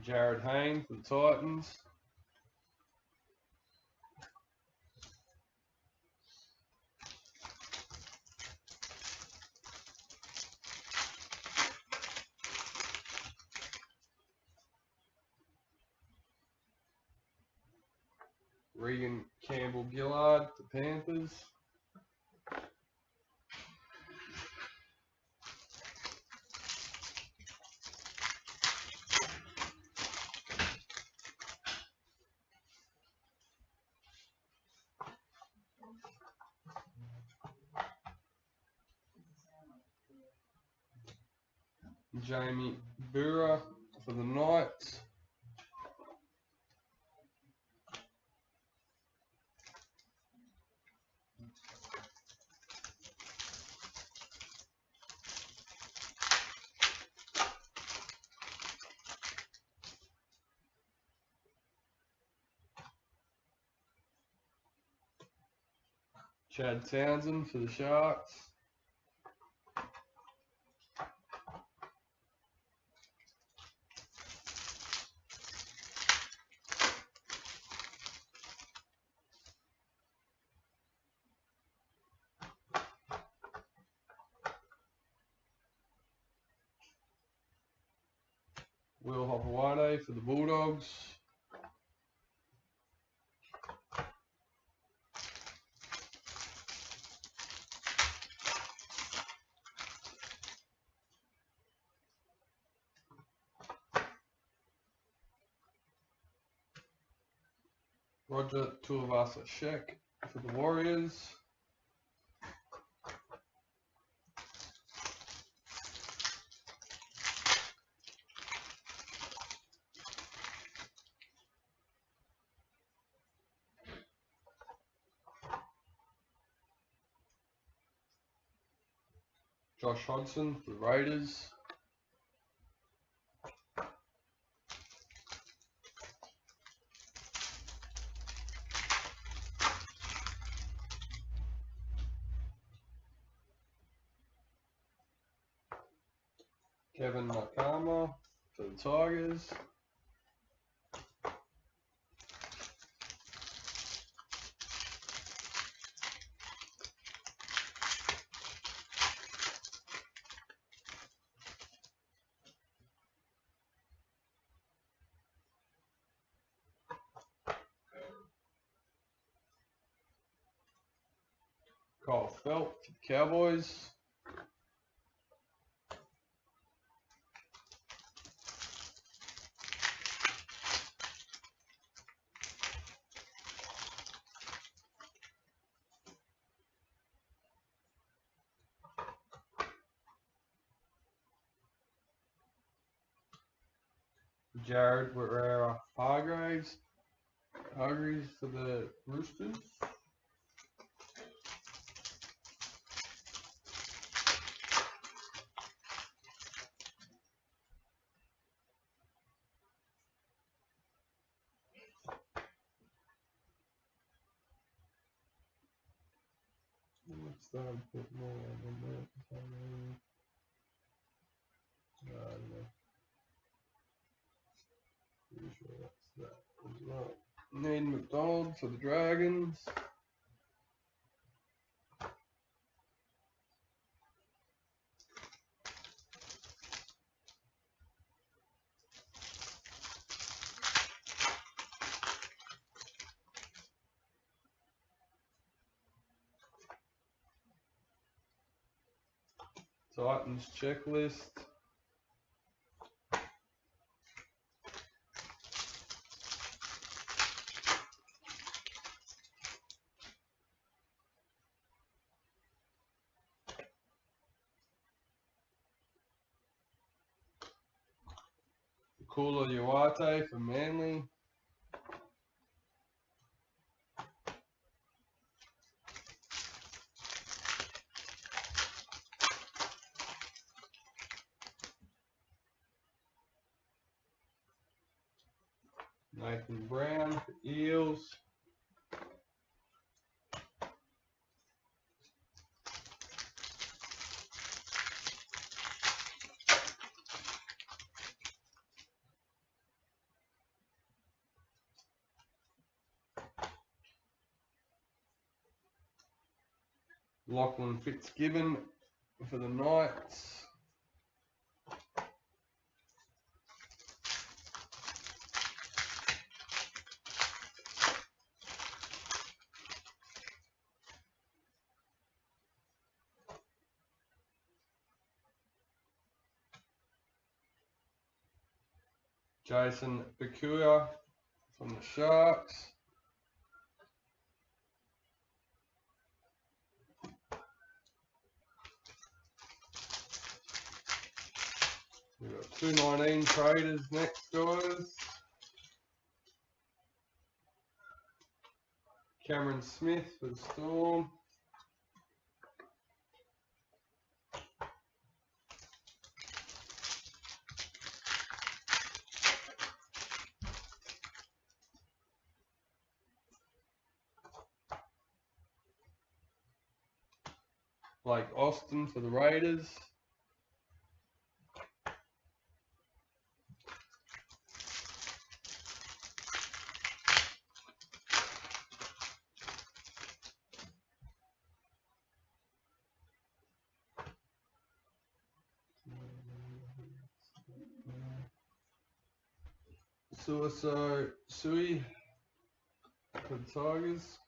Jared Hayne for the Titans. Regan Campbell-Gillard for Panthers. Jamie Burra for the Knights. Chad Townsend for the Sharks. Will Hopewade for the Bulldogs. Roger Tuivasa-Sheck for the Warriors. Josh Hodgson for the Raiders. Kevin Nakama for the Tigers. Kyle Felt for the Cowboys. Jared Herrera Hargreaves for the Roosters. Let's put more on that. No. Pretty sure that's that as well. Nate McDonald for the Dragons. Titans checklist. Kula Iwate for Manly. Nathan Brown for Eels. Lachlan Fitzgibbon for the Knights. Jason Bakua from the Sharks. We've got 219 traders next, guys. Cameron Smith for the Storm. Blake Austin for the Raiders. Suiso Sui for the Tigers.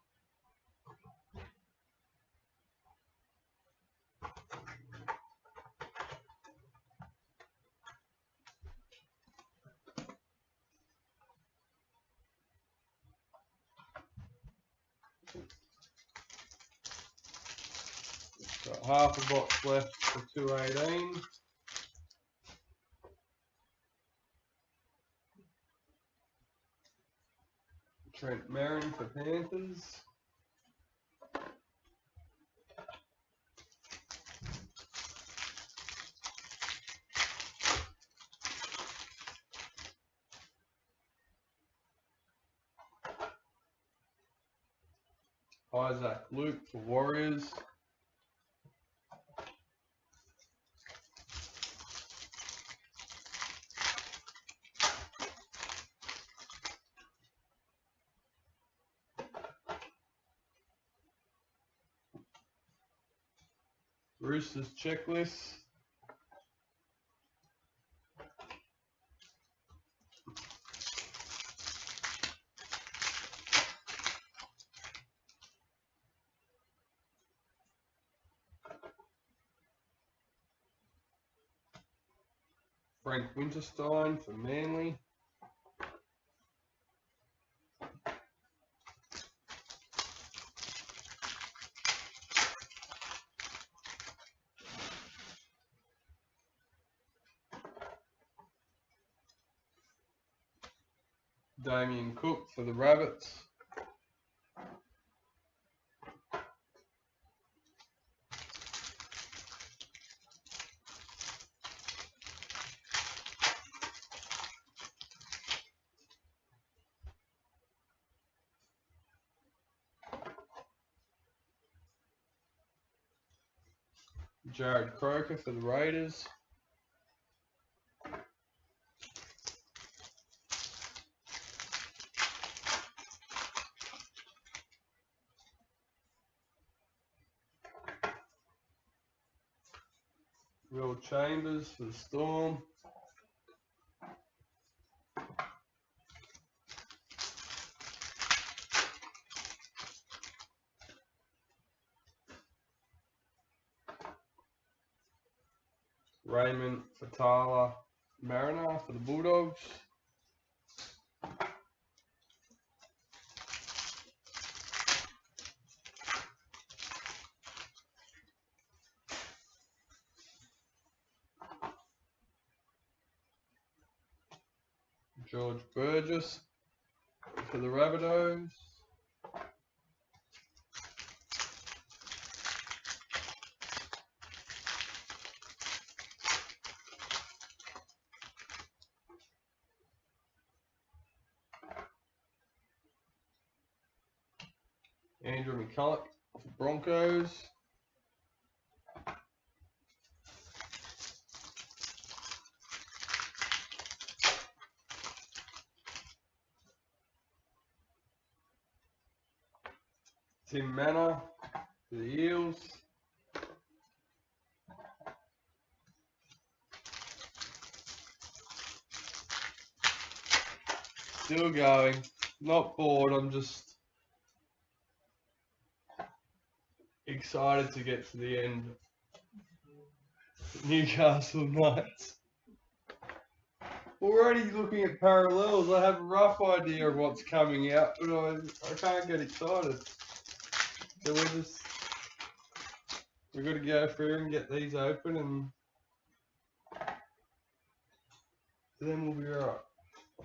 Got half a box left for 218. Trent Merrin for Panthers. Isaac Luke for Warriors. Roosters checklist. Frank Winterstein for Manly. Damien Cook for the Rabbits. Jared Croker for the Raiders. Will Chambers for the Storm. Raymond Fatala Mariner for the Bulldogs. George Burgess for the Rabbitohs. Andrew McCulloch for Broncos. Tim Manor for the Eels. Still going. Not bored, I'm just excited to get to the end. Newcastle Knights. Already looking at parallels, I have a rough idea of what's coming out, but I can't get excited. So we've got to go through and get these open, and then we'll be right.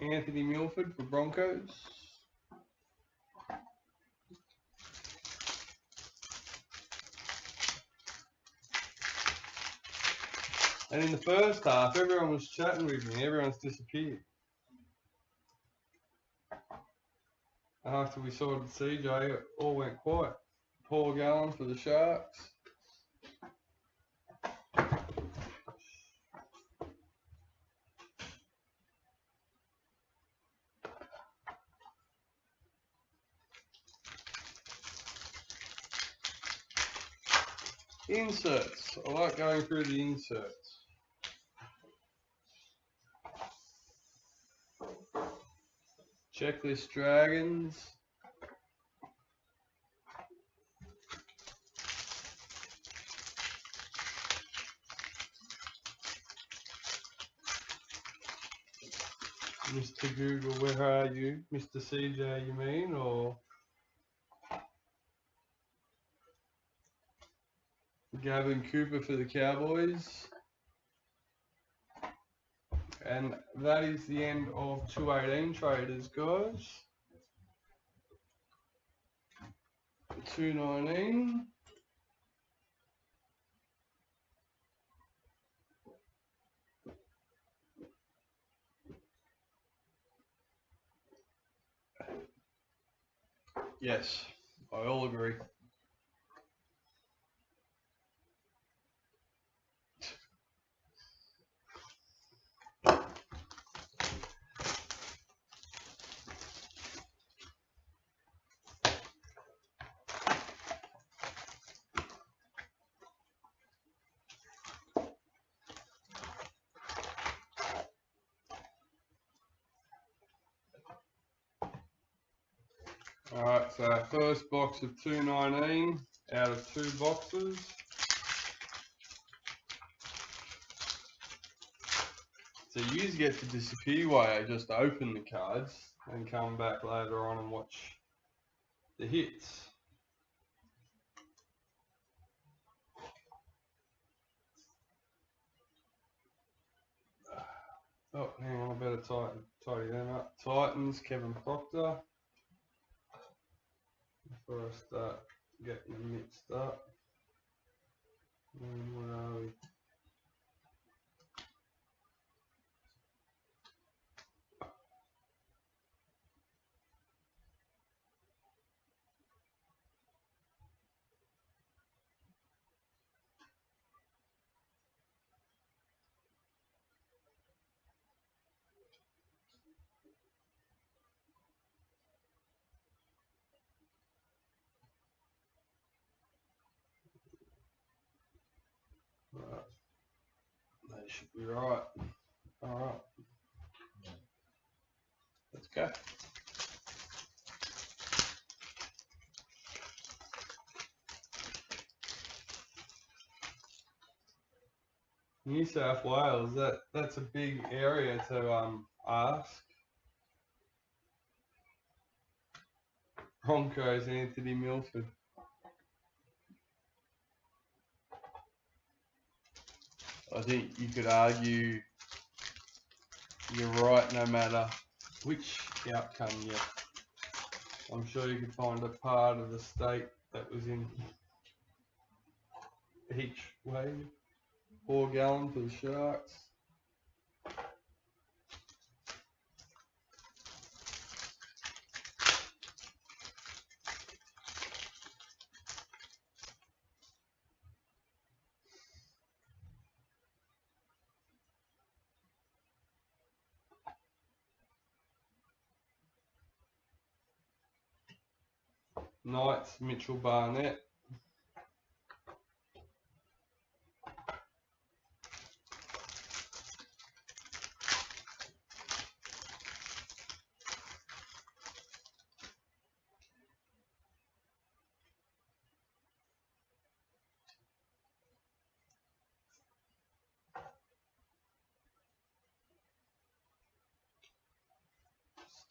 Anthony Milford for Broncos. And in the first half, everyone was chatting with me. Everyone's disappeared. After we sorted CJ, it all went quiet. Paul Gallen for the Sharks. Inserts. I like going through the inserts. Checklist Dragons. Mr. Google, where are you? Mr. CJ, you mean, or Gavin Cooper for the Cowboys? And that is the end of 218 traders, guys. 219. Yes, I all agree. Alright, so our first box of 219 out of 2 boxes. So you get to disappear while I just open the cards and come back later on and watch the hits. Oh, hang on, I better tidy them up. Titans, Kevin Proctor. Before I start getting them mixed up. And where are we? Right. They should be right. Alright. Let's go. New South Wales, that's a big area to ask. Broncos, Anthony Milford. I think you could argue you're right no matter which outcome you. I'm sure you could find a part of the state that was in each way. 4 gallon for the Sharks. Knights, Mitchell Barnett.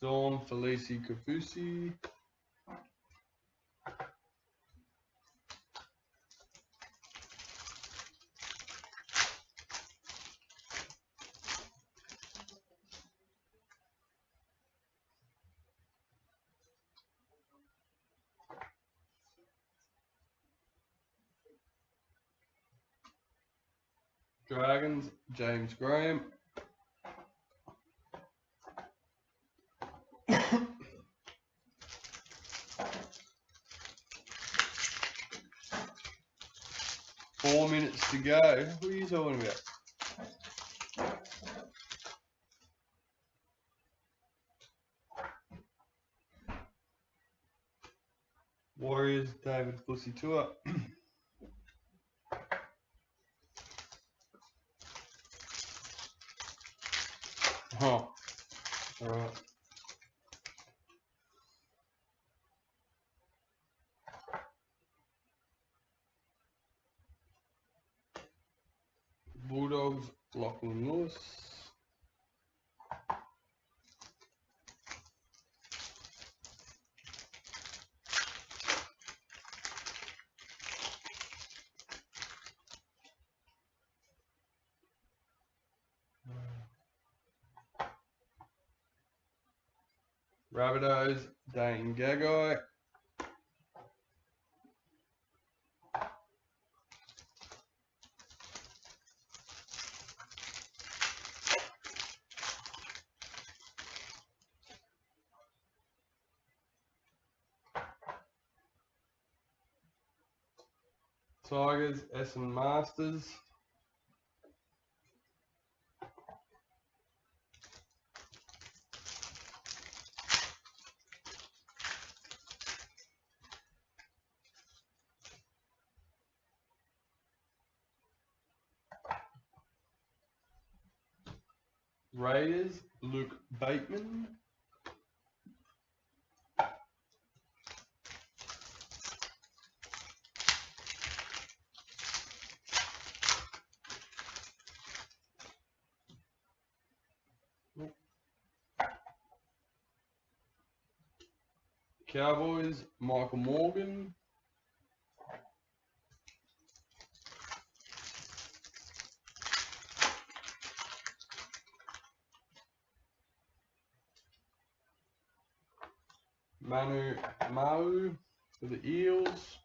Storm, Felici Kafusi. Dragons, James Graham. Four minutes to go. Who are you talking about? Warriors, David Fussy Tour. Oh, alright. Bulldogs, Lachlan Lewis. Rabbitohs, Dane Gagai. Tigers, Essendon Masters. Raiders, Luke Bateman. Cowboys, Michael Morgan. Manu Mau for the Eels.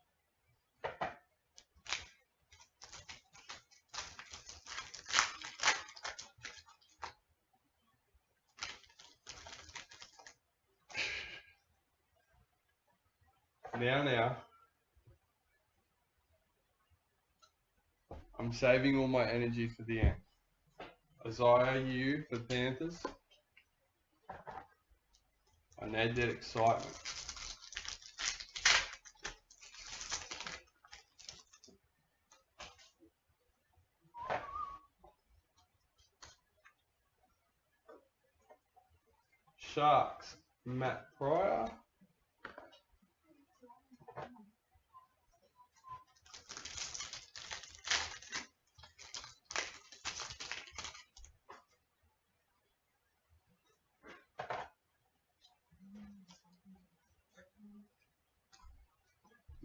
Now, I'm saving all my energy for the end. Isaiah U for Panthers. I need that excitement. Sharks, Matt Pryor.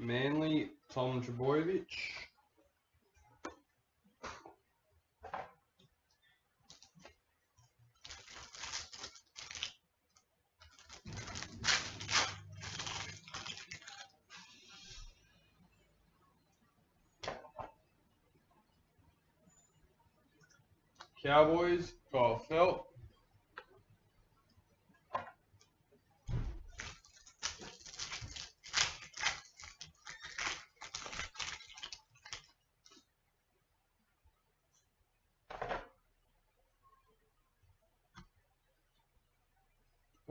Manly, Tom Trbojevic. Cowboys, Kyle Felt.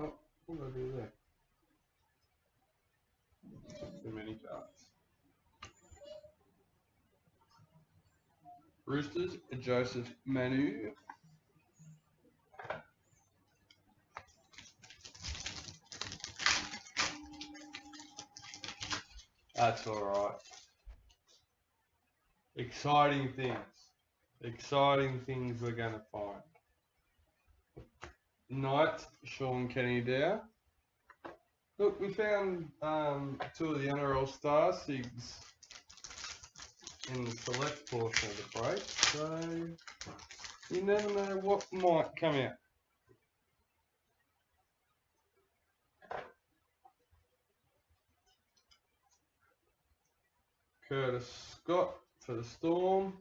Oh, what did I do there? Too many cards. Roosters, Joseph Manu. That's alright. Exciting things. Exciting things we're going to find. Knight, Sean Kenny there. Look, we found 2 of the NRL Star Sigs in the select portion of the break, so you never know what might come out. Curtis Scott for the Storm.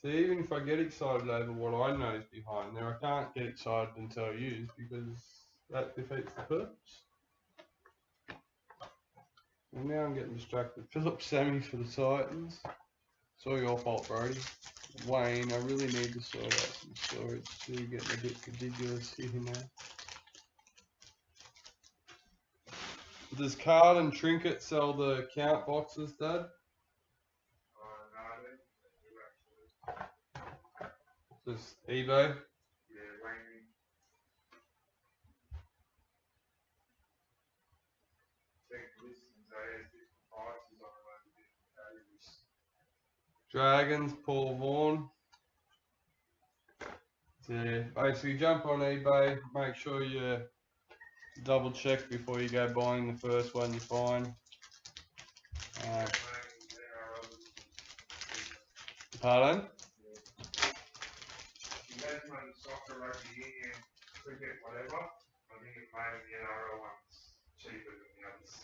So even if I get excited over what I know is behind there, I can't get excited and tell you because that defeats the purpose. And now I'm getting distracted. Philip Sammy for the Titans. It's all your fault, Brody. Wayne, I really need to sort out some storage. It's really getting a bit ridiculous here now. Does Card and Trinket sell the count boxes, Dad? No, they do actually. Just eBay? Yeah, Wayne. Check listings, they have different prices on a load of different categories. Dragons, Paul Vaughan. Yeah, basically jump on eBay, make sure you double check before you go buying the first one you find. Pardon? You guys run soccer, rugby union, cricket, whatever. I think it made the NRL ones cheaper than the others.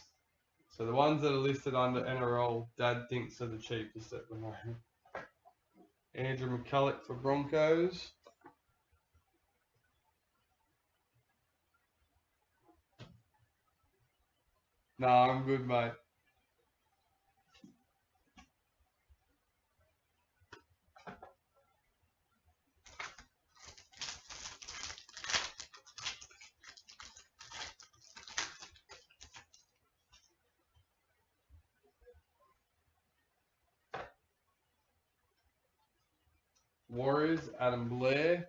So the ones that are listed under NRL, Dad thinks are the cheapest at the moment. Andrew McCulloch for Broncos. No, I'm good, mate. Warriors, Adam Blair.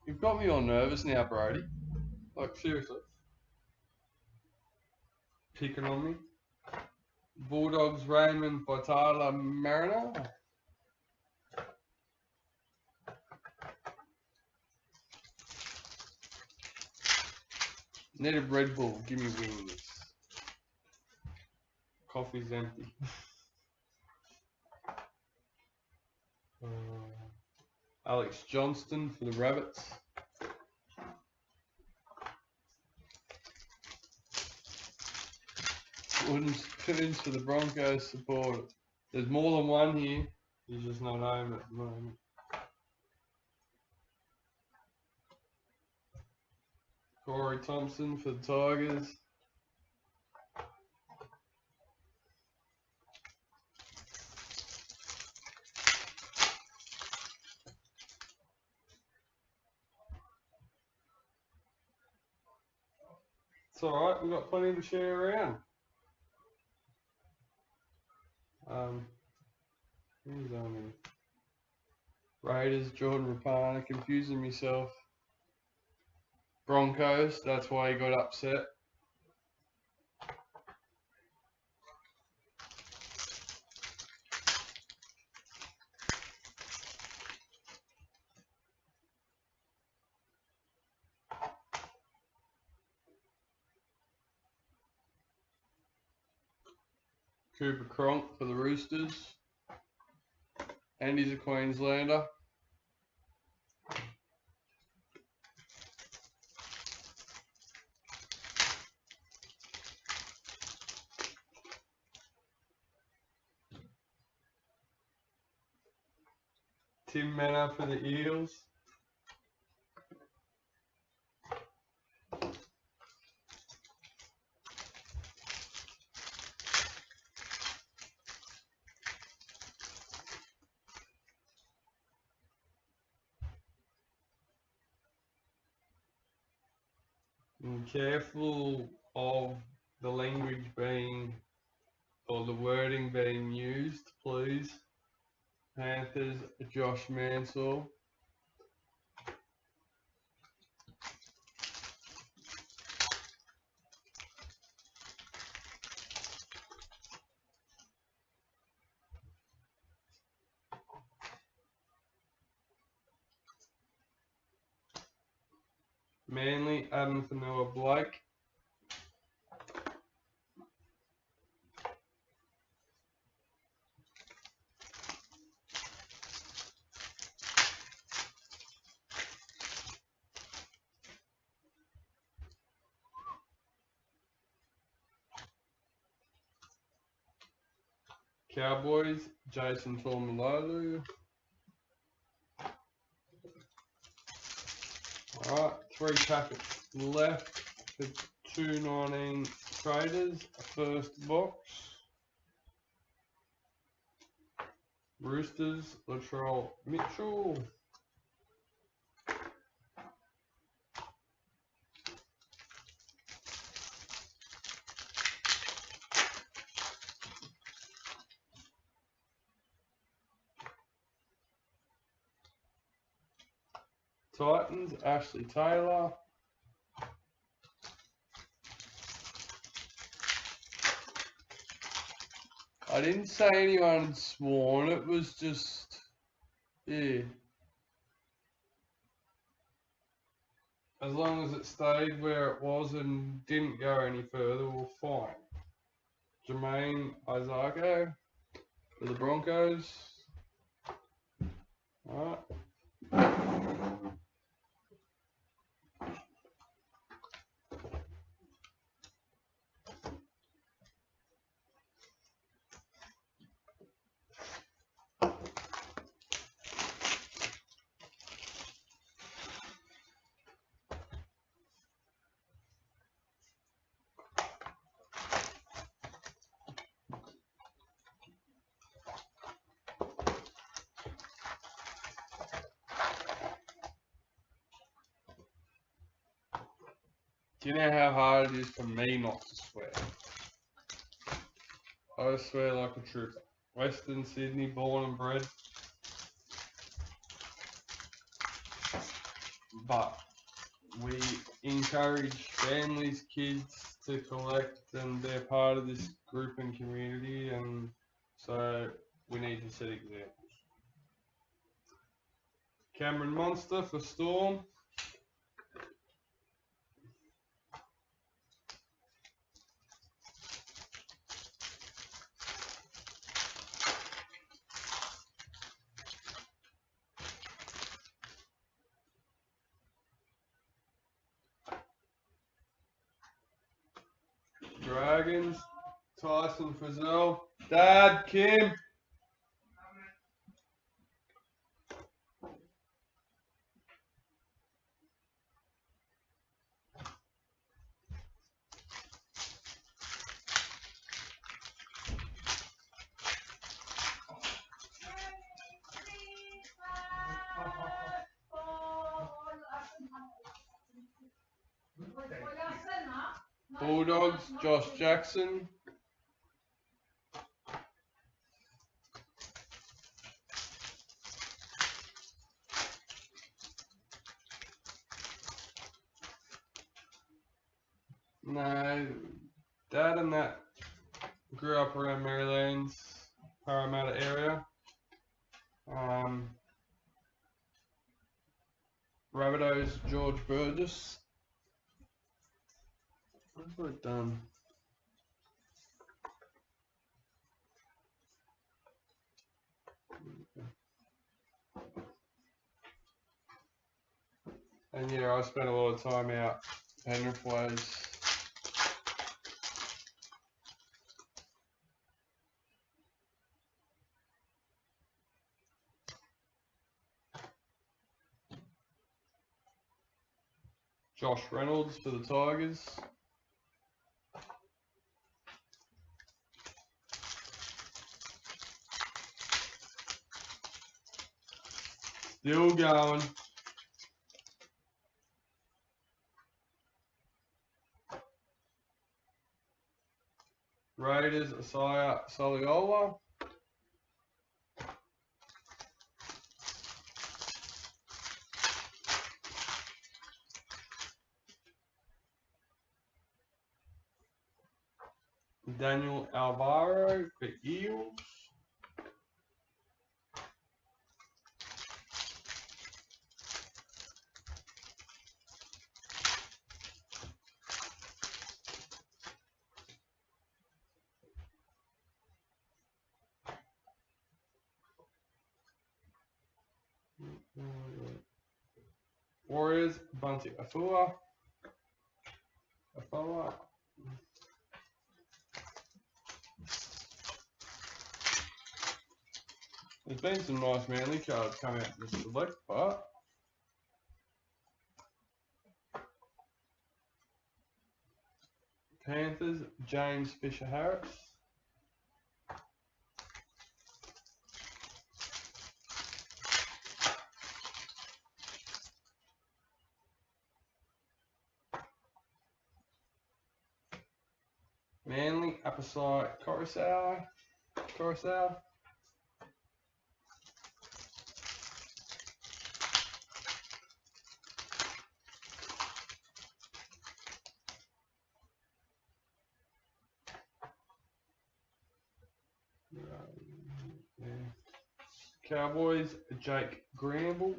You've got me all nervous now, Brody. Like, seriously. Picking on me. Bulldogs, Raymond by Tyler Mariner. Need a Red Bull, give me wings. Coffee's empty. Alex Johnston for the Rabbits. Wooden spoons for the Broncos supporters. There's more than one here. He's just not home at the moment. Corey Thompson for the Tigers. It's alright, we've got plenty to share around. Who's on here? Raiders, Jordan Rapana, confusing myself. Broncos, that's why he got upset. Cooper Cronk for the Roosters. And he's a Queenslander. Tim Manor for the Eels. And careful of the language being, or the wording being used, please. Panthers, Josh Mansell. Manly, Adam Fanua Blake. Cowboys, Jason Taumalolu. Alright, 3 packets left for 219 traders. First box. Roosters, Latrell Mitchell. Titans, Ashley Taylor. I didn't say anyone had sworn, it was just, yeah. As long as it stayed where it was and didn't go any further, we're fine. Jermaine Isaaco for the Broncos. Alright. Do you know how hard it is for me not to swear? I swear like a trooper. Western Sydney, born and bred. But we encourage families, kids to collect, and they're part of this group and community, and so we need to set examples. Cameron Monster for Storm. Dragons, Tyson Frizzell. Dad, Kim. Bulldogs, Josh Jackson. No, Dad and that grew up around Maryland's Parramatta area. Rabbitohs, George Burgess. What have I done? And yeah, I spent a lot of time out Penrith ways. Josh Reynolds for the Tigers. Still going. Raiders, Isaiah Soliola. Daniel Alvaro for Eels. Warriors, Bunty Afua. There's been some nice Manly cards come out in the select part. Panthers, James Fisher Harris. Manly, Apasai Coruscant. Cowboys, Jake Gramble.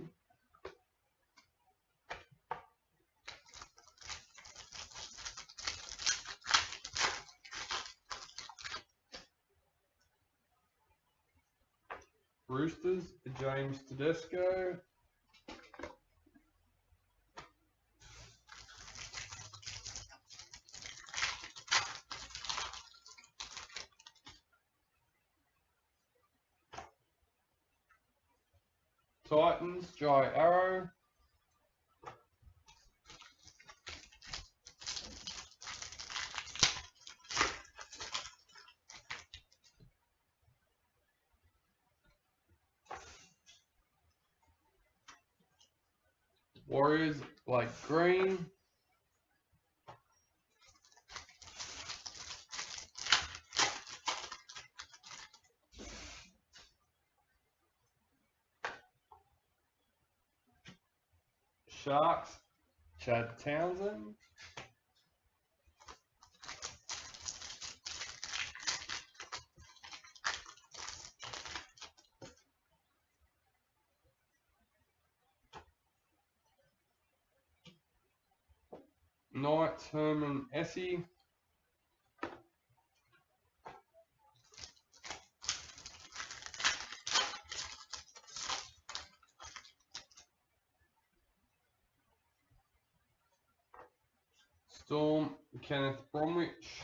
Roosters, James Tedesco. Titans, Jai Arrow. Warriors, Blake Green. Sharks, Chad Townsend. Knights, Herman Essie. Storm, Kenneth Bromwich.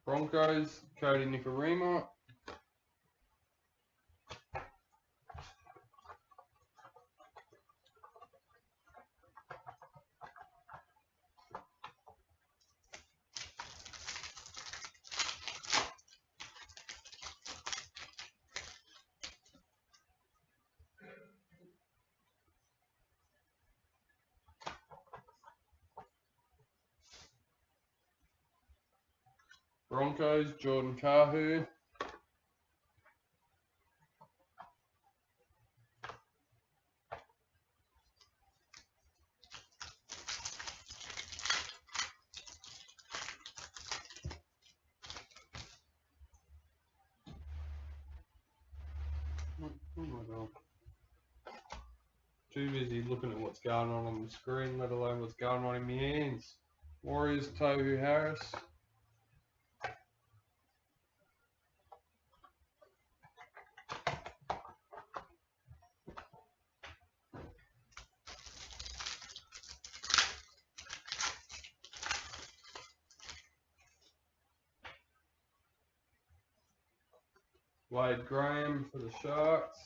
Broncos, Cody Nikorima. Broncos, Jordan Kahu. Oh my God. Too busy looking at what's going on the screen, let alone what's going on in my hands. Warriors, Tohu Harris. Wade Graham for the Sharks.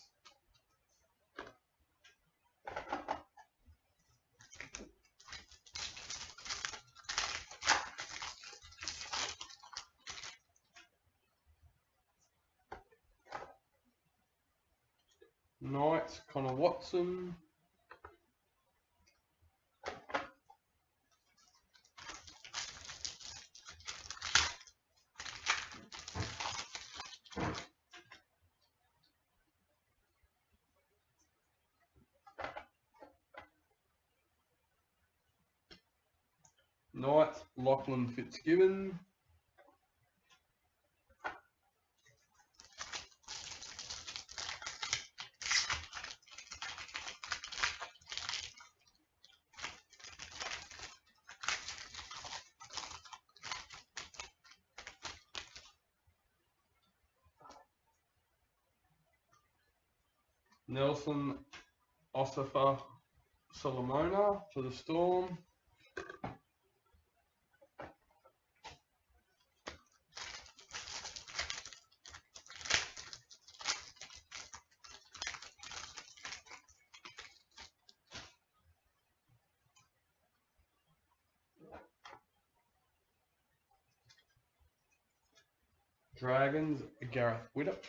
Knights, Connor Watson. Knights, Lachlan Fitzgibbon. Nelson Osifa Solomona for the Storm. Dragons, Gareth Widdop.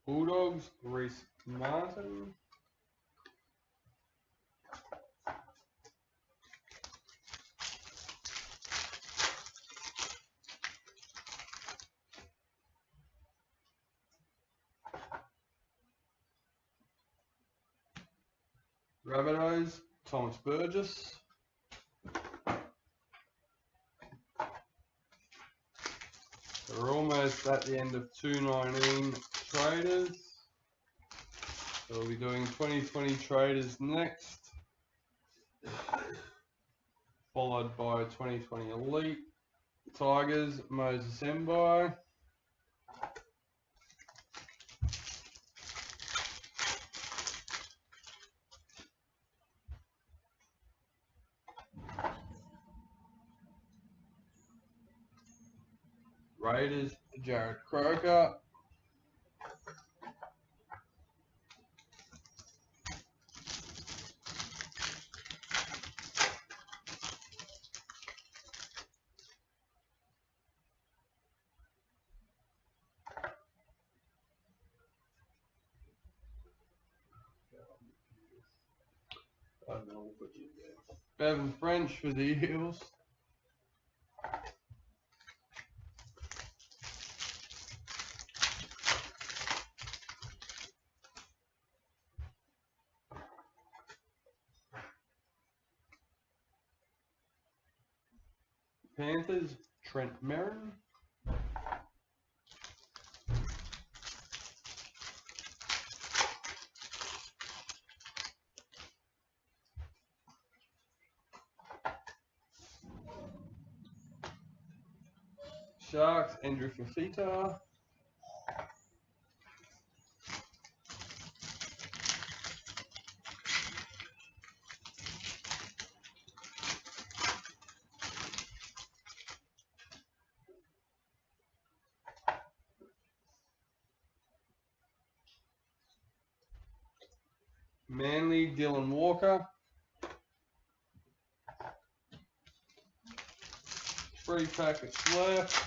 Bulldogs, Reece Martin. Rabbitohs, Thomas Burgess. We're almost at the end of 219 traders. So we'll be doing 2020 traders next, followed by 2020 Elite. Tigers, Moses Mbai. Raiders, Jared Croker. Bevan French for the Eels. Panthers, Trent Merrin. Sharks, Andrew Fafita. Manly, Dylan Walker. 3 packets left.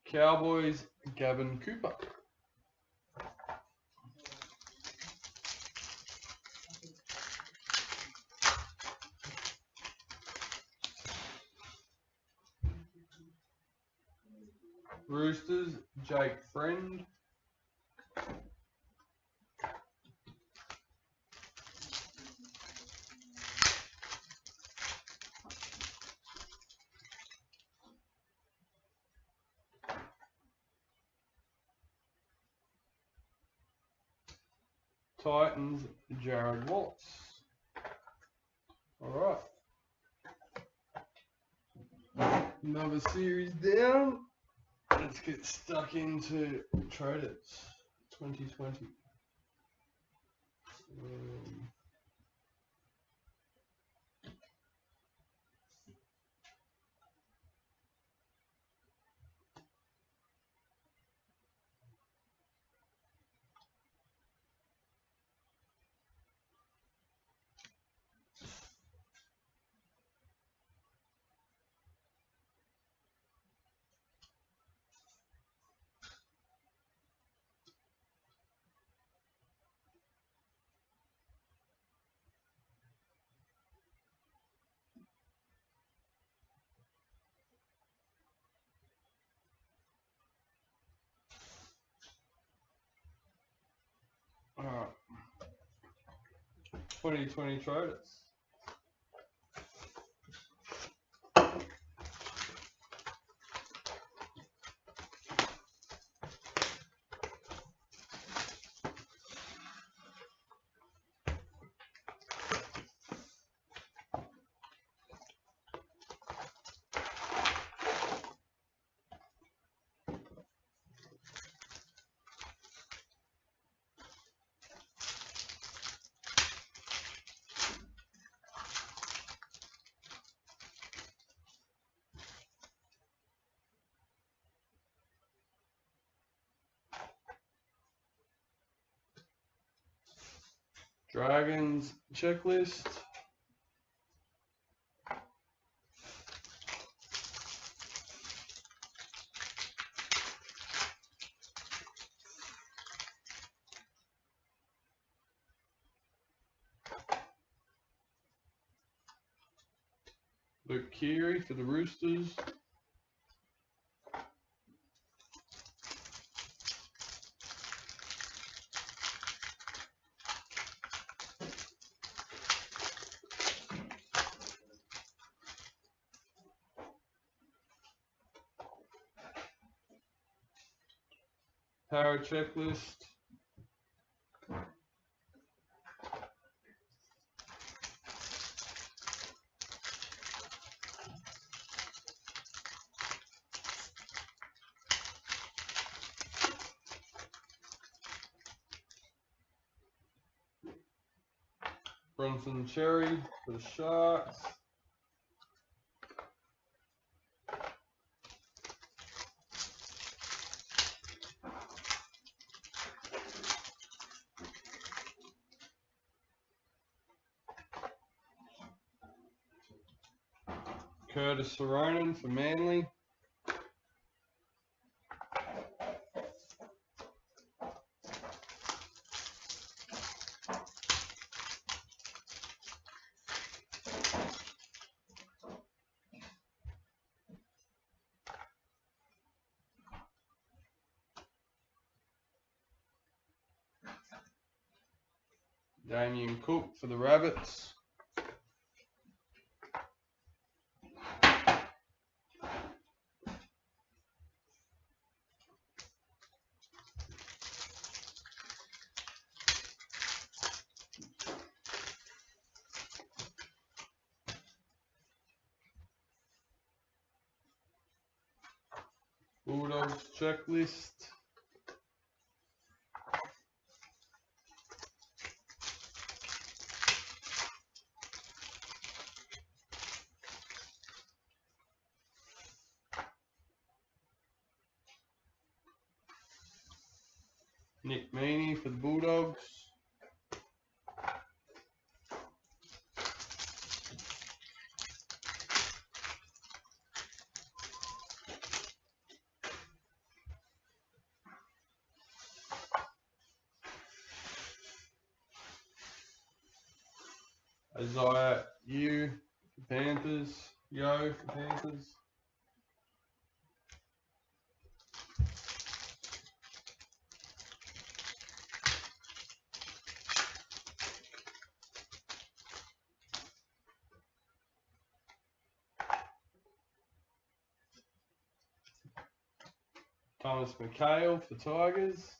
Cowboys, Gavin Cooper. Roosters, Jake Friend. Titans, Jared Watts. All right. Another series down. Let's get stuck into Traders 2020. Alright. 2020 Traders. Dragons checklist. Luke Keary for the Roosters. Power checklist. Bronson Cherry for the Sharks. Curtis Soronen for Manly. Damien Cook for the Rabbits. Bulldogs checklist. Nick Meaney for the Bulldogs. Isaiah Yu for Panthers. Yo for Panthers. Thomas McHale for Tigers.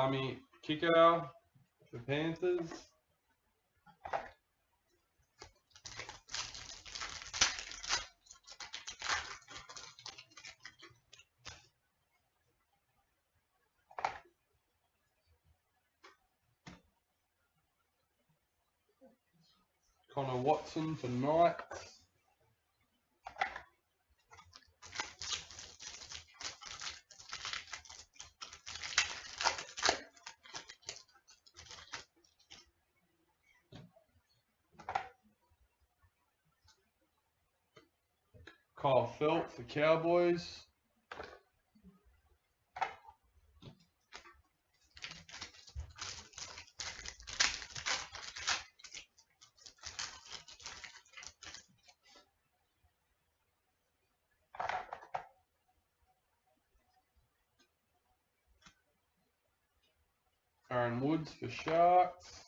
Tommy Kicker for Panthers. Connor Watson for Knights. Kyle Felt for Cowboys. Aaron Woods for Sharks.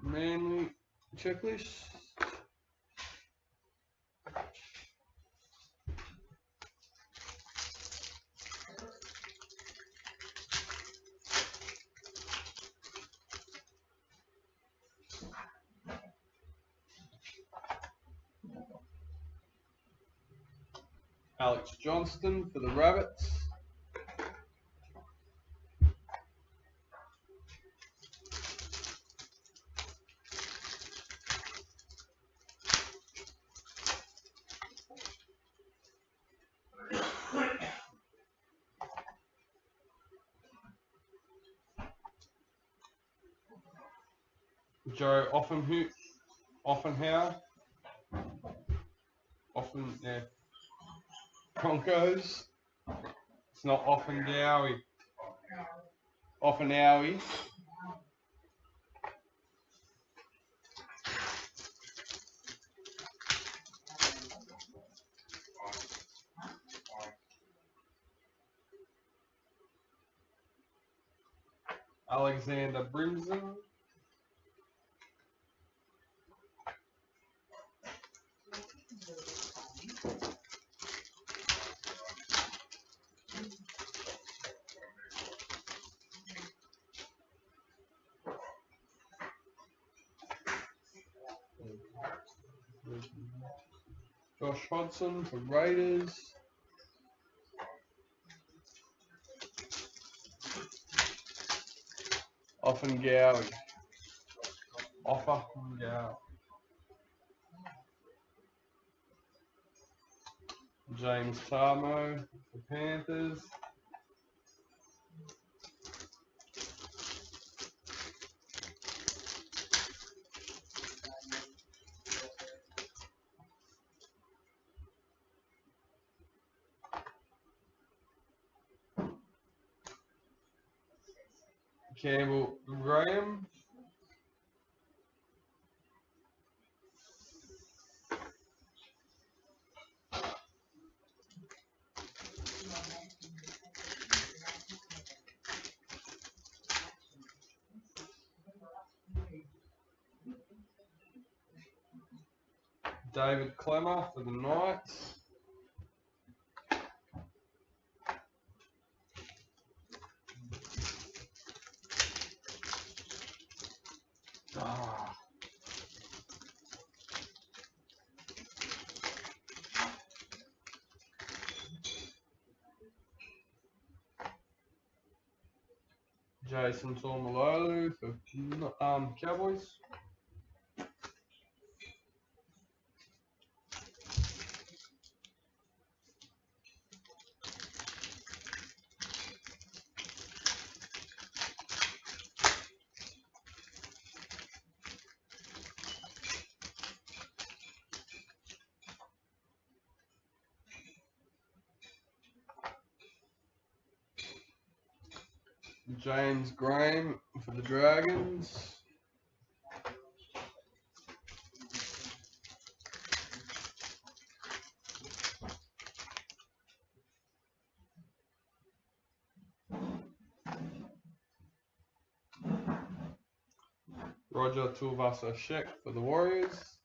Manly checklist. Alex Johnston for the Rabbits. Joe Offenhour. Broncos. It's not Offendowie. Offenowie. Alexander Brimson. Josh Hodgson for Raiders. Offengowie. James Tarmo for Panthers. Campbell Graham. David Clemmer for the Knights. Jason Taumalolo for Cowboys. James Graham for the Dragons. Roger Tuivasa-Sheck for the Warriors.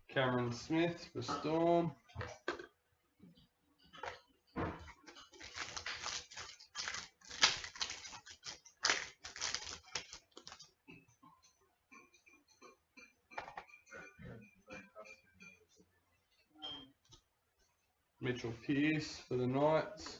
Cameron Smith for Storm. Mitchell Pearce for the Knights.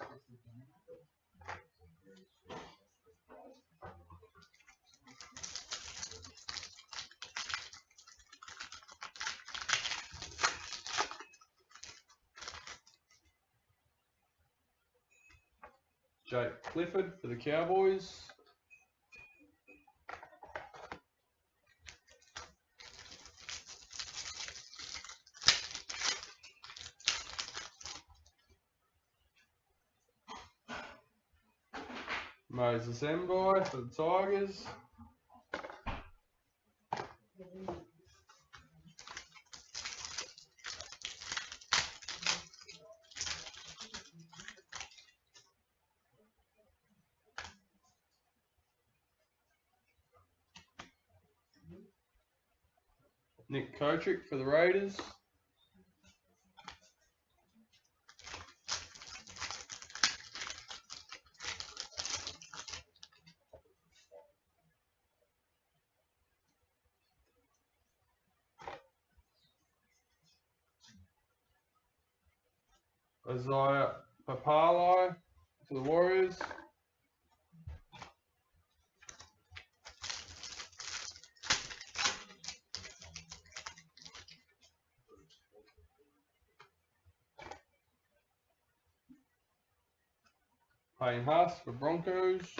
Jake Clifford for the Cowboys. Moses Mbye for the Tigers. Nick Kotrick for the Raiders. Isaiah Papali for the Warriors. Payne Haas for Broncos.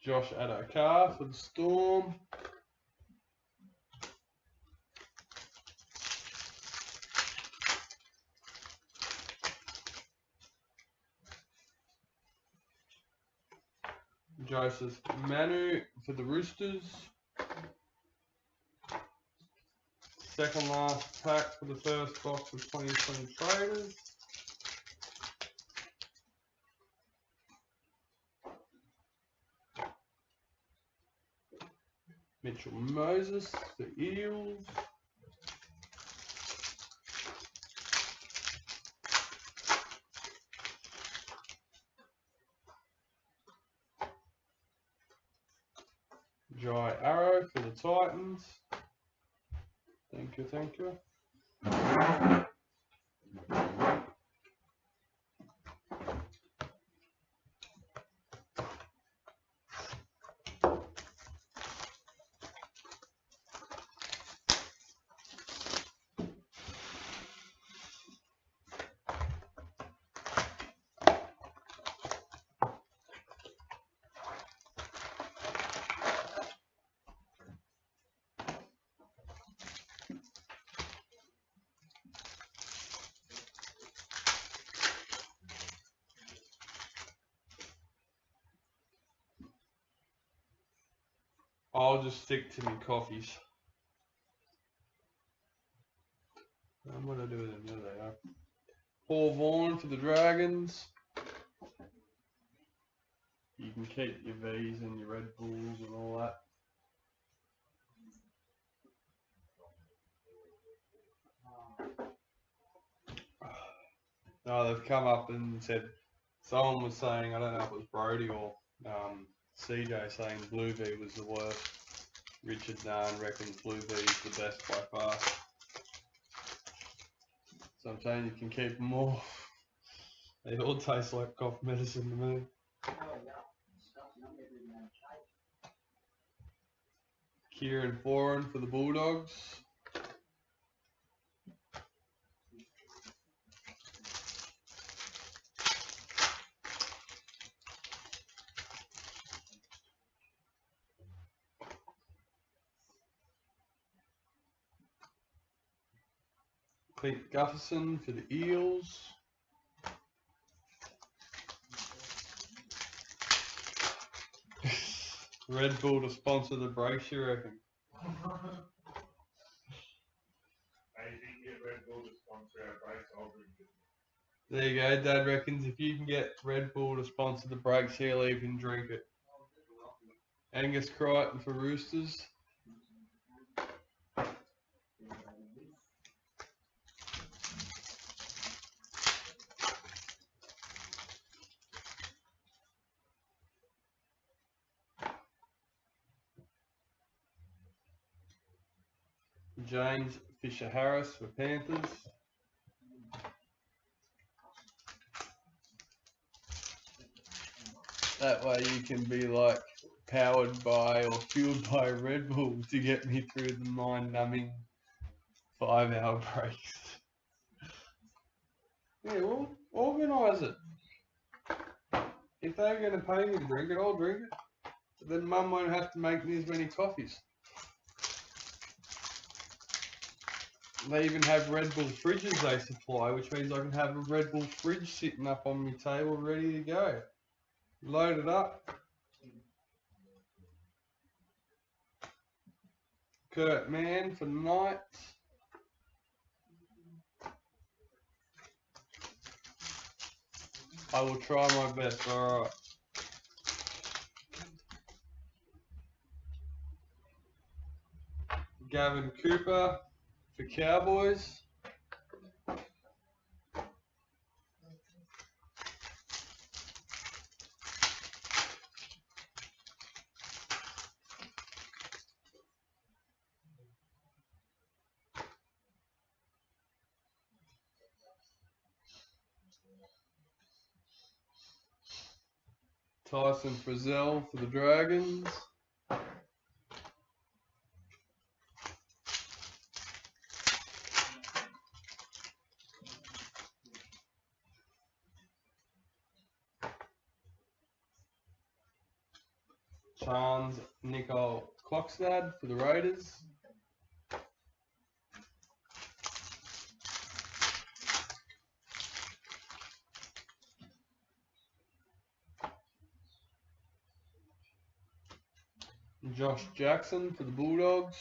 Josh Adokar for the Storm. Joseph Manu for the Roosters. Second last pack for the first box of 2020 traders. Mitchell Moses for Eels. Jai Arrow for the Titans. Thank you, thank you. I'll just stick to my coffees. What do I do with them? There they are. Paul Vaughan for the Dragons. You can keep your V's and your Red Bulls and all that. No, they've come up and said, someone was saying, I don't know if it was Brody or CJ saying Blue V was the worst. Richard Narn reckons Blue V is the best by far. So I'm saying you can keep them all. They all taste like cough medicine to me. Kieran Foran for the Bulldogs. Pete Gufferson for the Eels. Red Bull to sponsor the breaks, you reckon? Hey, if you can get Red Bull to sponsor our breaks, I'll drink it. There you go, Dad reckons if you can get Red Bull to sponsor the breaks, he'll even drink it. Angus Crichton for Roosters. James Fisher-Harris for Panthers. That way you can be like powered by or fueled by Red Bull to get me through the mind-numbing 5-hour breaks. Yeah, well, organise it. If they're going to pay me to drink it, I'll drink it. But then Mum won't have to make me as many coffees. They even have Red Bull fridges they supply, which means I can have a Red Bull fridge sitting up on my table ready to go. Load it up. Kurt Mann for the Knights. I will try my best, alright. Gavin Cooper for Cowboys. Tyson Frizzell for the Dragons. Chance Nicole Klokstad for the Raiders. Josh Jackson for the Bulldogs.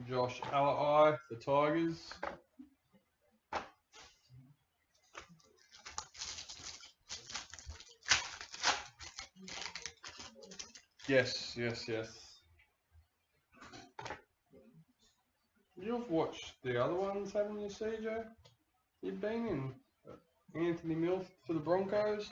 Josh Alai for Tigers. Yes. You've watched the other ones, haven't you, CJ? You've been in Anthony Milford for the Broncos.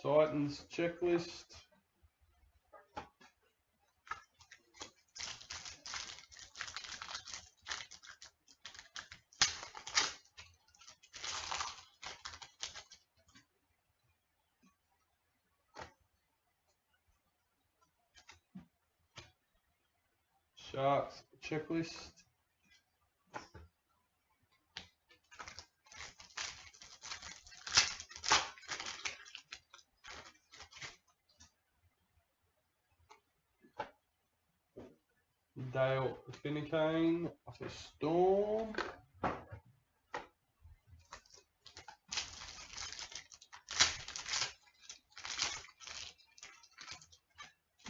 Titans checklist. Sharks checklist. Dale Finucane for Storm.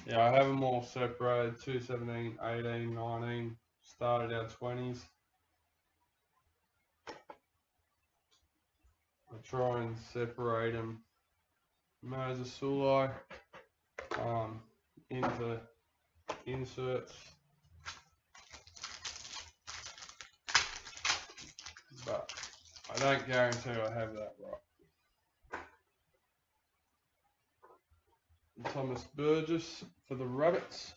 Yeah, I have them all separated, 217, 18, 19, started our 20s. I try and separate them, Moses Sulai, into inserts, but I don't guarantee I have that right. Thomas Burgess for the Rabbits.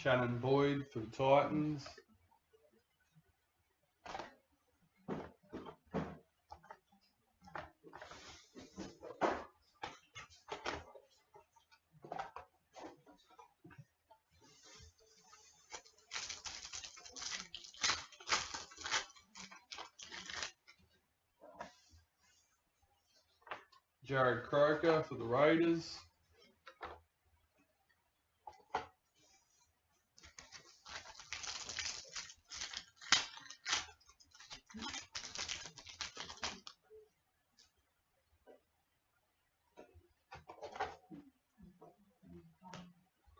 Shannon Boyd for the Titans. Jared Croker for the Raiders.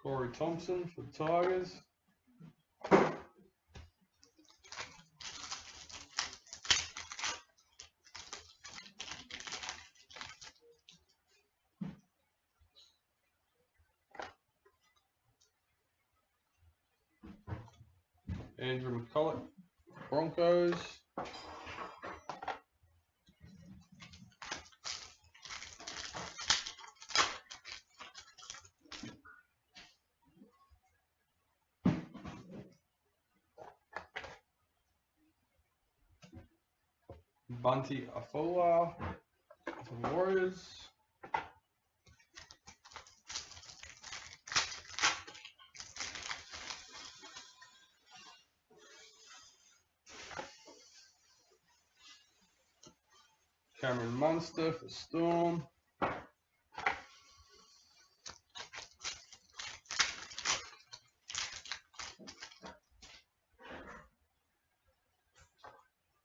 Corey Thompson for the Tigers. Andrew McCulloch, Broncos. Bunty Afola for the Warriors. Cameron Munster for Storm.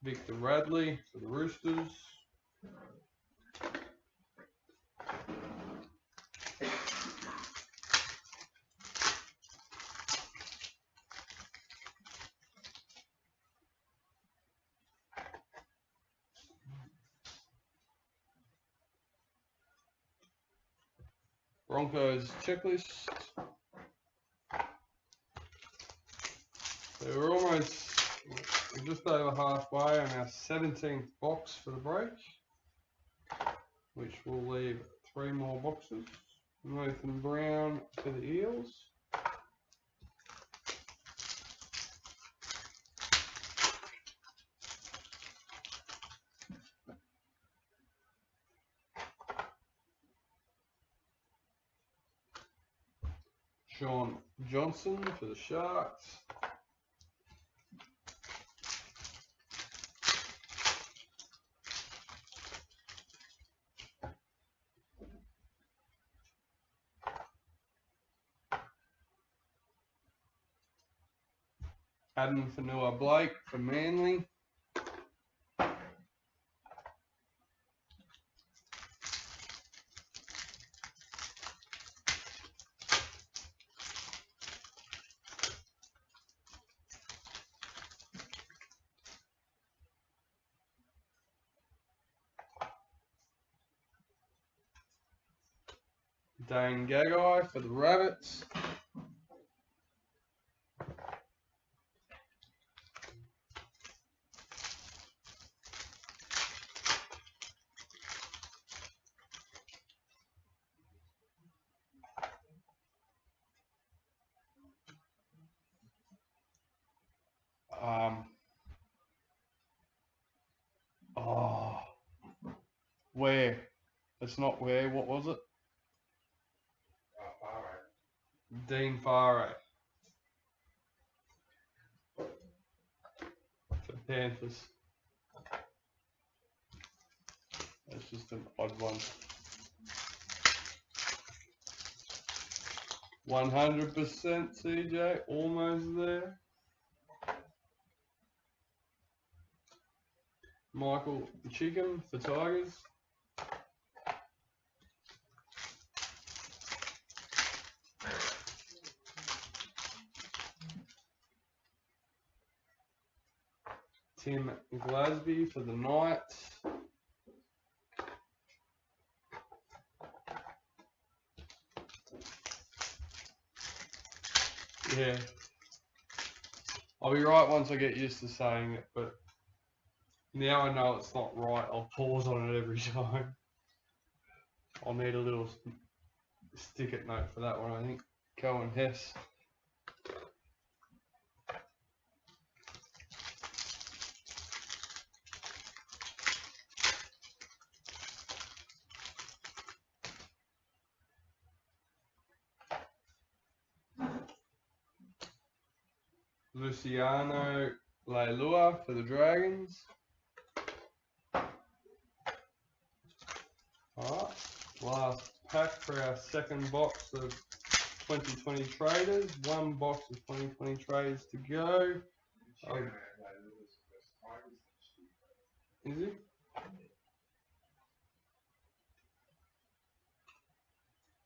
Victor Radley for the Roosters. Broncos checklist. So we're just over halfway on our 17th box for the break, which will leave 3 more boxes. Nathan Brown for the Eels. Sean Johnson for the Sharks. Adam Fanua Blake for Manly. Dane Gagai for the Rabbits. Where? It's not where. What was it? Dean Farre for Panthers. That's just an odd one. 100% CJ, almost there. Michael Chicken for Tigers. Tim Glasby for the Knights. Yeah. I'll be right once I get used to saying it, but now I know it's not right. I'll pause on it every time. I'll need a little stick-it note for that one, I think. Cohen Hess. Luciano Leilua for the Dragons. Alright, last pack for our second box of 2020 traders. One box of 2020 traders to go. Is he?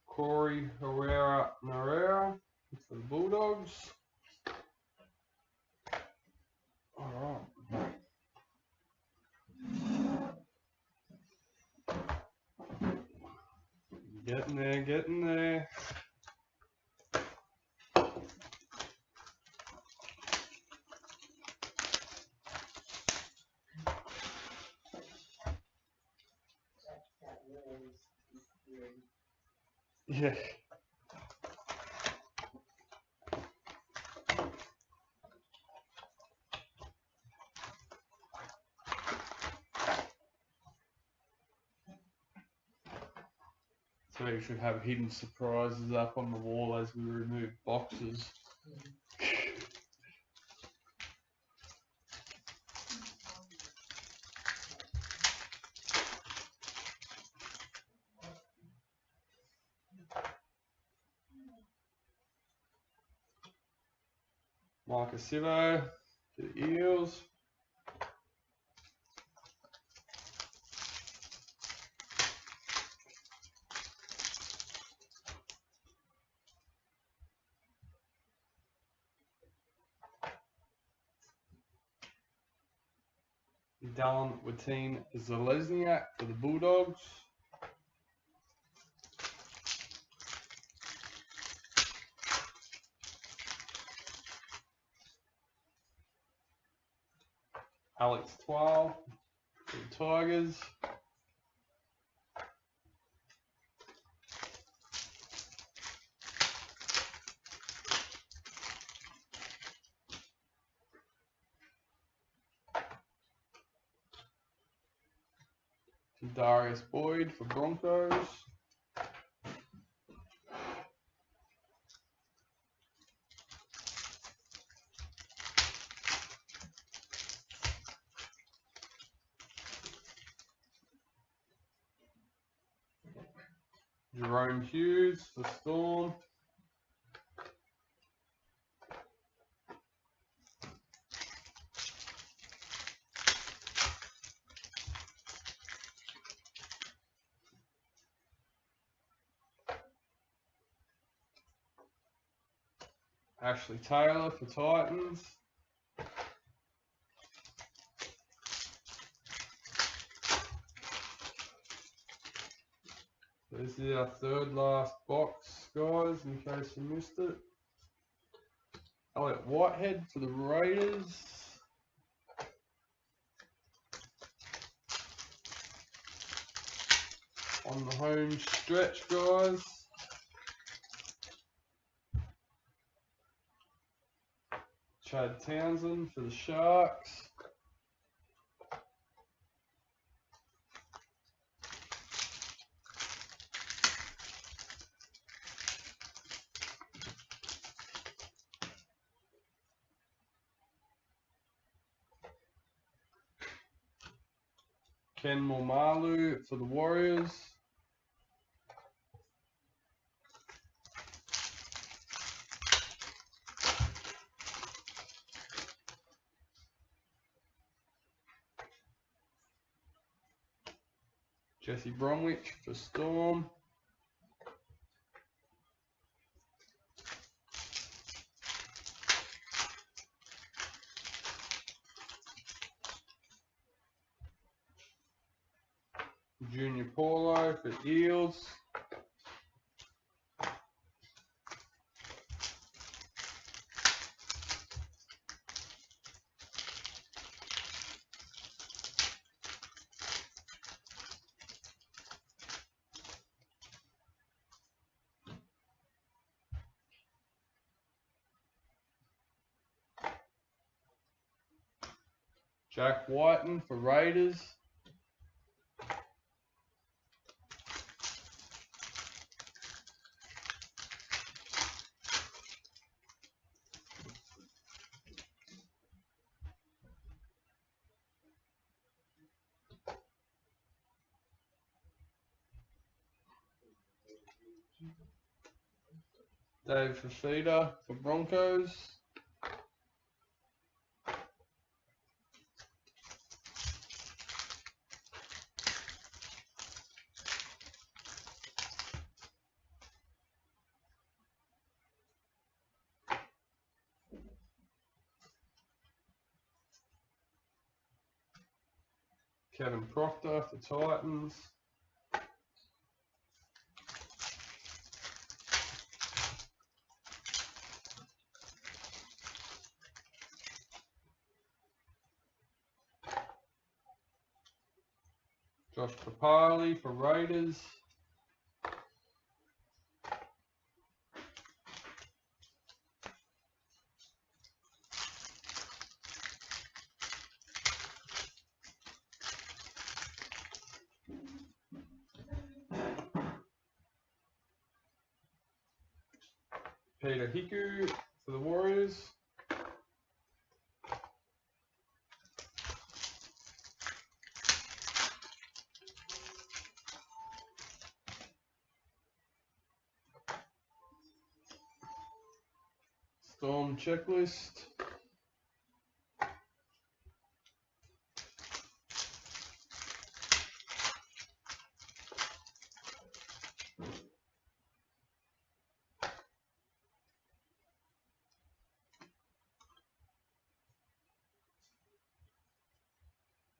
Corey Herrera Narera for the Bulldogs. Alright. Getting there, getting there. Yeah. So we should have hidden surprises up on the wall as we remove boxes. Marcus Sivo to the Eels. Dallin Watine Zalesniak for the Bulldogs. Alex Twal for the Tigers. Darius Boyd for Broncos. Jerome Hughes for Storm. Ashley Taylor for Titans. This is our third last box, guys, in case you missed it. Elliot Whitehead for the Raiders. On the home stretch, guys. Chad Townsend for the Sharks. Ken Momalu for the Warriors. Jesse Bromwich for Storm. Junior Paulo for Eels. Jack Whiten for Raiders. Dave Fafita for Broncos. Kevin Proctor for Titans. Josh Papali for Raiders. Peter Hiku for the Warriors. Storm checklist.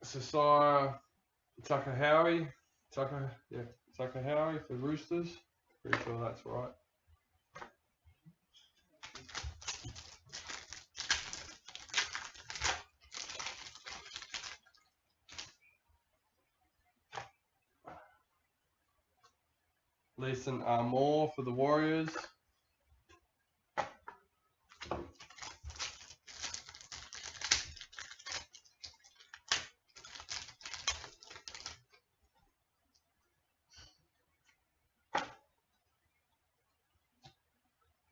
Sasaya Tucker Howie for Roosters. Pretty sure that's right. Leeson Armour for the Warriors.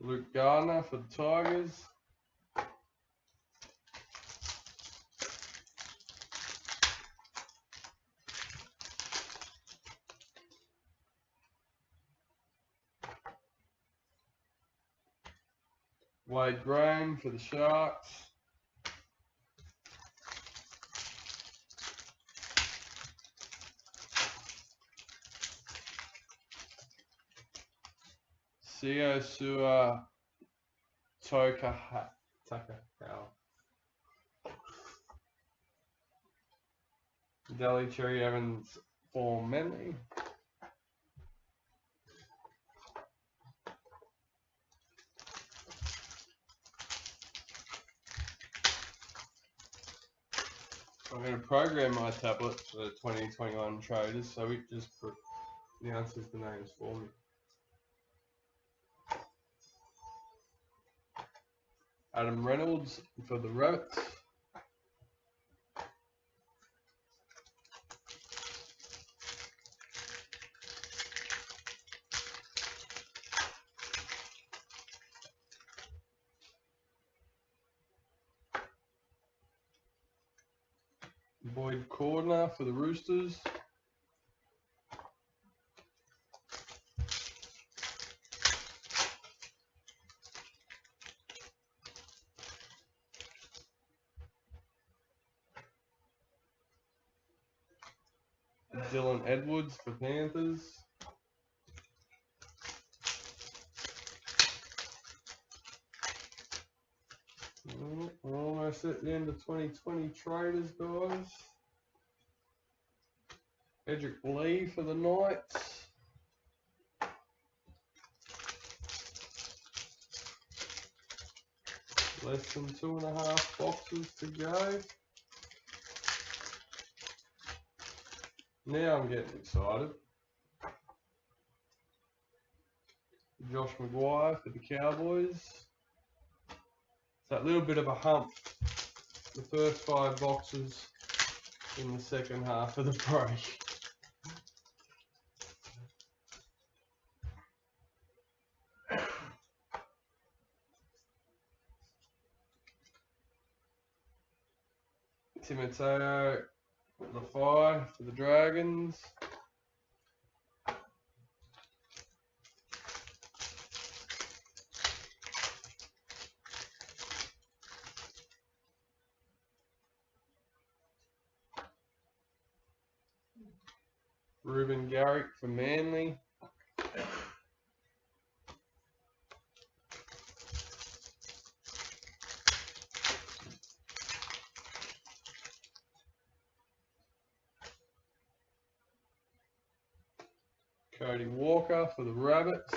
Luke Gardner for the Tigers. Wade Graham for the Sharks. Sio Sua Takahau. Delhi Cherry Evans for Manly. I'm going to program my tablet for the 2021 traders, so it just announces the names for me. Adam Reynolds for the Rabbits. Boyd Cordner for the Roosters. Dylan Edwards for Panthers. We're almost at the end of 2020 traders, guys. Edric Lee for the Knights. Less than 2.5 boxes to go. Now I'm getting excited. Josh Maguire for the Cowboys. It's that little bit of a hump. The first 5 boxes in the second half of the break. Timoteo Lafai for the Dragons. Ruben Garrick for Manly. Cody Walker for the Rabbits.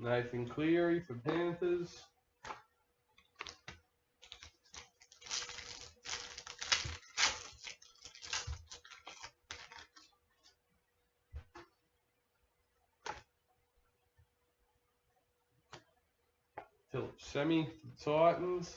Nathan Cleary for Panthers. Philip Semi for the Titans.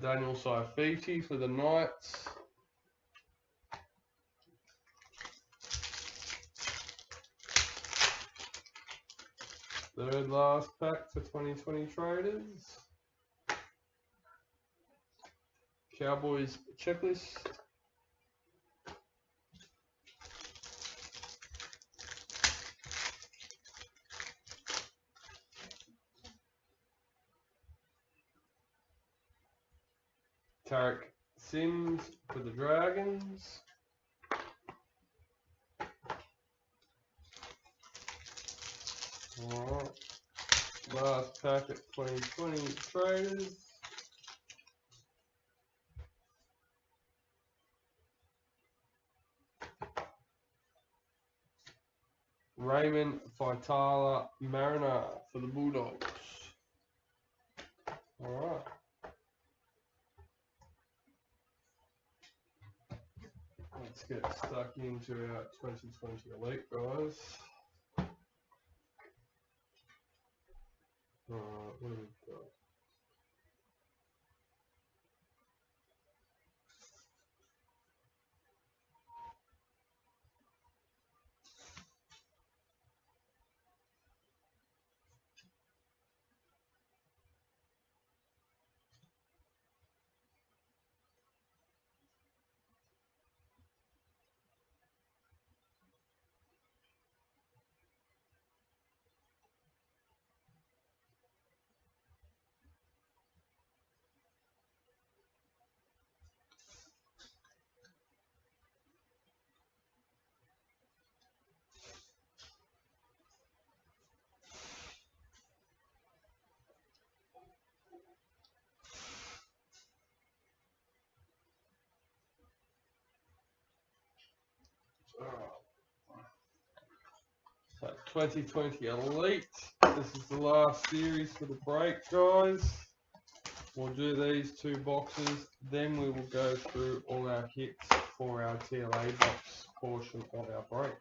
Daniel Saifiti for the Knights. Third last pack for 2020 traders. Cowboys checklist. Tarek Sims for the Dragons. Alright. Last pack at 2020 traders. Raymond Faitala Mariner for the Bulldogs. Alright. Let's get stuck into our 2020 Elite, guys. What have we got? So 2020 Elite. This is the last series for the break, guys. We'll do these two boxes, then we will go through all our hits for our TLA box portion of our break.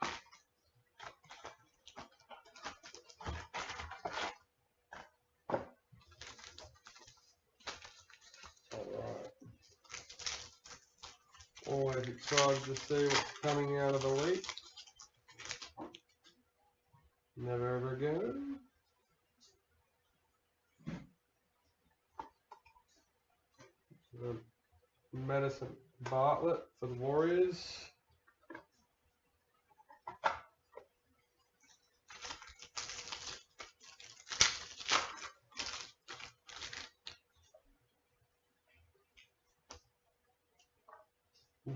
Alright. Always excited to see what's coming out of the Elite. Never ever again. Madison Bartlett for the Warriors.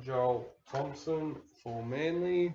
Joel Thompson for Manly.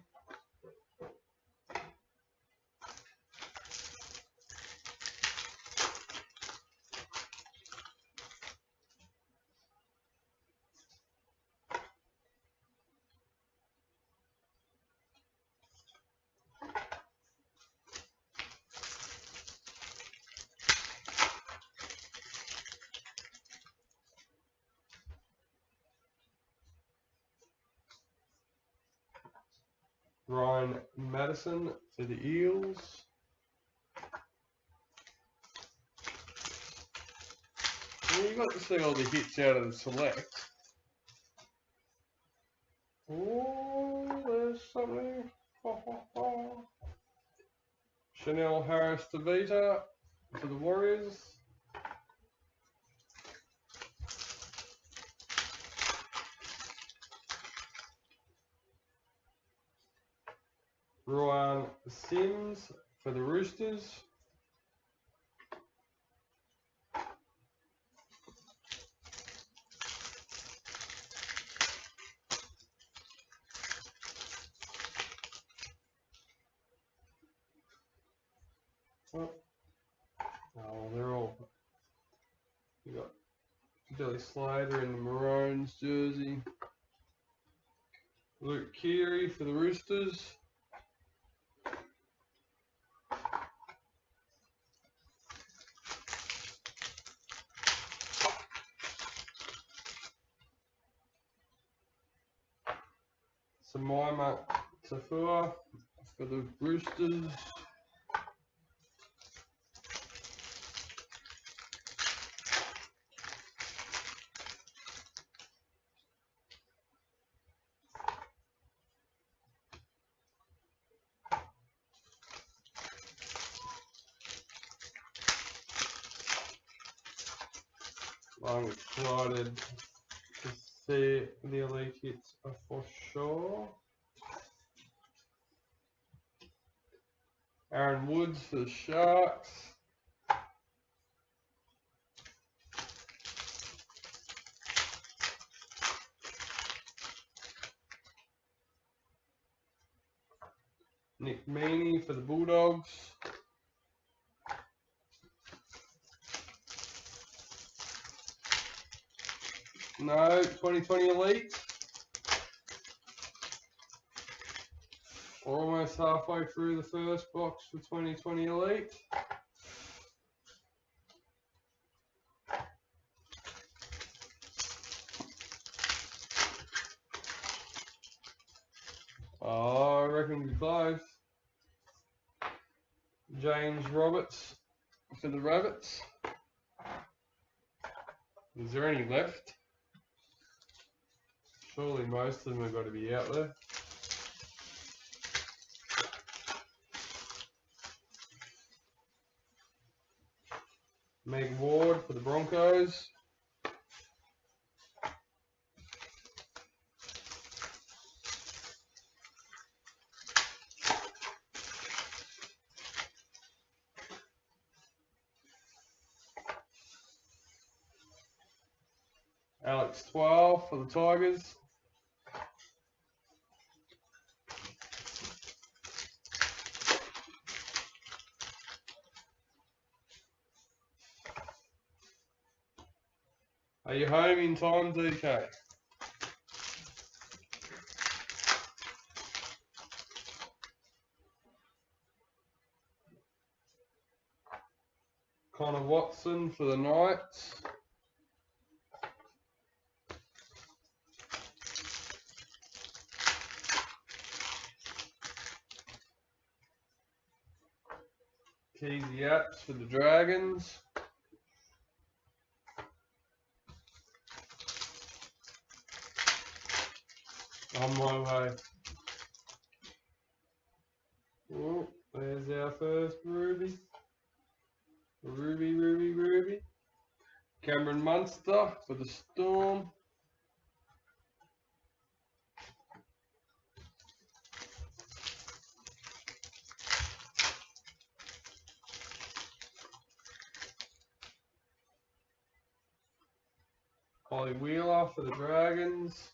Ryan Madison for the Eels. You got to see all the hits out of the select. Oh, there's something. Chanel Harris DeVita for the Warriors. Ryan Sims for the Roosters. Oh, they're all. You got Billy Slater in the Maroons jersey. Luke Keary for the Roosters. Samaima Tafua for the Roosters. I'm excited to see the elite hits for sure. Aaron Woods for the Sharks. Nick Meaney for the Bulldogs. No, 2020 elite. We're almost halfway through the first box for 2020 elite. Oh, I reckon we're close. James Roberts for the Rabbits. Is there any left? Surely most of them have got to be out there. Meg Ward for the Broncos. Alex 12 for the Tigers. Are you home in time, DK? Connor Watson for the Knights. Keezy Apps for the Dragons. On my way. Oh, there's our first Ruby. Ruby. Cameron Munster for the Storm. Ollie Wheeler for the Dragons.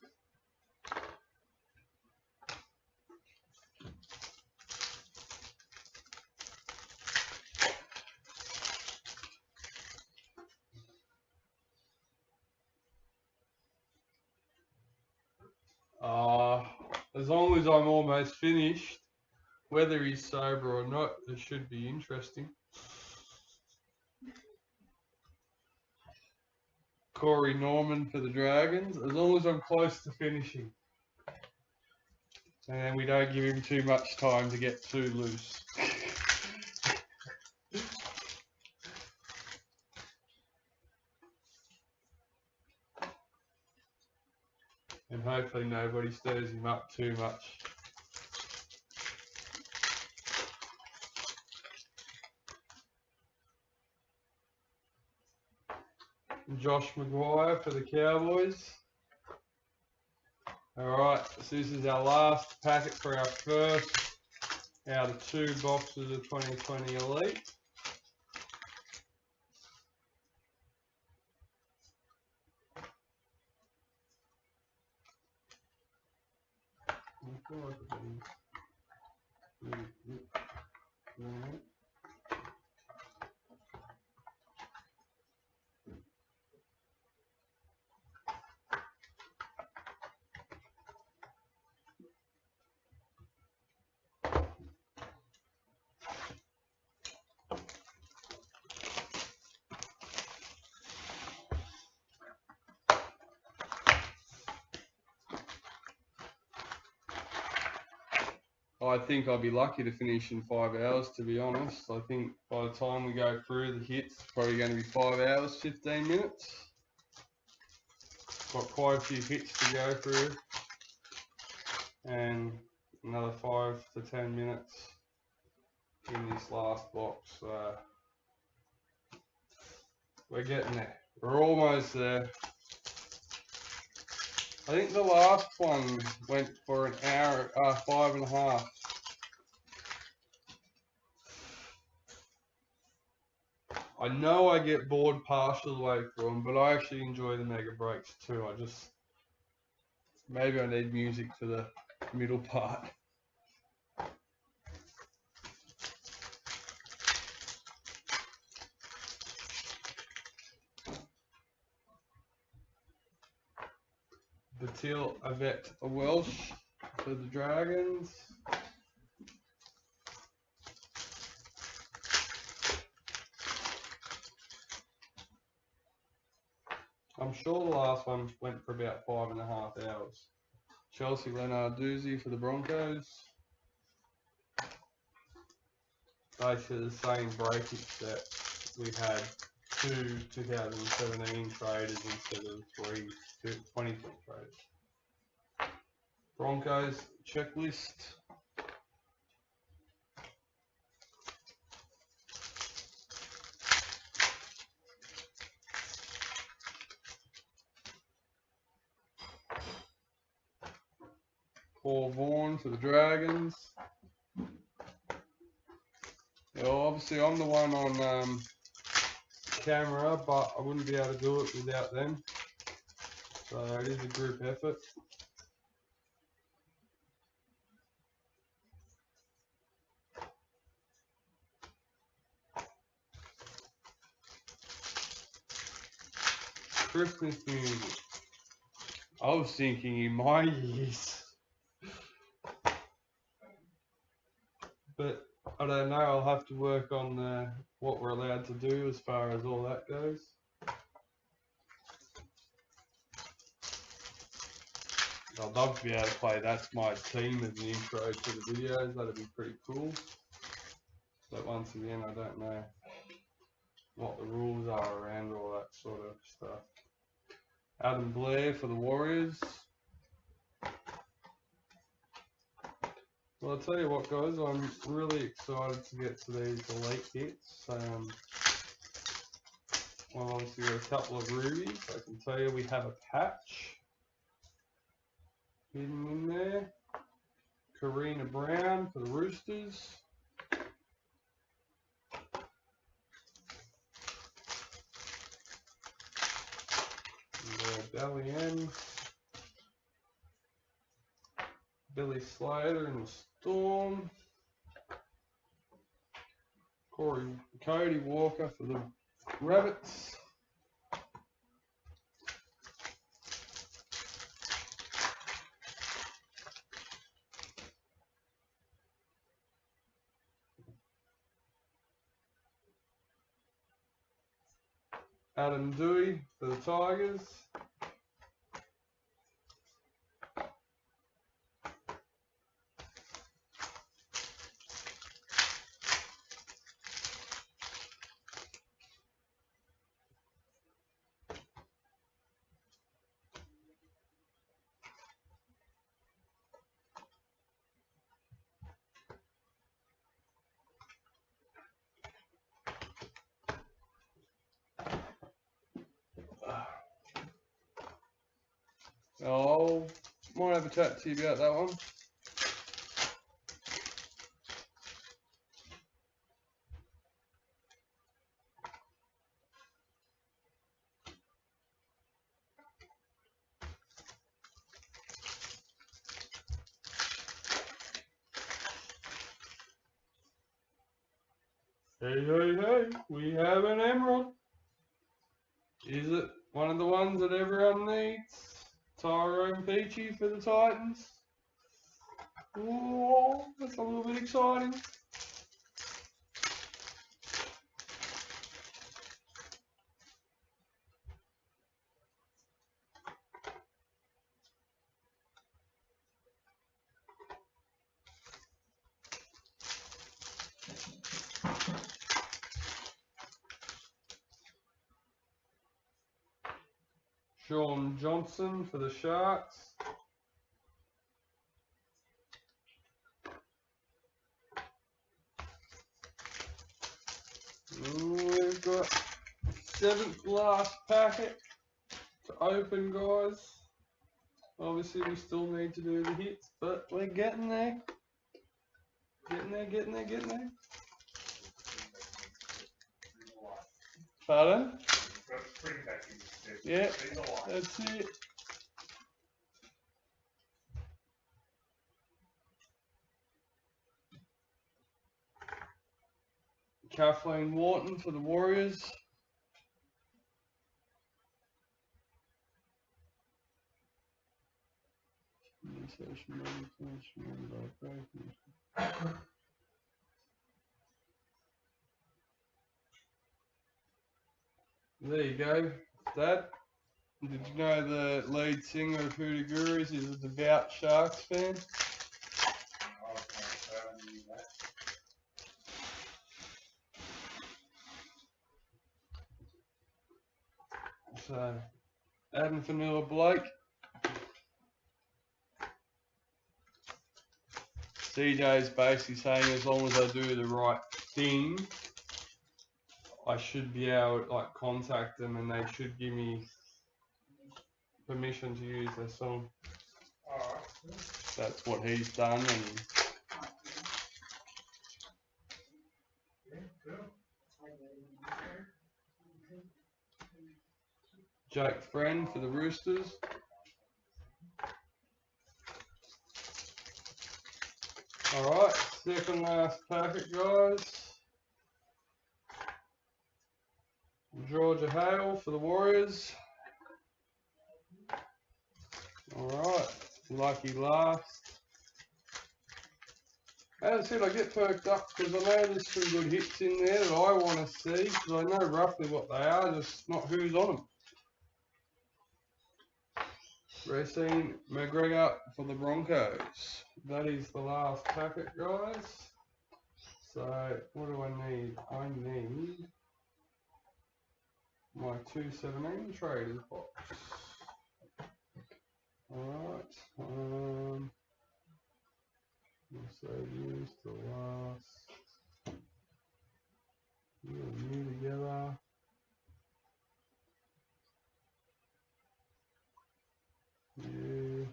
As long as I'm almost finished, whether he's sober or not, it should be interesting. Corey Norman for the Dragons, as long as I'm close to finishing. And we don't give him too much time to get too loose. hopefully nobody stirs him up too much. Josh Maguire for the Cowboys. Alright, so this is our last packet for our first out of 2 boxes of 2020 Elite. I think I'll be lucky to finish in 5 hours, to be honest. I think by the time we go through the hits, it's probably going to be 5 hours, 15 minutes. Got quite a few hits to go through. And another 5 to 10 minutes in this last box. So we're getting there. We're almost there. I think the last one went for an hour, 5.5. I know I get bored partial of the way through them, but I actually enjoy the mega breaks too. Maybe I need music for the middle part. Batil Avet Welsh for the Dragons. I'm sure the last one went for about 5.5 hours. Chelsea Lenarduzzi for the Broncos. Basically the same breakage that we had 2 2017 traders instead of 3 2020 traders. Broncos checklist. Paul Vaughan for the Dragons. Yeah, obviously I'm the one on camera, but I wouldn't be able to do it without them. So it is a group effort. Christmas music. I was thinking in my years. But I don't know, I'll have to work on what we're allowed to do as far as all that goes. I'd love to be able to play That's My Team as an intro to the videos, that'd be pretty cool. But once again, I don't know what the rules are around all that sort of stuff. Adam Blair for the Warriors. Well, I'll tell you what, guys, I'm really excited to get to these elite hits. Well, obviously, got a couple of rubies. I can tell you we have a patch hidden in there. Karina Brown for the Roosters. Dalian. Billy Slater in the Storm. Cody Walker for the Rabbits. Adam Dewey for the Tigers. Oh, might have a chat to you about that one. Hey, we have an emerald. Is it one of the ones that everyone needs? Tyrone Peachy for the Titans. Oh, that's a little bit exciting. Sean Johnson for the Sharks. We've got 7th last packet to open, guys. Obviously, we still need to do the hits, but we're getting there. Getting there. Pardon? Yeah, that's it. Kathleen Wharton for the Warriors. There you go, Dad. Did you know the lead singer of Hootie Gurus is a devout Sharks fan? So, Adam Vanilla Blake. CJ's basically saying as long as I do the right thing, I should be able to like contact them and they should give me permission to use their song. That's what he's done, and Jake Friend for the Roosters. Alright, second last packet, guys. Georgia Hale for the Warriors. Alright, lucky last. As I said, I get perked up because I know there's some good hits in there that I want to see because I know roughly what they are, just not who's on them. Racine McGregor for the Broncos. That is the last packet, guys. So, what do I need? I need my 217 traders box. Alright, so use the last new together. You.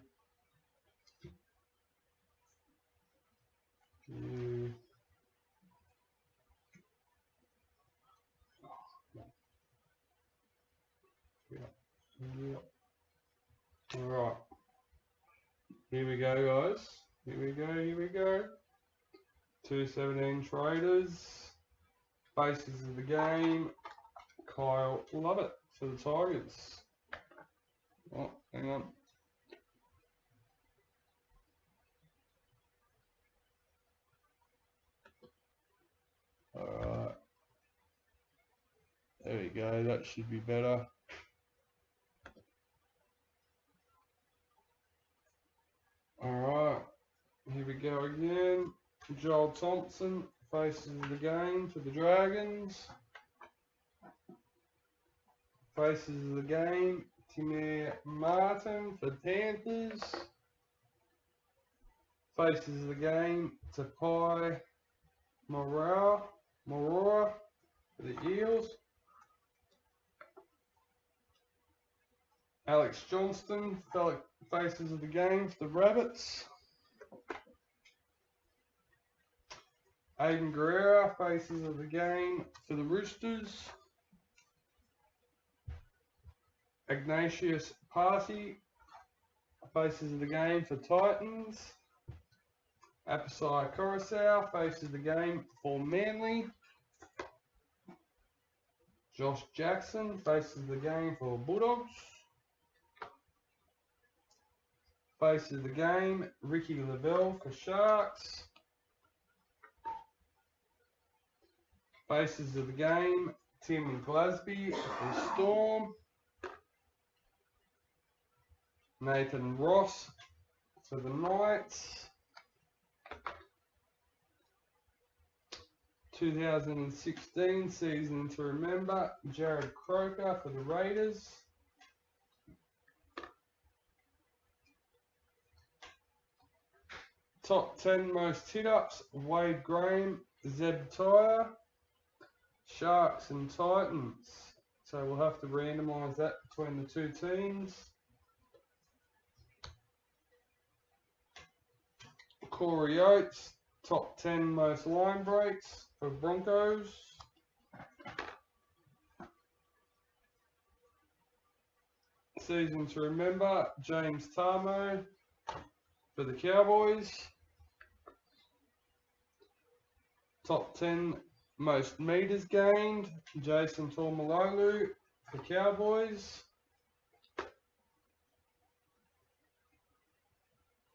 Yep. Alright. Here we go, guys. Here we go. 217 traders. Faces of the game. Kyle Lovett for the Tigers. Oh, hang on. Alright. There we go. That should be better. Alright. Here we go again. Joel Thompson, faces of the game for the Dragons. Faces of the game, Timmy Martin for the Panthers. Faces of the game, Tapai Morora for the Eels. Alex Johnston, faces of the game for the Rabbits. Aiden Guerrera, faces of the game for the Roosters. Ignatius Party, faces of the game for Titans. Apisai Coruscant, faces of the game for Manly. Josh Jackson, faces of the game for Bulldogs. Faces of the game, Ricky Lavelle for Sharks. Faces of the game, Tim Glasby for Storm. Nathan Ross for the Knights. 2016 season to remember, Jared Croker for the Raiders. Top 10 most hit-ups, Wade Graham, Zeb Tyre, Sharks and Titans. So we'll have to randomise that between the two teams. Corey Oates, top 10 most line breaks for Broncos. Season to remember, James Tarmo for the Cowboys. Top 10 most meters gained, Jason Tormalolu for Cowboys.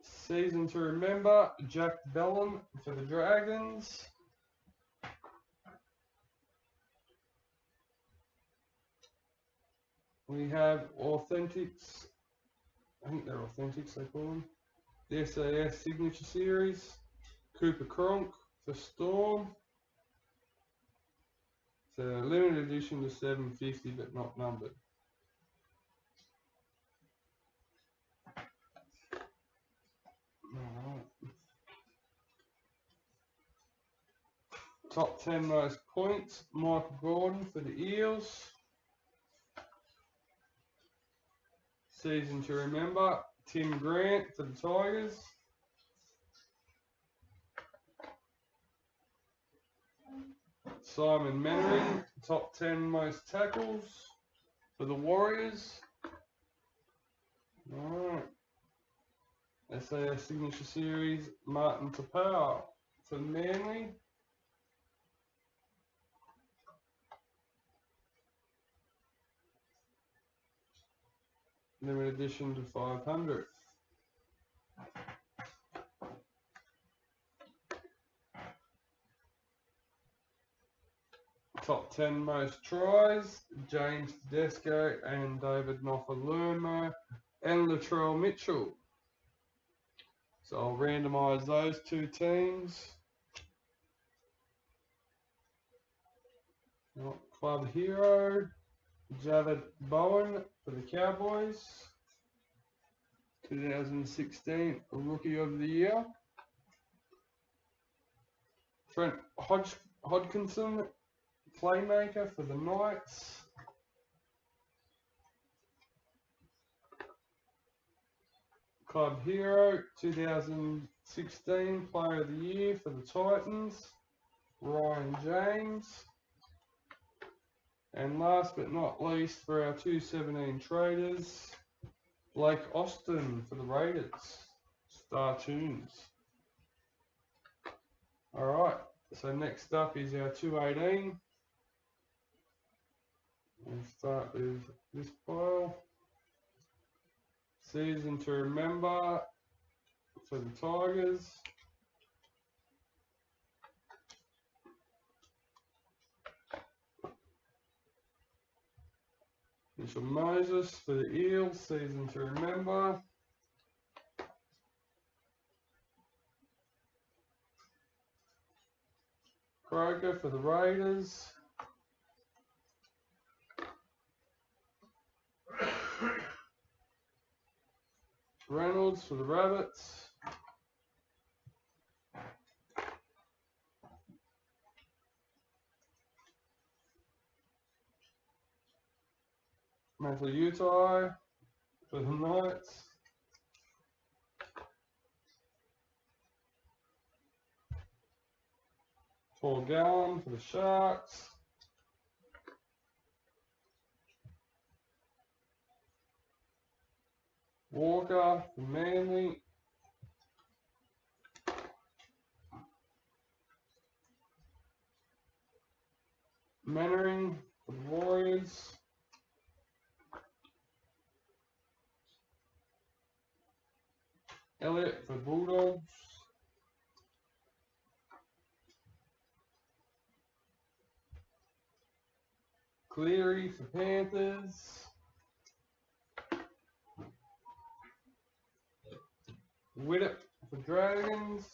Season to remember, Jack Bellum for the Dragons. We have Authentics, I think they're Authentics they call them. The SAS Signature Series, Cooper Cronk for Storm. It's a limited edition to 750 but not numbered. Alright. Top 10 most points, Michael Gordon for the Eels. Season to remember, Tim Grant for the Tigers. Simon Mannering, top 10 most tackles for the Warriors. Alright. SAS Signature Series, Martin Tapau for Manly. Limited edition to 500. Top 10 most tries, James Tedesco and David Nofoaluma and Latrell Mitchell. So I'll randomise those two teams. Club hero, Javid Bowen for the Cowboys. 2016 Rookie of the Year. Trent Hodkinson, Playmaker for the Knights. Club hero, 2016 Player of the Year for the Titans, Ryan James. And last but not least, for our 217 traders, Blake Austin for the Raiders, Star Tunes. Alright, so next up is our 218. We'll start with this pile. Season to remember for the Tigers. Mitchell Moses for the Eels, season to remember. Croker for the Raiders. Reynolds for the Rabbits. Matthew Utai for the Knights. Paul Gallen for the Sharks. Walker for Manly. Mannering for the Warriors. Elliott for Bulldogs. Cleary for Panthers. Widdop for Dragons.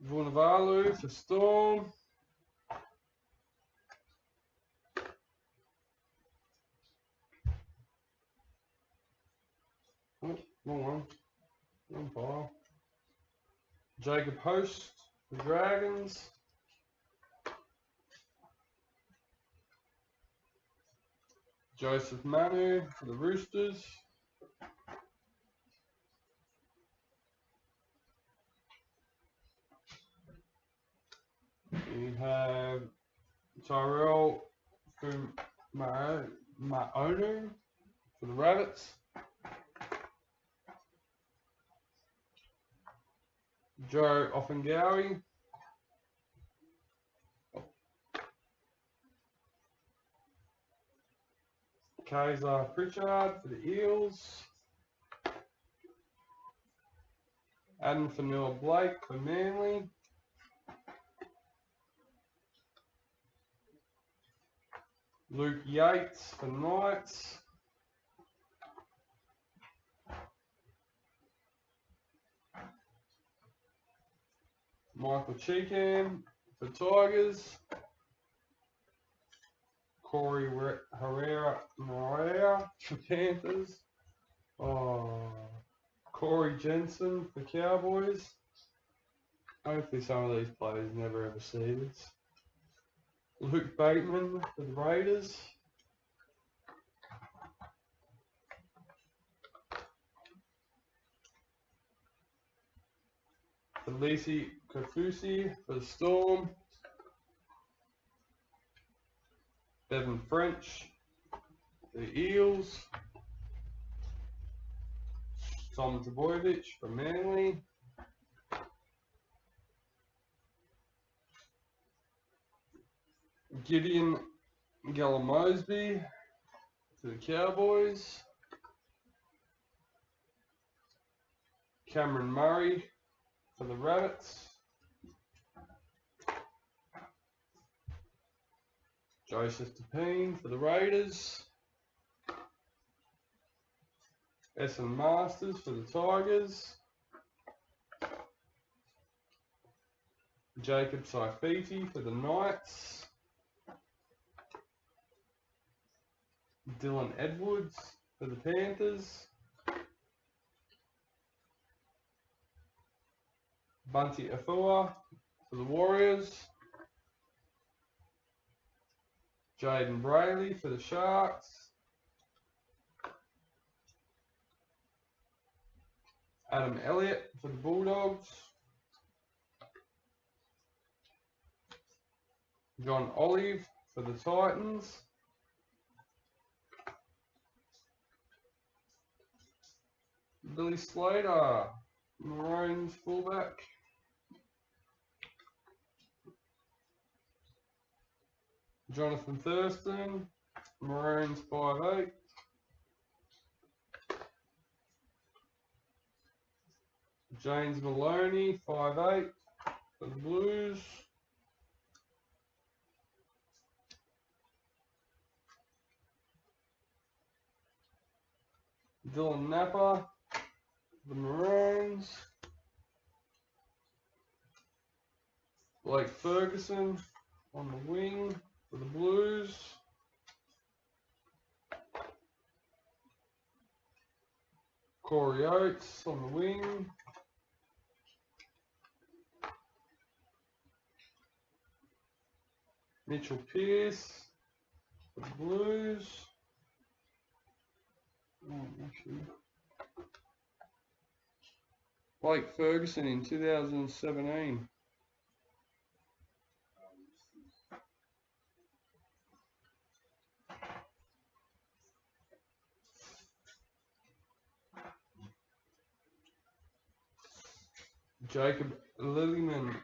Vunivalu for Storm. Oh, wrong one. Wrong pile. Jacob Host for Dragons. Joseph Manu for the Roosters. We have Tyrell Maonu for the Rabbits. Joe Offengawi. Kaiser Pritchard for the Eels. Adam Fanua Blake for Manly. Luke Yates for Knights. Michael Cheekham for Tigers. Corey Herrera for Panthers. Corey Jensen for Cowboys. Hopefully some of these players never ever see this. Luke Bateman for the Raiders. Felici Kafusi for the Storm. Bevan French for the Eels. Tom Trbojevic for Manly. Gideon Gallimosby for the Cowboys. Cameron Murray for the Rabbits. Joseph Tapine for the Raiders. Essen Masters for the Tigers. Jacob Saifiti for the Knights. Dylan Edwards for the Panthers. Bunty Afua for the Warriors. Jaden Brayley for the Sharks. Adam Elliott for the Bulldogs. John Olive for the Titans. Billy Slater, Maroons fullback. Jonathan Thurston, Maroons 5'8". James Maloney, 5'8", for the Blues. Dylan Napa, the Maroons. Blake Ferguson on the wing for the Blues. Corey Oates on the wing. Mitchell Pearce for the Blues. Actually, Blake Ferguson in 2017. Jacob Lillyman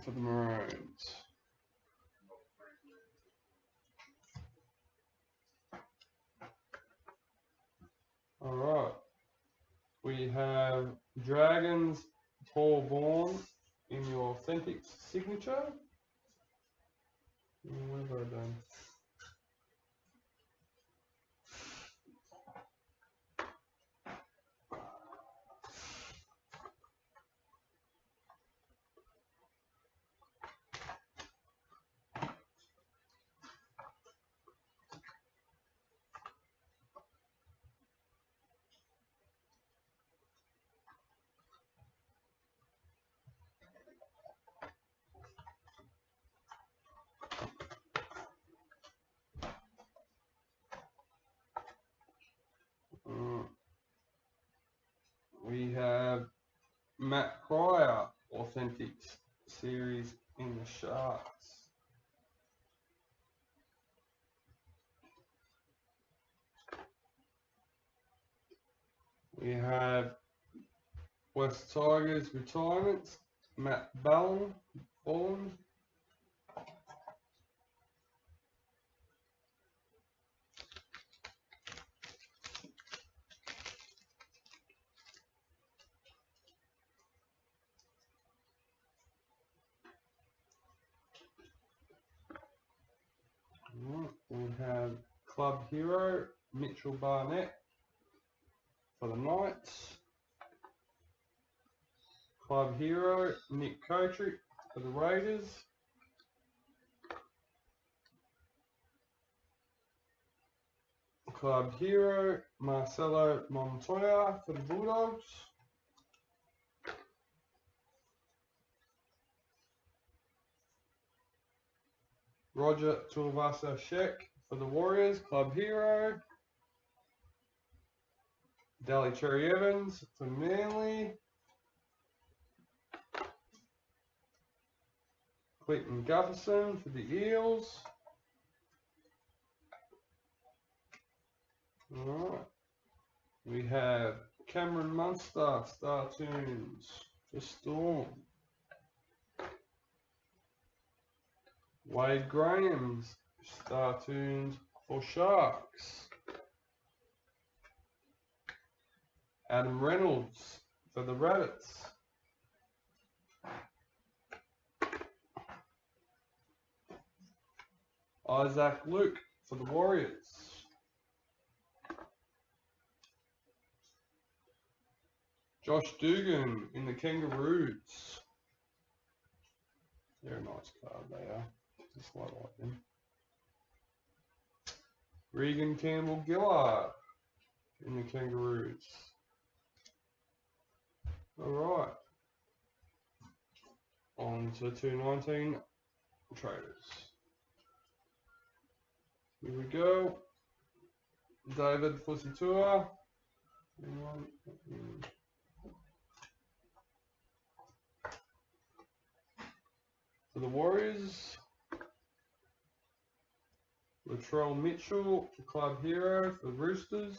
for the Maroons. Alright. We have Dragons Paul Vaughan in your authentic signature. What have I done? We have Matt Pryor authentic series in the Sharks. We have West Tigers retirements, Matt Ballon. We have Club Hero, Mitchell Barnett for the Knights. Club Hero, Nick Kotrick for the Raiders. Club Hero, Marcelo Montoya for the Bulldogs. Roger Tuivasa-Sheck for the Warriors, Club Hero. Daly Cherry Evans for Manly. Clinton Gutherson for the Eels. Alright. We have Cameron Munster, Star Tunes for Storm. Wade Graham's Star Tunes for Sharks. Adam Reynolds for the Rabbits. Isaac Luke for the Warriors. Josh Dugan in the Kangaroos. They're a nice card, they are. Just like them. Regan Campbell Gillard in the Kangaroos. Alright. On to 219 traders. Here we go. David Fusitua. For the Warriors. Latrell Mitchell, Club Hero for the Roosters.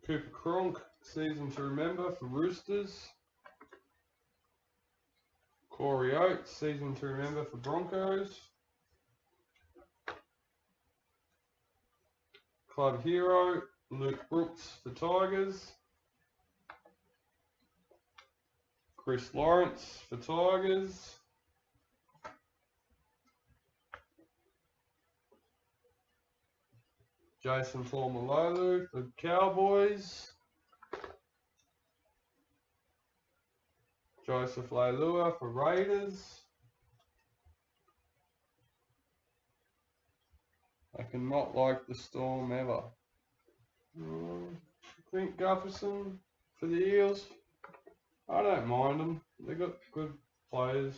Cooper Cronk, Season to Remember for Roosters. Corey Oates, Season to Remember for Broncos. Club Hero, Luke Brooks for Tigers. Chris Lawrence for Tigers. Jason Taumalolo for Cowboys. Joseph Leilua for Raiders. I cannot like the Storm ever. Clint Gutherson for the Eels. I don't mind them. They got good players.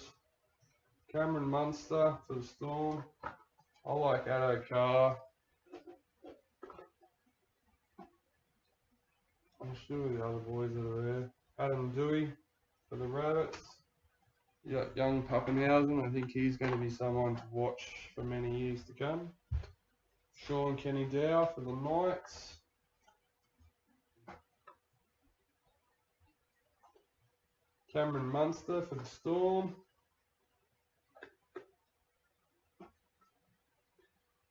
Cameron Munster for the Storm. I like Addo Carr. I'm sure the other boys that are there. Adam Dewey for the Rabbits. You got young Pappenhausen. I think he's going to be someone to watch for many years to come. Sean Kenny Dow for the Knights. Cameron Munster for the Storm.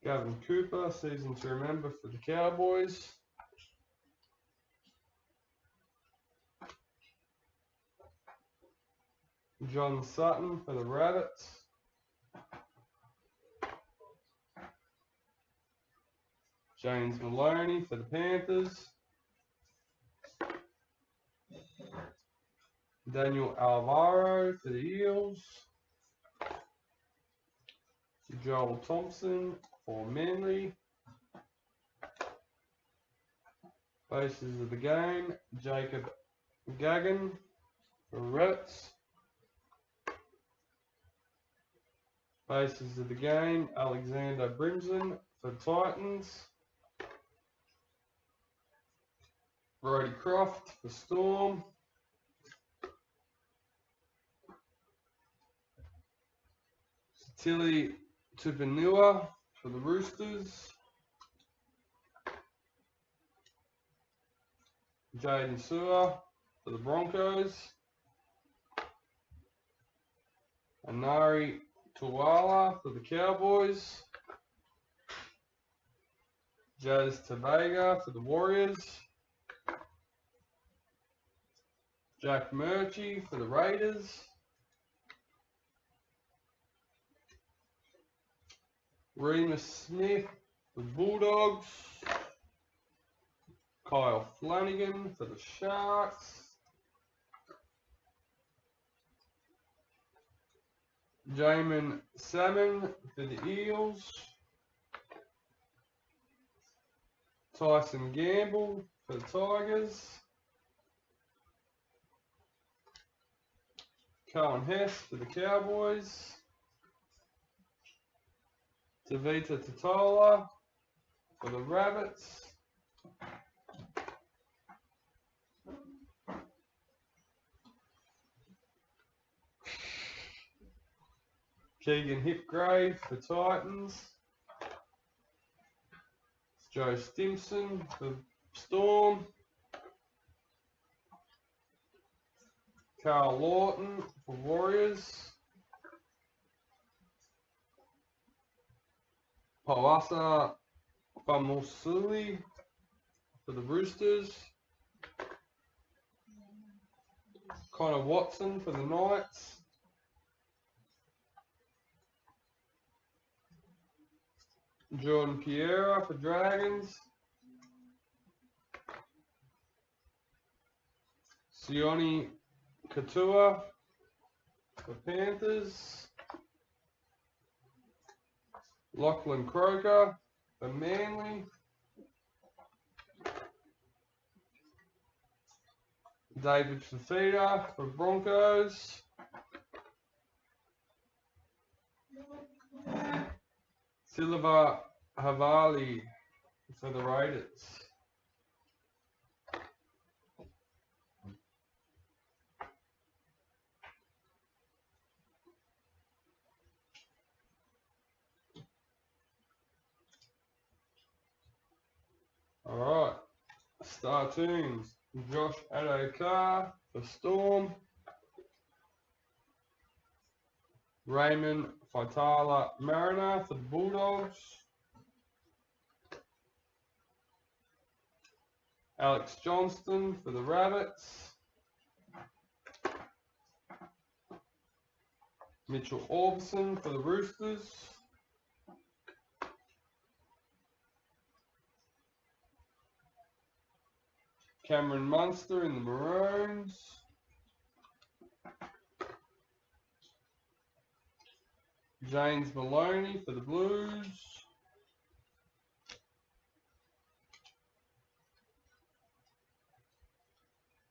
Gavin Cooper, season to remember for the Cowboys. John Sutton for the Rabbits. James Maloney for the Panthers. Daniel Alvaro for the Eels. Joel Thompson for Manly. Bases of the game, Jacob Gagan for Rabbits. Bases of the game, Alexander Brimson for Titans. Brody Croft for Storm. Tilly Tupanua for the Roosters. Jaden Sewer for the Broncos. Anari Tuwala for the Cowboys. Jazz Tabega for the Warriors. Jack Murchie for the Raiders. Remus Smith for the Bulldogs. Kyle Flanagan for the Sharks. Jamin Salmon for the Eels. Tyson Gamble for the Tigers. Cohen Hess for the Cowboys. Tavita Totola for the Rabbits. Keegan Hipgrave for Titans. Joe Stimson for Storm. Carl Lawton for Warriors. Pawasa Famusuli for the Roosters. Connor Watson for the Knights. Jordan Piera for Dragons. Sione Katua for Panthers. Lachlan Croker for Manly. David Fafita for Broncos. Silva Havali for the Raiders. Alright, Star Tunes, Josh Addo-Carr for Storm. Raymond Faitala Mariner for the Bulldogs. Alex Johnston for the Rabbits. Mitchell Orbison for the Roosters. Cameron Munster in the Maroons. James Maloney for the Blues.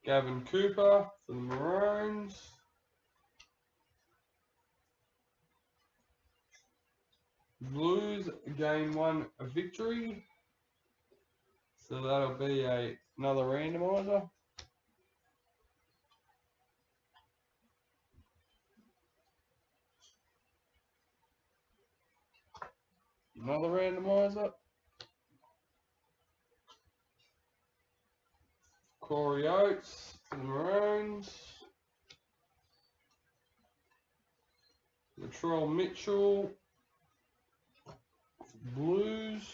Gavin Cooper for the Maroons. Blues gain 1 victory. So that'll be another randomizer. Another randomizer. Corey Oates for the Maroons. Latrell Mitchell for the Blues.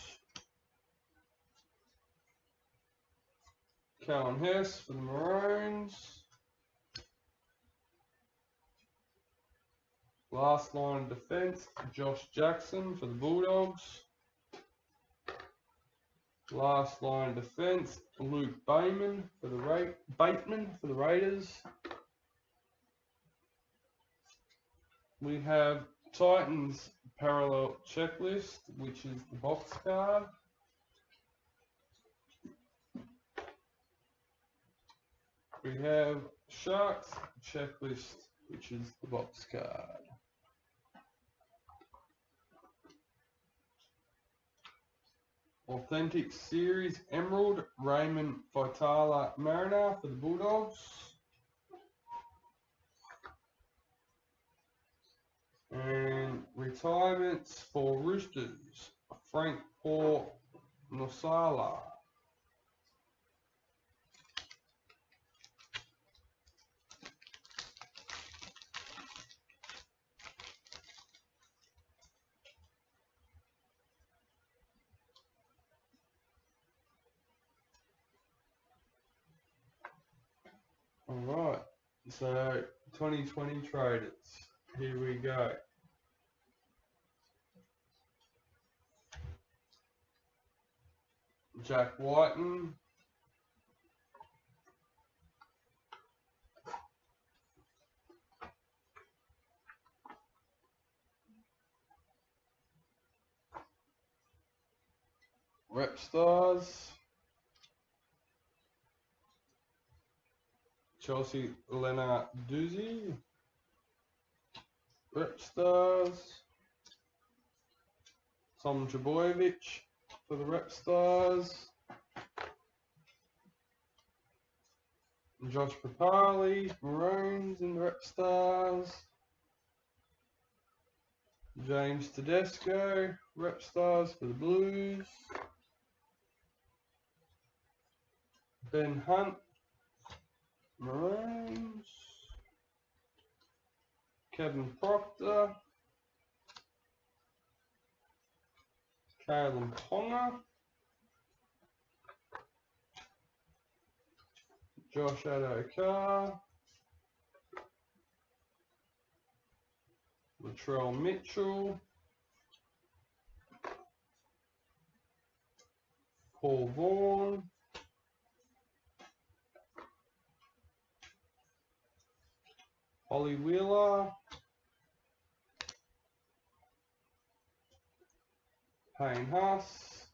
Callan Hess for the Maroons. Last line of defence, Josh Jackson for the Bulldogs. Last line of defence, Luke Bateman for the Raiders. We have Titans parallel checklist, which is the box card. We have Sharks checklist, which is the box card. Authentic Series Emerald, Raymond Vitala Mariner for the Bulldogs. And retirements for Roosters, Frank Paul Nosala. Alright, so 2020 traders, here we go. Jack Whiten, Rep Stars, Chelsea Lenarduzzi, Rep Stars, Tom Trbojevic for the Rep Stars, Josh Papali, Maroons in the Rep Stars, James Tedesco, Rep Stars for the Blues, Ben Hunt, Maroons, Kevin Proctor, Caleb Ponga, Josh Adokar, Latrell Mitchell, Paul Vaughan, Ollie Wheeler, Payne Haas,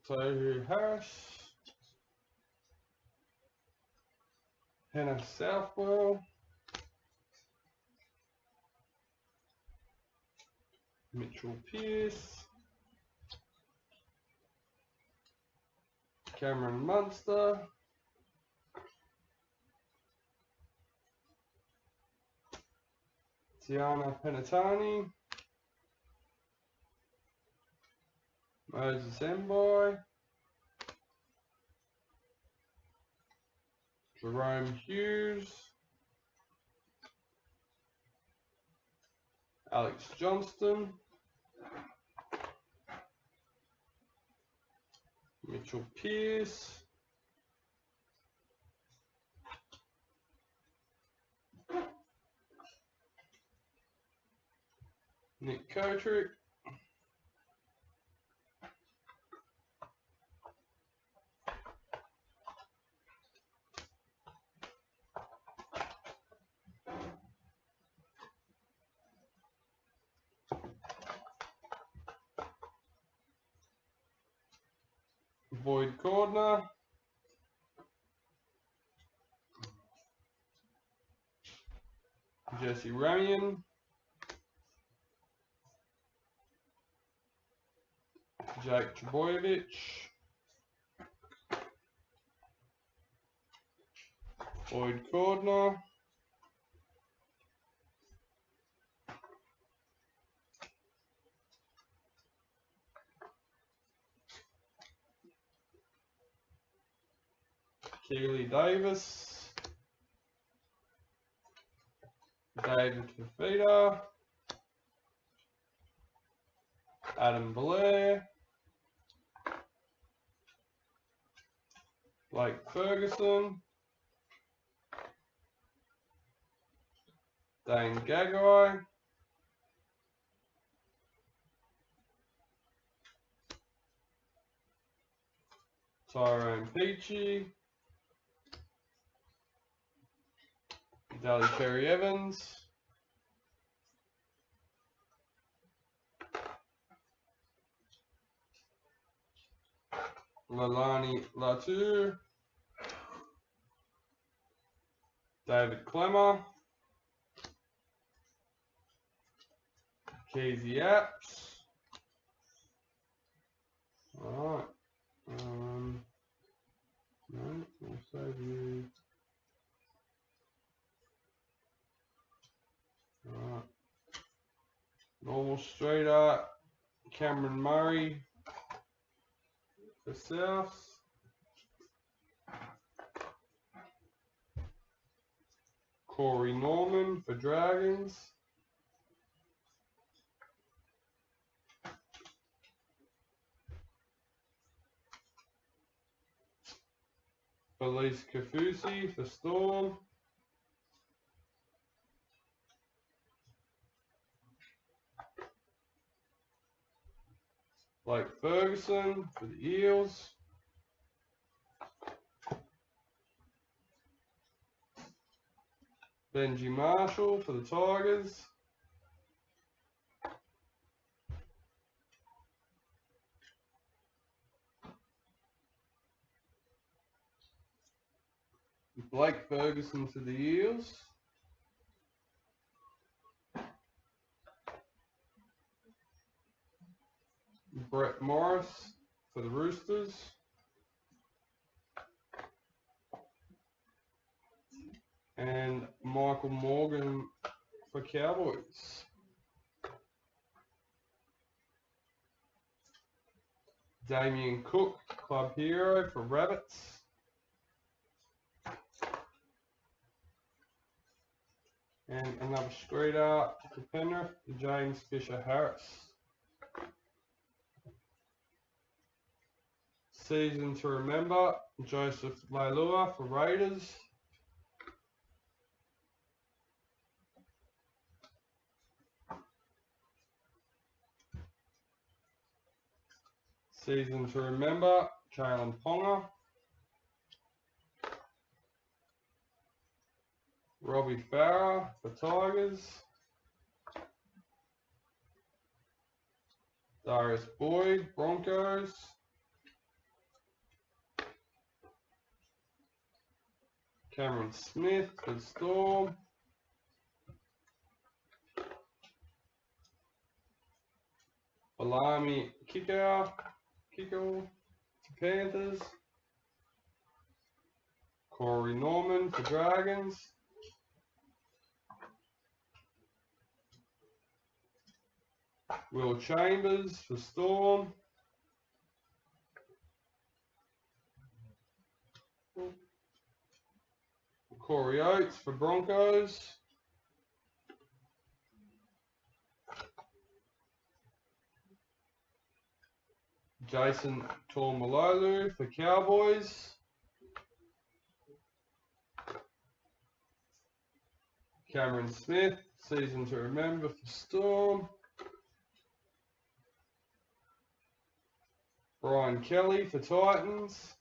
Tohu Harris, Hannah Southwell, Mitchell Pearce, Cameron Munster, Tiana Penatani, Moses Mboy, Jerome Hughes, Alex Johnston, Mitchell Pearce, Nick Kotrick, Boyd Cordner. Jesse Ramian. Jake Trbojevic. Boyd Cordner. Keely Davis. David Fafita. Adam Blair. Blake Ferguson. Dane Gagai. Tyrone Peachy. Dally Perry Evans. Lalani Latu. David Clemmer. Keezy Apps. Alright. No, I'll save you. Alright. Normal straighter. Cameron Murray for Souths. Corey Norman for Dragons. Felice Kafusi for Storm. Blake Ferguson for the Eels. Benji Marshall for the Tigers. Blake Ferguson for the Eels. Brett Morris for the Roosters. And Michael Morgan for Cowboys. Damien Cook, club hero for Rabbits. And another straight out for Penrith, James Fisher Harris. Season to remember, Joseph Leilua for Raiders. Season to remember, Kalen Ponga. Robbie Farah for Tigers. Darius Boyd, Broncos. Cameron Smith for the Storm. Alami Kiko to Panthers. Corey Norman for Dragons. Will Chambers for Storm. Corey Oates for Broncos. Jason Taumalolu for Cowboys. Cameron Smith, season to remember for Storm. Brian Kelly for Titans.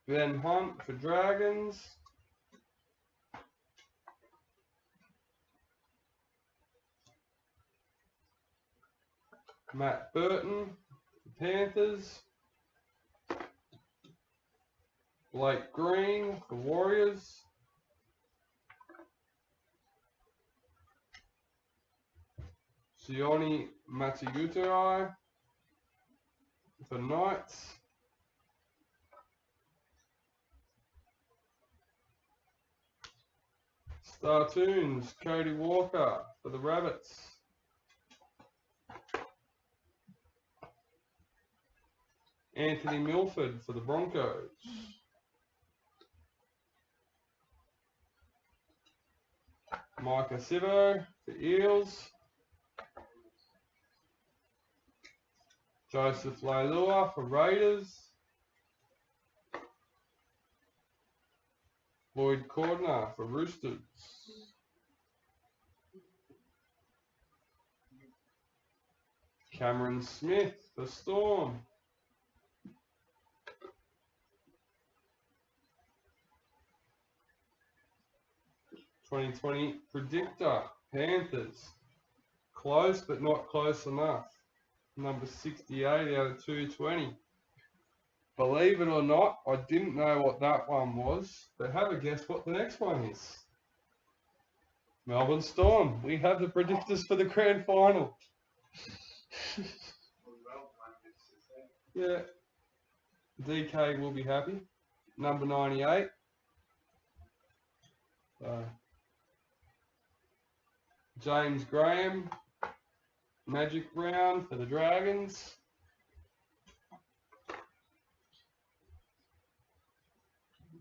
Ben Hunt for Dragons. Matt Burton Panthers. Blake Green for Warriors. Sione Matsugutai for Knights. Startoons, Cody Walker for the Rabbits. Anthony Milford for the Broncos. Micah Sivo for Eels. Joseph Leilua for Raiders. Lloyd Cordner for Roosters. Cameron Smith for Storm. (2020) Predictor, Panthers. Close but not close enough. Number 68 out of 220. Believe it or not, I didn't know what that one was, but have a guess what the next one is. Melbourne Storm. We have the predictors for the grand final. Yeah. DK will be happy. Number 98. James Graham. Magic round for the Dragons.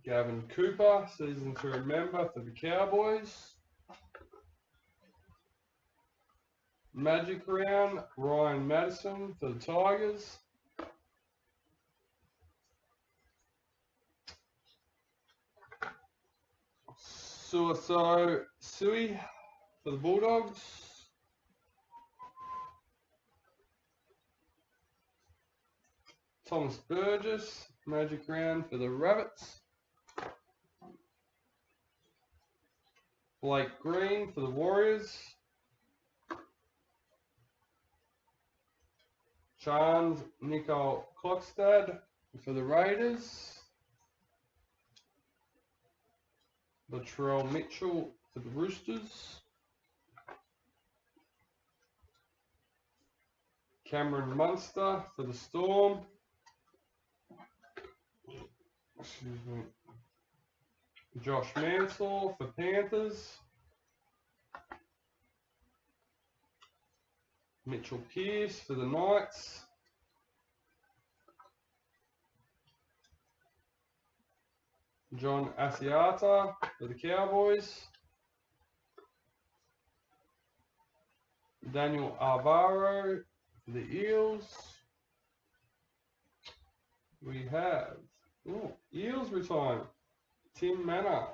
Gavin Cooper, season to remember for the Cowboys. Magic round, Ryan Madison for the Tigers. Suaso Sui for the Bulldogs. Thomas Burgess, magic round for the Rabbits. Blake Green for the Warriors. Chance Nicole Klokstad for the Raiders. Latrell Mitchell for the Roosters. Cameron Munster for the Storm. Excuse me. Josh Mansell for Panthers. Mitchell Pearce for the Knights. John Asiata for the Cowboys. Daniel Alvaro for the Eels. We have Eels retirement. Tim Manor.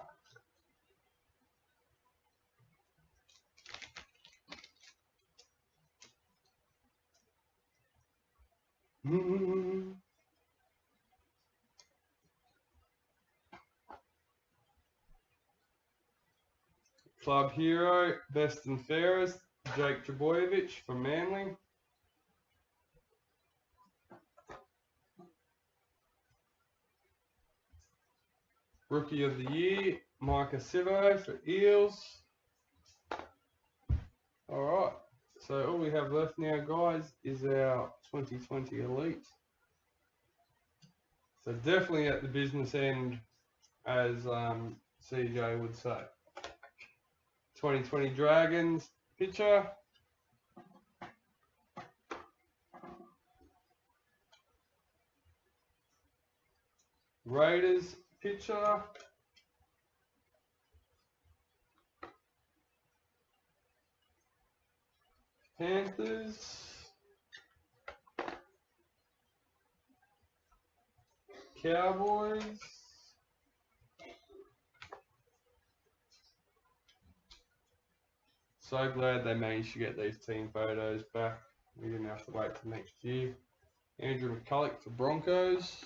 Club hero, best and fairest, Jake Trbojevic for Manly. Rookie of the year, Micah Sivo for Eels. Alright, so all we have left now, guys, is our 2020 Elite. So definitely at the business end, as CJ would say. 2020 Dragons picture. Raiders picture. Panthers. Cowboys. So glad they managed to get these team photos back. We didn't have to wait till next year. Andrew McCulloch for Broncos.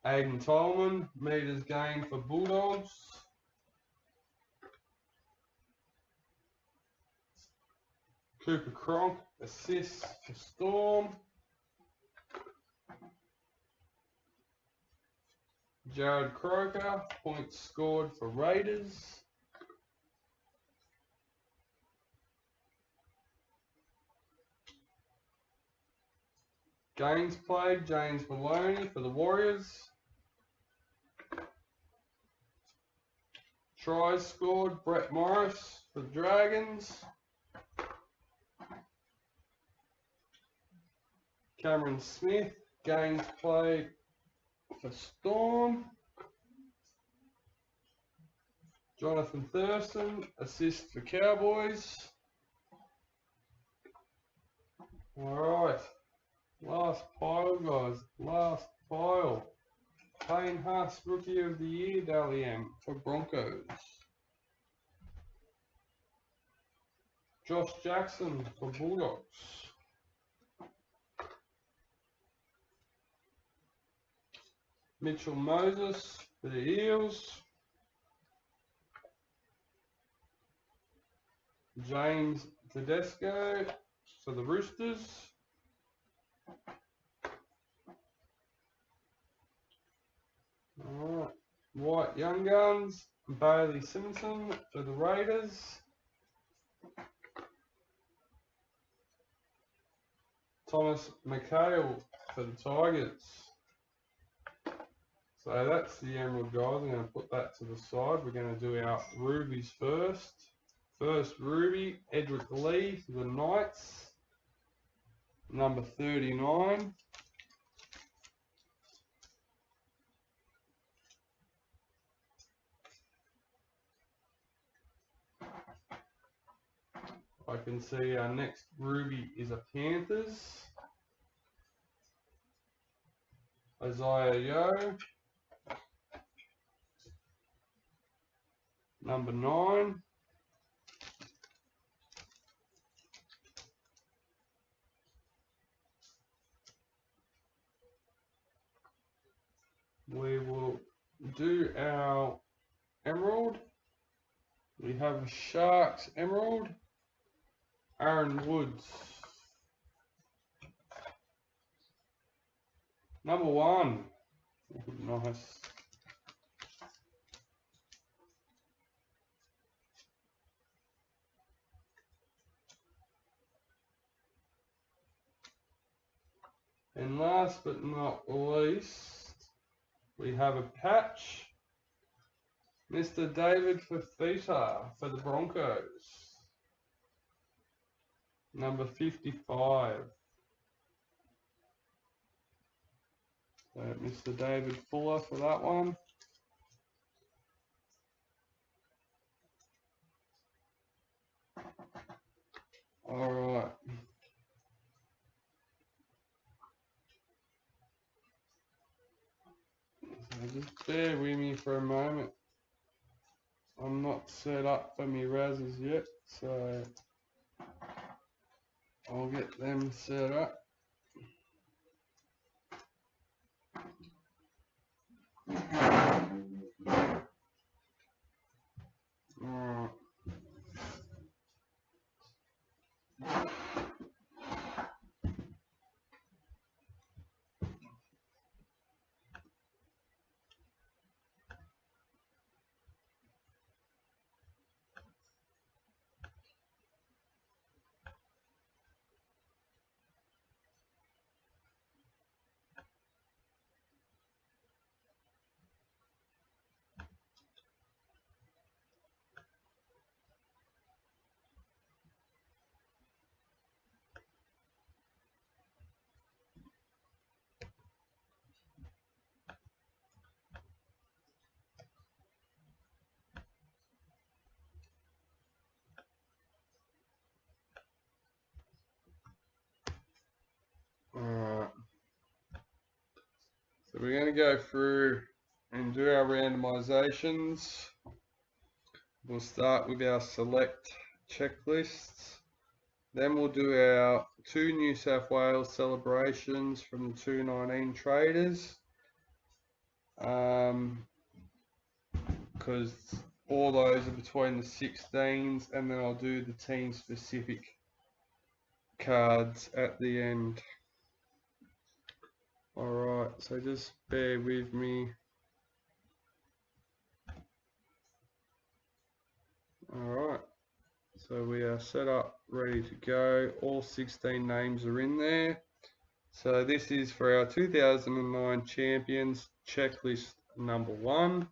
Aiden Tolman, meters gained for Bulldogs. Cooper Cronk, assists for Storm. Jared Croker, points scored for Raiders. Games played, James Maloney for the Warriors. Tries scored, Brett Morris for the Dragons. Cameron Smith, games played for Storm. Jonathan Thurston, assist for Cowboys. Alright, last pile guys, last pile. Payne Haas, Rookie of the Year, Dally M for Broncos. Josh Jackson for Bulldogs. Mitchell Moses for the Eels. James Tedesco for the Roosters. Alright, White Young Guns, Bailey Simpson for the Raiders. Thomas McHale for the Tigers. So that's the Emerald guys. I'm going to put that to the side. We're going to do our Rubies first. First Ruby, Edric Lee for the Knights. Number 39. I can see our next Ruby is a Panthers. Isaiah Yeo. Number 9. We will do our Emerald. We have a Sharks Emerald. Aaron Woods. Number 1. Nice. And last but not least, we have a patch. Mr. David Fafita for the Broncos. Number 55. So Mr. David Fuller for that one. Alright. So just bear with me for a moment. I'm not set up for me razzes yet, so I'll get them set up. Alright. Alright. So we're going to go through and do our randomizations. We'll start with our select checklists. Then we'll do our 2 New South Wales celebrations from the 219 traders. Because all those are between the 16s, and then I'll do the team specific cards at the end. Alright, so just bear with me. Alright, so we are set up, ready to go. All 16 names are in there. So this is for our 2009 champions, checklist number 1.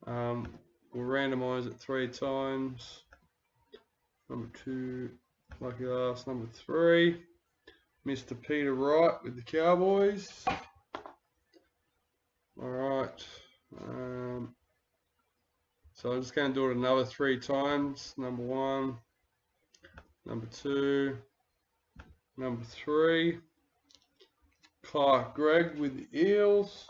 We'll randomise it 3 times. Number 2, lucky last, number 3. Mr. Peter Wright with the Cowboys. Alright. So I'm just going to do it another 3 times. Number 1, number 2, number 3. Clark Gregg with the Eels.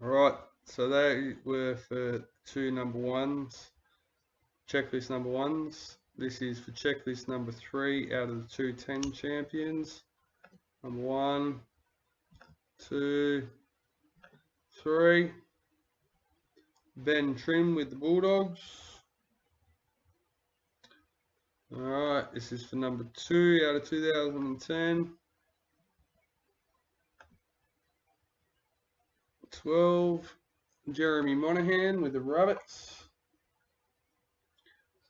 Alright, so they were for 2 number 1s. Checklist number 1s. This is for checklist number 3 out of the 210 champions. Number 1, 2, 3. Ben Trim with the Bulldogs. Alright, this is for number 2 out of 2010. 12. Jeremy Monahan with the Rabbits.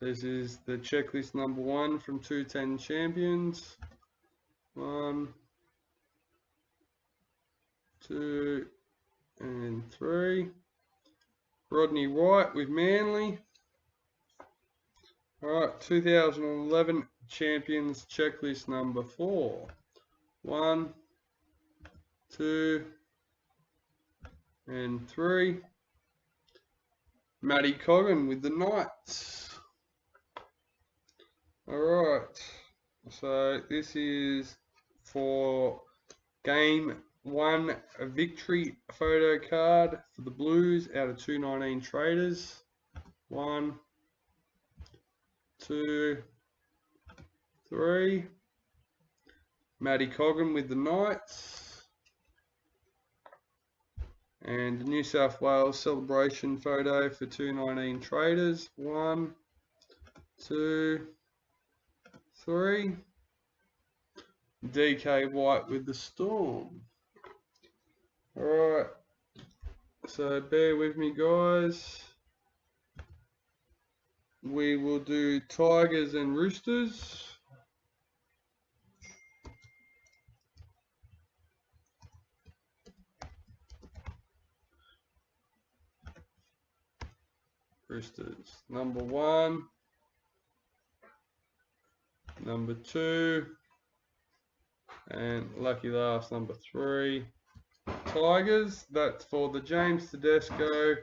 This is the checklist number 1 from 210 champions. 1, 2, and 3. Rodney Wright with Manly. Alright, 2011 champions checklist number 4. 1, 2, and 3. Matty Coggan with the Knights. Alright, so this is for game 1 victory photo card for the Blues out of 219 traders. 1, 2, 3. Matty Coggan with the Knights. And the New South Wales celebration photo for 219 traders. 1, 2, 3. DK White with the Storm. Alright, so bear with me guys. We will do Tigers and Roosters. Roosters, number 1, number 2, and lucky last, number 3. Tigers, that's for the James Tedesco,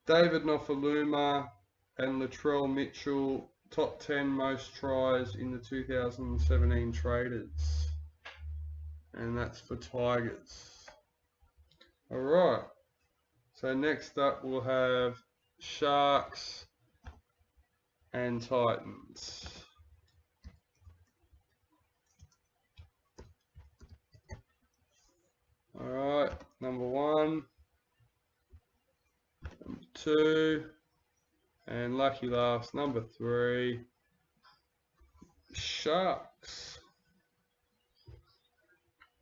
David Nofaluma, and Latrell Mitchell top 10 most tries in the 2017 traders. And that's for Tigers. Alright, so next up we'll have Sharks and Titans. Alright, number 1, number 2, and lucky last, number 3, Sharks.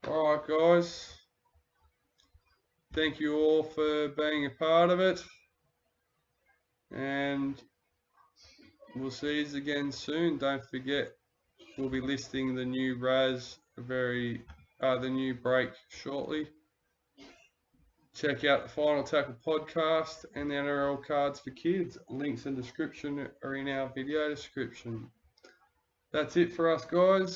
Alright guys, thank you all for being a part of it, and we'll see you again soon. Don't forget, we'll be listing the new RAS the new break shortly. Check out the Final Tackle podcast and the NRL Cards for Kids. Links in the description are in our video description. That's it for us guys.